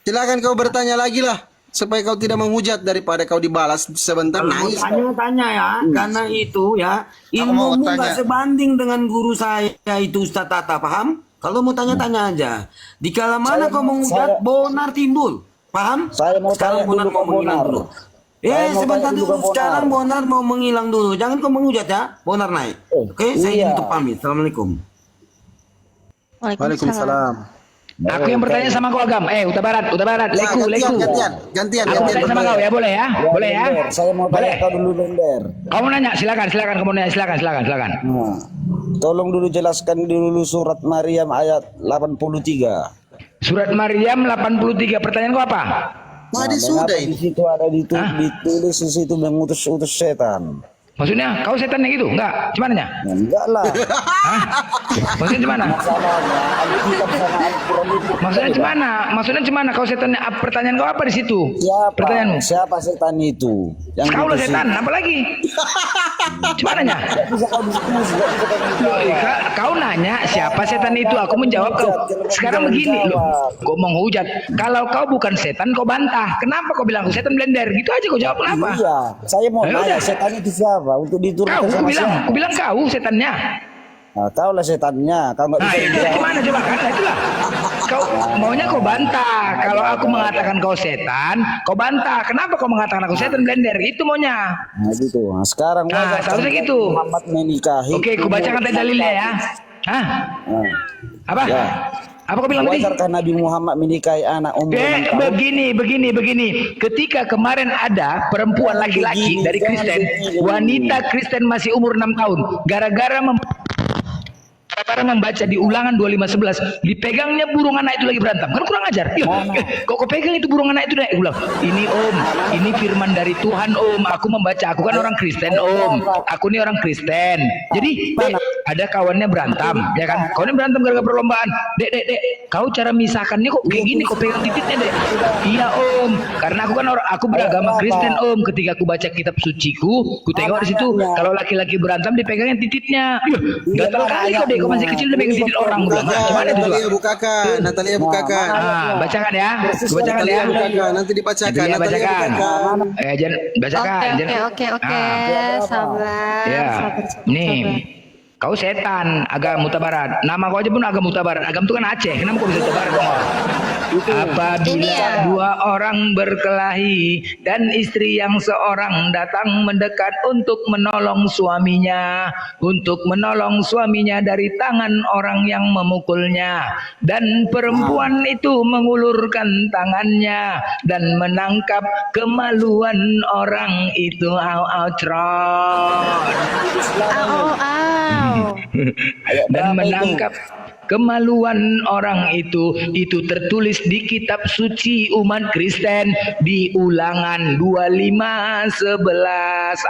S1: Silakan kau bertanya lagi lah, supaya kau tidak menghujat daripada kau dibalas sebentar nangis.
S7: Tanya ya, karena itu ya ilmu nggak sebanding dengan guru saya itu Ustaz Tata, paham? Kalau mau tanya-tanya aja. Di kala mana kau menghujat, bonar timbul, paham?
S14: Saya mau
S7: sekarang
S14: tanya
S7: bonar
S14: dulu
S7: mau
S14: ke
S7: menghilang
S14: Bonar.
S7: dulu. Sebentar dulu, sekarang bonar mau menghilang dulu. Jangan kau menghujat ya, bonar naik. Oke, saya
S14: iya.
S7: untuk pamit. Assalamualaikum.
S1: Waalaikumsalam.
S6: Aku yang bertanya sama kau Agam. Uta Barat, leku.
S1: Gantian.
S6: Aku bertanya sama kau ya, boleh ya? Boleh ya?
S14: Blender, saya mau tanya kau dulu Blender.
S6: Kamu nanya, silakan kamu nanya, silakan.
S14: Nah, tolong dulu jelaskan dulu surat Maryam ayat 83.
S6: Surat Maryam 83. Pertanyaan kau apa?
S1: Tadi sudah
S14: Di
S1: ini.
S14: situ ada ditulis di situ mengutus-utus setan.
S6: Maksudnya kau setannya gitu? Enggak? Cumananya?
S14: Ya, enggak lah.
S6: Maksudnya gimana?
S14: Masalahnya Alkitab sama Al-Quran itu.
S6: Maksudnya gimana? Kau setannya? Pertanyaan kau apa di situ? Pertanyaanmu?
S14: Siapa setan itu?
S6: Kau lah setan, apa lagi? Cumananya? Kau nanya siapa setan itu? Aku menjawab kau. Sekarang begini loh, kau menghujat. Kalau kau bukan setan, kau bantah. Kenapa kau bilang setan Blender? Gitu aja kau jawab kenapa?
S14: Iya, saya mau nanya setan itu siapa? Untuk diturunkan sama siapa?
S6: Aku bilang kau setannya.
S14: Nah, kau lah setannya. Kau nggak bisa
S6: itu gimana coba kan? Itulah. Kau maunya kau bantah. Kalau aku mengatakan kau setan, kau bantah. Kenapa kau mengatakan aku setan Blender? Itu maunya.
S14: Nah gitu. Nah, sekarang
S6: seharusnya gitu.
S14: Muhammad menikahi.
S6: Oke, aku bacakan tadi dalilnya ya. Hah? Apa?
S14: Ya.
S6: Apa kau bilang tadi?
S14: Wajarkah Nabi Muhammad menikahi anak umur 6 tahun?
S6: Begini. Ketika kemarin ada perempuan laki-laki dari Kristen, wanita Kristen masih umur 6 tahun, gara-gara membaca di Ulangan 25:11, dipegangnya burung anak itu lagi berantem. Kan kurang ajar. Kok pegang itu burung anak itu deh? Ulang. Ini Om, ini firman dari Tuhan Om. Aku membaca, aku kan orang Kristen Om. Aku ini orang Kristen. Jadi ada kawannya berantem, ya kan? Kawannya berantem gara-gara perlombaan. Dek, kau cara misahkannya kok kayak gini? Kok pegang titiknya dek? Iya Om, karena aku kan aku beragama Kristen Om. Ketika aku baca kitab suciku, ku tengok di situ kalau laki-laki berantem dipegangnya titiknya. Gatal kali kau dek. masih kecil udah megang titik orang udah. Gimana itu coba?
S1: Natalia bukakan.
S6: Bacakan ya. Bacakan ya.
S1: Nanti dibacakan.
S6: Natalia bacakan. Jangan bacakan.
S3: Oke. Sabar.
S6: Ya.
S3: Sabar.
S6: Nih. Kau setan, agama mutabarat. Nama kau aja pun agama mutabarat. Agama itu kan Aceh. Kenapa kau bisa mutabarat kau? Apabila dua orang berkelahi dan istri yang seorang datang mendekat untuk menolong suaminya, dari tangan orang yang memukulnya, dan perempuan itu mengulurkan tangannya dan menangkap kemaluan orang itu. Dan menangkap kemaluan orang itu tertulis di kitab suci umat Kristen di Ulangan 25:11.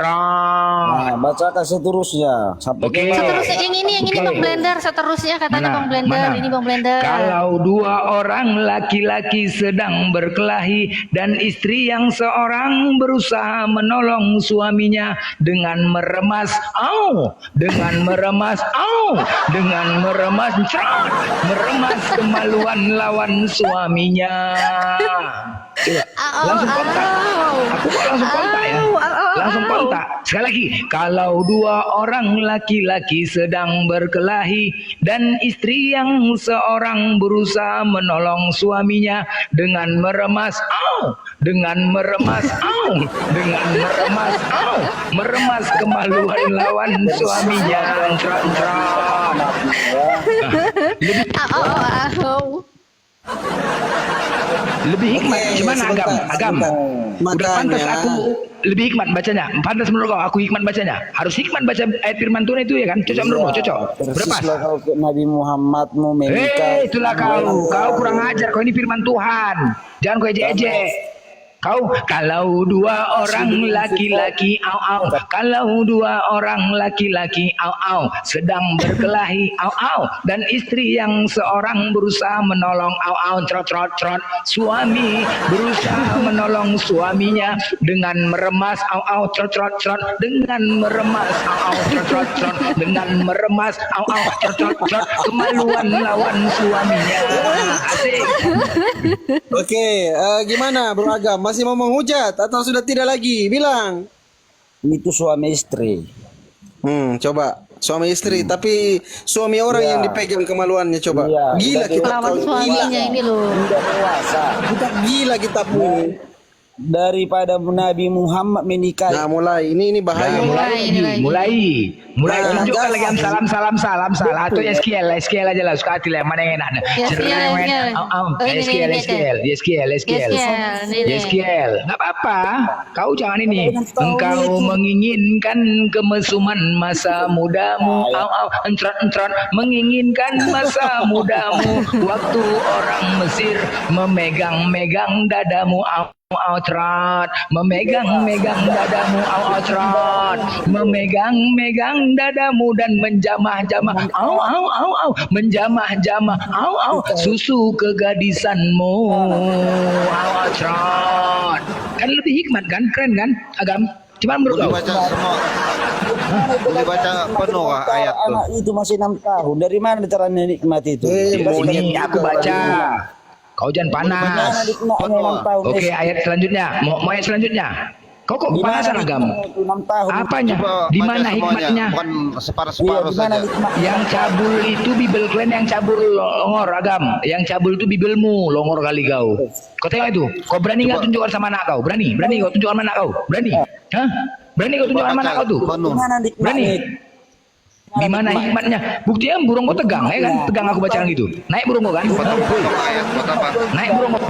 S14: Nah, bacakan seterusnya.
S6: Oke.
S3: Seterusnya yang ini Bang Blender, seterusnya katanya Bang Blender, ini Bang Blender.
S6: Kalau dua orang laki-laki sedang berkelahi dan istri yang seorang berusaha menolong suaminya dengan meremas kemaluan lawan suaminya. Coba, langsung kontak. Aku kok langsung kontak ya? Langsung kontak. Sekali lagi, kalau dua orang laki-laki sedang berkelahi dan istri yang seorang berusaha menolong suaminya dengan meremas kemaluan lawan suaminya. Lebih hikmat gimana agam? Udah pantas aku lebih hikmat bacanya. Pantas menurut kau aku hikmat bacanya. Harus hikmat baca ayat firman Tuhan itu ya kan? Cocok menurutmu? Cocok. Berpas.
S14: Nabi Muhammad mau menikah.
S6: Itulah kau kurang ajar. Kau ini firman Tuhan. Jangan kau ejek-ejek. Kau kalau dua orang laki-laki kalau dua orang laki-laki sedang berkelahi dan istri yang seorang berusaha menolong trot suami berusaha menolong suaminya dengan meremas dengan meremas kemaluan lawan suaminya. Asik.
S1: Oke, gimana Bro Agam? Masih mau menghujat atau sudah tidak lagi? Bilang.
S14: Itu suami istri.
S1: Coba suami istri, tapi suami orang yang dipegang kemaluannya coba. Gila kita
S3: lawan suaminya ini loh.
S14: Udah dewasa.
S1: Kita gila kita pun.
S14: Daripada Nabi Muhammad menikah.
S1: Nah, mulai ini bahaya.
S6: Mulai tunjukkan lagi salam atau SQL aja lah, suka hati lah mana yang enak. SQL nggak apa-apa, kau jangan ini. Engkau menginginkan kemesuman masa mudamu, menginginkan masa mudamu, waktu orang Mesir memegang dadamu. Memegang dadamu, memegang dadamu dan menjamah susu kegadisanmu. Kan lebih hikmat kan, keren kan agam. Cuma menurut kau
S12: dibaca penuh ayat tuh.
S14: Anak itu masih 6 tahun. Dari mana caranya nikmat itu?
S6: Ini aku baca. Kau jangan panas. Oke, ayat selanjutnya. Mau ayat selanjutnya. Kau kok panasan agam? Apanya? Di mana hikmatnya?
S12: Bukan separuh saja.
S6: Yang cabul itu bibel kalian, yang cabul longor agam. Yang cabul itu bibelmu, longor kali kau. Kau tengok itu. Kau berani nggak tunjukkan sama anak kau? Berani kau tunjukkan sama anak kau? Berani? Hah? Berani kau tunjukkan sama anak kau tuh? Berani? Di mana hikmatnya? Buktinya burung kau tegang ya kan? Tegang aku bacaan gitu. Naik burung kau kan? Naik burung kau.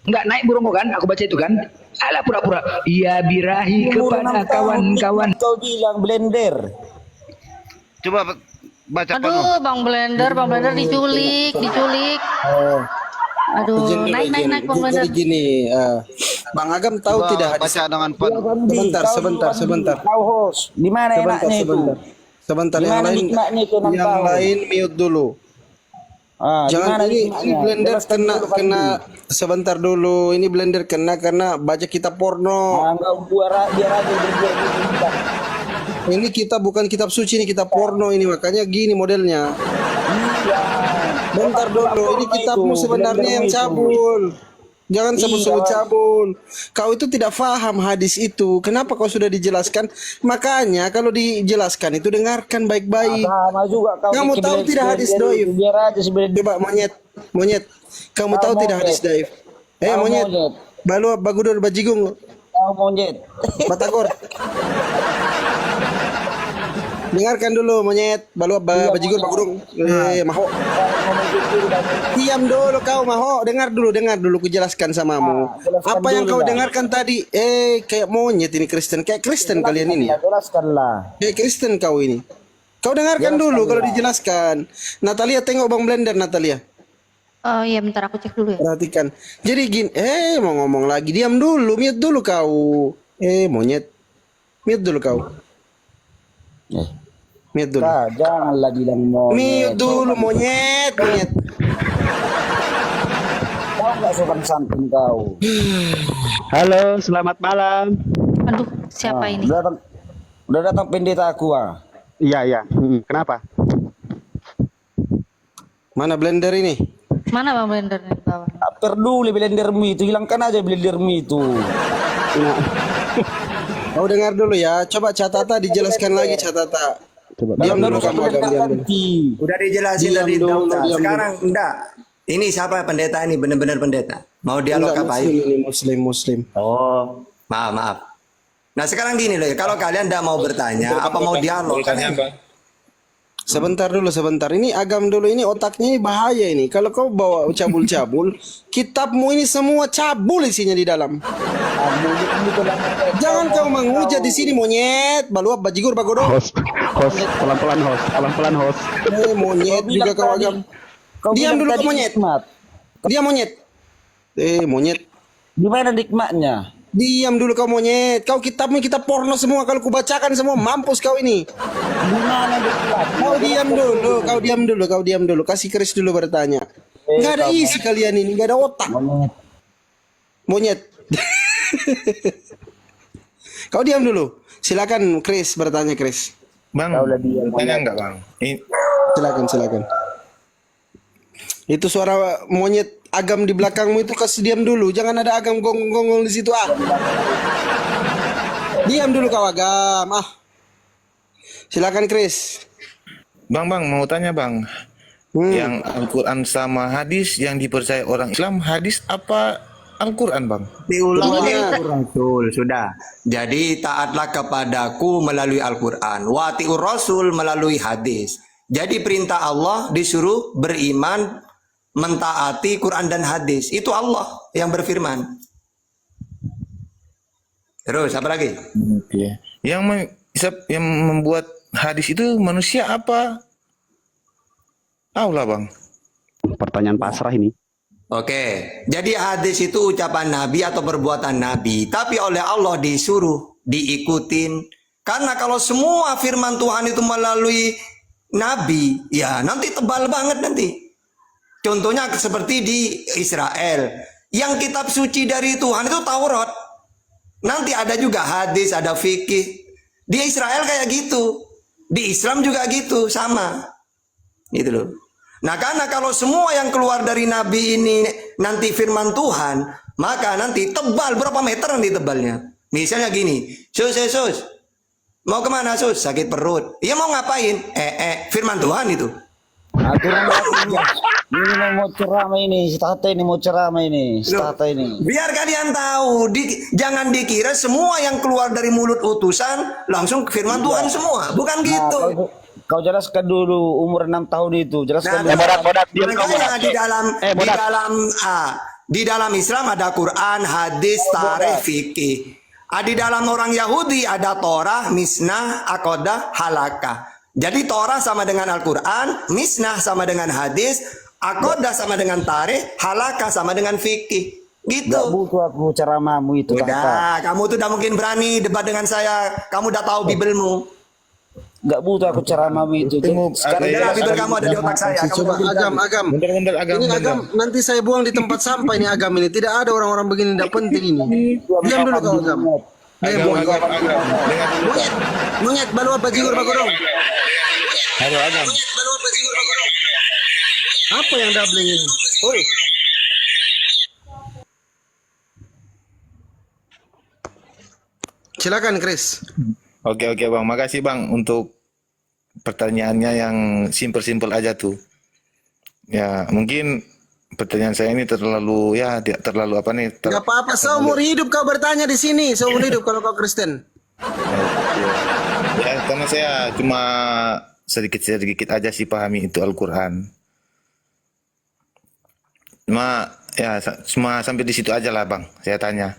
S6: Enggak naik burung kau kan? Aku baca itu kan? Alah pura-pura. Ia birahi kepada kawan-kawan.
S14: Kau bilang blender.
S12: Coba baca penuh.
S3: Aduh, Bang Blender diculik. Aduh, naik Bang Blender.
S1: Jadi gini, Bang Agam tahu tidak?
S12: Baca dengan penuh.
S1: Sebentar.
S14: Kau host. Di mana enaknya itu?
S1: Sebentar, yang lain mute dulu. Jangan ini blender kena sebentar dulu. Ini blender kena karena baca kitab porno.
S14: Biar aja berbuat.
S1: Ini kita bukan kitab suci, ini kitab porno ini, makanya gini modelnya. Bentar dulu, ini kitabmu sebenarnya yang cabul. Jangan sebut-sebut cabul. Kau itu tidak paham hadis itu. Kenapa kau sudah dijelaskan? Makanya kalau dijelaskan itu dengarkan baik-baik.
S14: Sama juga kau
S1: Kamu tahu tidak hadis doif?
S14: Biar aja sebenarnya.
S1: Coba monyet. Kamu tahu tidak hadis doif? Monyet. Balu bagudor bajigung.
S14: Kau monyet.
S1: Batagor. Dengarkan dulu monyet, balu bajigur bagudung. Maho. Diam dulu kau Maho, dengar dulu kujelaskan samamu. Apa yang kau dengarkan tadi? Kayak monyet ini Kristen, kayak Kristen kalian ini.
S14: Jelaskanlah.
S1: Kayak Kristen kau ini. Kau dengarkan dulu kalau dijelaskan. Natalia tengok Bang Blender Natalia.
S3: Oh iya, bentar aku cek dulu ya.
S1: Perhatikan. Jadi gini, mau ngomong lagi, diam dulu, mute dulu kau. Monyet. Mute dulu kau. Mute dulu.
S14: Janganlah bilang monyet.
S1: Mute dulu monyet.
S14: Kau nggak sopan santun kau.
S15: Halo, selamat malam.
S3: Aduh, siapa ini?
S14: Udah datang pendeta aku
S15: Iya. Kenapa?
S1: Mana Blender ini?
S3: Mana Bang Blender di bawah?
S14: Tak peduli blendermu itu, hilangkan aja blendermu itu.
S1: Kau dengar dulu ya. Coba catata dijelaskan lagi catata. Diam dulu kamu agak diam dulu.
S4: Udah dijelasin
S1: Diam
S4: tadi
S1: dulu,
S4: Dauta.
S1: diam
S4: Sekarang enggak. Ini siapa pendeta ini? Benar-benar pendeta. Mau dialog apa ini?
S1: Muslim.
S4: Oh, maaf. Nah sekarang gini loh ya. Kalau kalian enggak mau bertanya, apa mau dialog?
S1: Sebentar. Ini agam dulu, ini otaknya ini bahaya ini. Kalau kau bawa cabul-cabul, kitabmu ini semua cabul isinya di dalam. Jangan kau menghujat di sini monyet. Baluap bajigur bagodo.
S15: Host, pelan-pelan host.
S1: Monyet juga kau agam. Diam dulu kau monyet. Diam monyet. Monyet.
S14: Gimana nikmatnya?
S1: Diam dulu kau monyet. Kau kitabmu kitab porno semua. Kalau kubacakan semua mampus kau ini.
S14: Gimana nikmatnya?
S1: Kau diam dulu. Kasih Chris dulu bertanya. Nggak ada isi kalian ini, nggak ada otak. Monyet. Kau diam dulu. Silakan Chris bertanya Chris.
S13: Bang, tanya enggak Bang?
S1: Silakan. Itu suara monyet agam di belakangmu itu kasih diam dulu. Jangan ada agam gonggong di situ Diam dulu kau agam. Silakan Chris.
S13: Bang, mau tanya Bang. Yang Al-Quran sama hadis yang dipercaya orang Islam, hadis apa Al-Quran Bang?
S4: Diulangnya Rasul sudah. Jadi taatlah kepadaku melalui Al-Quran. Wa atiur Rasul melalui hadis. Jadi perintah Allah disuruh beriman, mentaati Quran dan hadis. Itu Allah yang berfirman. Terus apa lagi?
S13: Yang membuat hadis itu manusia apa? Allah Bang.
S15: Pertanyaan pasrah ini.
S4: Oke, jadi hadis itu ucapan Nabi atau perbuatan Nabi, tapi oleh Allah disuruh diikutin. Karena kalau semua firman Tuhan itu melalui Nabi, ya nanti tebal banget nanti. Contohnya seperti di Israel, yang kitab suci dari Tuhan itu Taurat. Nanti ada juga hadis, ada fikih. Di Israel kayak gitu, di Islam juga gitu, sama. Gitu loh. Nah karena kalau semua yang keluar dari Nabi ini nanti firman Tuhan, maka nanti tebal, berapa meter nanti tebalnya. Misalnya gini, sus, mau kemana sus? Sakit perut. Iya mau ngapain? Firman Tuhan itu.
S14: Ini mau ceramah ini, stata ini.
S4: Biar kalian tahu, jangan dikira semua yang keluar dari mulut utusan langsung firman Tuhan semua, bukan gitu.
S14: Kau jelaskan dulu umur 6 tahun itu. Jelaskan dulu.
S4: Makanya di dalam Islam ada Quran, hadis, tarikh, fikih. Di dalam orang Yahudi ada Torah, Misnah, Akodah, Halakah. Jadi Torah sama dengan Al-Quran, Misnah sama dengan hadis, Akodah sama dengan tarikh, Halakah sama dengan fikih. Gitu.
S14: Gak butuh aku ceramahmu itu.
S4: Udah, kamu tuh udah mungkin berani debat dengan saya. Kamu udah tahu Bibelmu.
S14: Gak butuh aku ceramahmu itu.
S4: Sekarang Bibel kamu ada di otak saya.
S1: Coba agam. Ini agam nanti saya buang di tempat sampah ini agam ini. Tidak ada orang-orang begini, tidak penting ini. Diam dulu kau agam.
S2: Agam, agam, agam. Dengar dulu, Pak.
S1: Monyet balu apa jigur bagorong?
S8: Halo Agam.
S1: Apa yang doubling ini? Oi. Silakan Chris.
S13: Oke Bang, makasih Bang untuk pertanyaannya yang simpel-simpel aja tuh. Ya mungkin pertanyaan saya ini terlalu tidak terlalu apa nih?
S1: Gak apa-apa, seumur hidup kau bertanya di sini, seumur hidup kalau kau Kristen.
S13: Ya karena saya cuma sedikit aja sih pahami itu Al-Quran. Cuma sampai di situ aja lah Bang, saya tanya.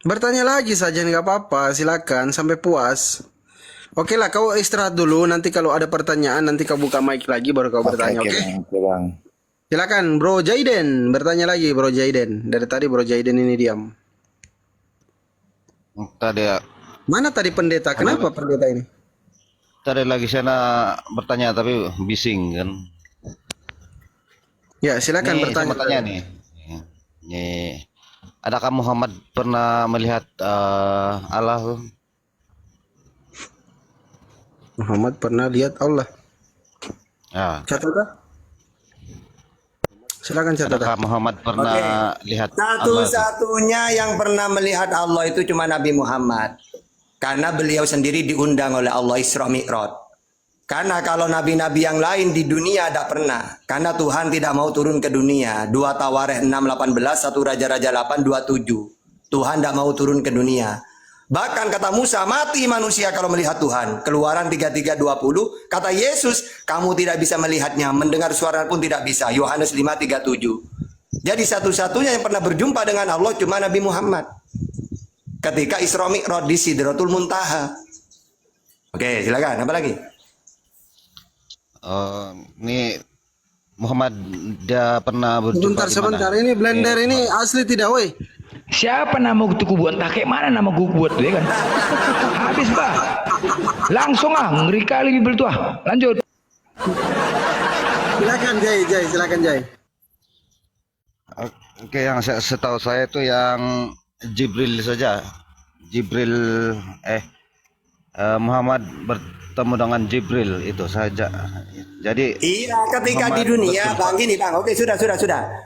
S1: Bertanya lagi saja nggak apa-apa, silakan sampai puas. Oke lah, kau istirahat dulu. Nanti kalau ada pertanyaan, nanti kau buka mic lagi baru kau bertanya. Oke?
S13: Bang.
S1: Silakan, Bro Jaiden bertanya lagi, Bro Jaiden. Dari tadi Bro Jaiden ini diam.
S12: Tadi ya.
S1: Mana tadi pendeta? Kenapa pendeta ini?
S12: Tadi lagi sana bertanya tapi bising kan.
S1: Ya, silakan
S12: Nih,
S1: bertanya.
S12: saya mau tanya nih. Nih, adakah Muhammad pernah melihat Allah?
S1: Muhammad pernah lihat Allah.
S12: Ya.
S1: Catat. Silakan catat.
S12: Adakah Muhammad pernah lihat Allah?
S4: Satu-satunya yang pernah melihat Allah itu cuma Nabi Muhammad. Karena beliau sendiri diundang oleh Allah Isra Mi'raj. Karena kalau nabi-nabi yang lain di dunia tidak pernah. Karena Tuhan tidak mau turun ke dunia. 2 Tawarikh 6:18, 1 Raja-Raja 8:27. Tuhan tidak mau turun ke dunia. Bahkan kata Musa, mati manusia kalau melihat Tuhan. Keluaran 33:20. Kata Yesus, kamu tidak bisa melihatnya. Mendengar suara pun tidak bisa. Yohanes 5:37. Jadi satu-satunya yang pernah berjumpa dengan Allah cuma Nabi Muhammad. Ketika Isra Mi'raj di Sidratul Muntaha. Oke, silakan. Apa lagi?
S12: Ini Muhammad dia pernah berjumpa
S1: Sebentar. Ini blender ini asli tidak, woi.
S6: Siapa nama ku buat? Kayak mana nama ku buat tuh ya kan? Habis bah. Langsung ngeri kali bibel tuh. Lanjut.
S1: Silakan Jai, silakan Jai.
S12: Oke, yang setahu saya itu yang Jibril saja. Muhammad bertemu dengan Jibril itu saja. Jadi
S4: iya, ketika Muhammad di dunia, Bang, gini Bang. Oke, sudah.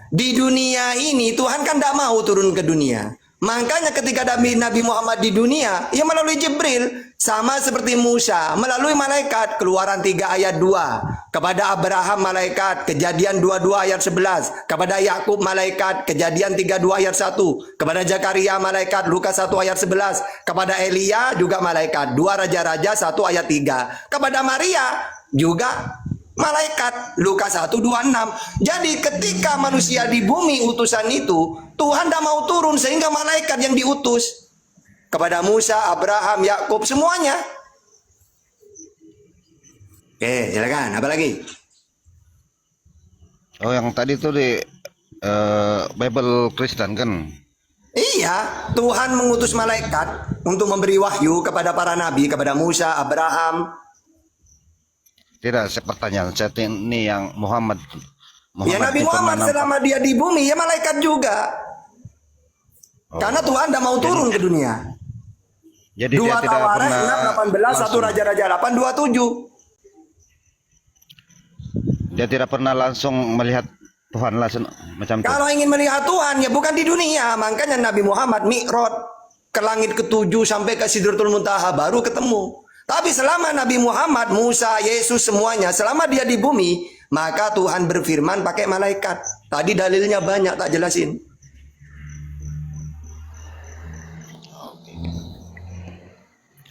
S4: Di dunia ini Tuhan kan tidak mau turun ke dunia. Makanya ketika Nabi Muhammad di dunia, ia melalui Jibril. Sama seperti Musa, melalui malaikat. Keluaran 3 ayat 2. Kepada Abraham malaikat, Kejadian 22 ayat 11. Kepada Yakub malaikat, Kejadian 32 ayat 1. Kepada Zakaria malaikat, Lukas 1 ayat 11. Kepada Elia juga malaikat, 2 Raja-Raja 1 ayat 3. Kepada Maria juga malaikat, Lukas 1:26. Jadi ketika manusia di bumi utusan itu, Tuhan tidak mau turun sehingga malaikat yang diutus. Kepada Musa, Abraham, Yakub, semuanya. Oke, silakan. Apa lagi?
S12: Oh, yang tadi itu di Bible Kristen kan?
S4: Iya, Tuhan mengutus malaikat untuk memberi wahyu kepada para nabi, kepada Musa, Abraham.
S12: Tidak, pertanyaan saya ini yang Muhammad
S4: Ya Nabi Muhammad selama dia di bumi, ya malaikat juga. Karena Tuhan tidak mau turun ke dunia.
S12: Jadi
S4: 2
S12: dia tidak
S4: Tawarikh
S12: pernah
S4: 6:18, 1 Raja-Raja 8:27.
S12: Dia tidak pernah langsung melihat Tuhan langsung macam itu.
S4: Kalau ingin melihat Tuhan ya bukan di dunia. Makanya Nabi Muhammad Mi'raj ke langit ke-7 sampai ke Sidratul Muntaha baru ketemu. Tapi selama Nabi Muhammad, Musa, Yesus semuanya selama dia di bumi, maka Tuhan berfirman pakai malaikat. Tadi dalilnya banyak, tak jelasin.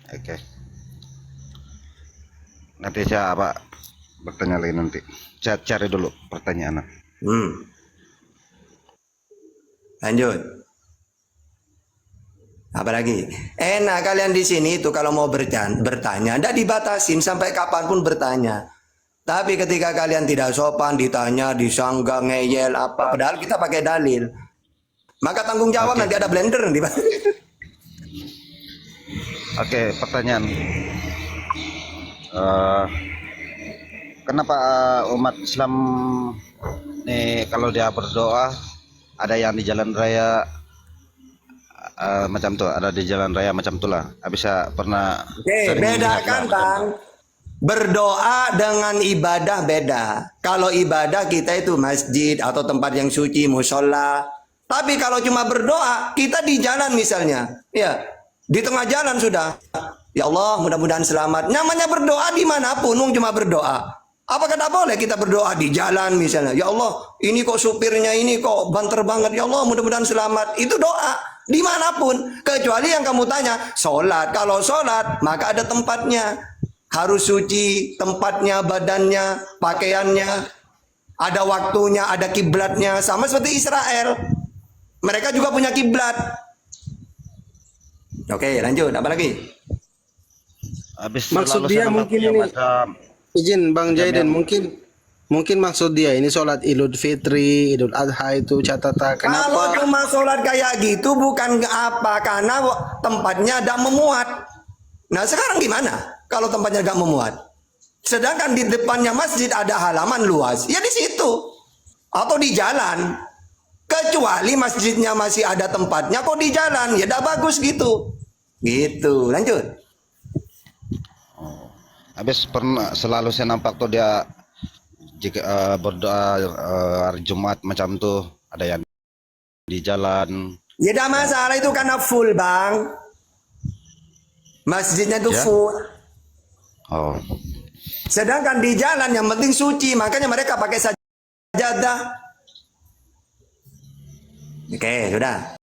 S12: Oke. Nanti saya bertanya lagi nanti. Saya cari dulu pertanyaan.
S4: Lanjut. Apa lagi? Enak kalian di sini itu kalau mau bertanya, tidak dibatasin sampai kapanpun bertanya. Tapi ketika kalian tidak sopan, ditanya, disanggah, ngeyel apa, padahal kita pakai dalil. Maka tanggung jawab nanti ada blender nanti.
S12: Oke, pertanyaan. Kenapa umat Islam nih kalau dia berdoa ada yang di jalan raya macam tuh, ada di jalan raya macam itulah. Habis saya pernah
S4: Oke,
S12: sering melihat
S4: bedakan
S12: lah.
S4: Bang. Berdoa dengan ibadah beda. Kalau ibadah kita itu masjid atau tempat yang suci, musola. Tapi kalau cuma berdoa, kita di jalan misalnya, ya di tengah jalan sudah. Ya Allah, mudah-mudahan selamat. Namanya berdoa dimanapun, cuma berdoa. Apakah tidak boleh kita berdoa di jalan misalnya? Ya Allah, ini kok supirnya ini kok banter banget. Ya Allah, mudah-mudahan selamat. Itu doa dimanapun. Kecuali yang kamu tanya, sholat. Kalau sholat, maka ada tempatnya. Harus suci, tempatnya, badannya, pakaiannya. Ada waktunya, ada kiblatnya. Sama seperti Israel. Mereka juga punya kiblat. Oke, lanjut. Apa lagi?
S12: Habis
S1: Maksud
S12: selalu
S1: dia
S12: saya
S1: mungkin
S12: nampak
S1: ini,
S12: macam
S1: izin Bang Jaiden, mungkin maksud dia ini sholat Idul Fitri, Idul Adha itu catatan.
S4: Kalau
S1: Kenapa?
S4: cuma sholat kayak gitu bukan apa, karena tempatnya tidak memuat. Nah sekarang gimana kalau tempatnya nggak memuat? Sedangkan di depannya masjid ada halaman luas, ya di situ atau di jalan. Kecuali masjidnya masih ada tempatnya, kok di jalan, ya tidak bagus gitu. Gitu, lanjut.
S12: habis pernah selalu saya nampak tuh dia jika berdoa hari Jumat macam tuh, ada yang di jalan.
S4: Ya tidak masalah, itu karena full Bang. Masjidnya itu
S12: Ya.
S4: full.
S12: Oh.
S4: Sedangkan di jalan yang penting suci, makanya mereka pakai sajadah. Oke, sudah.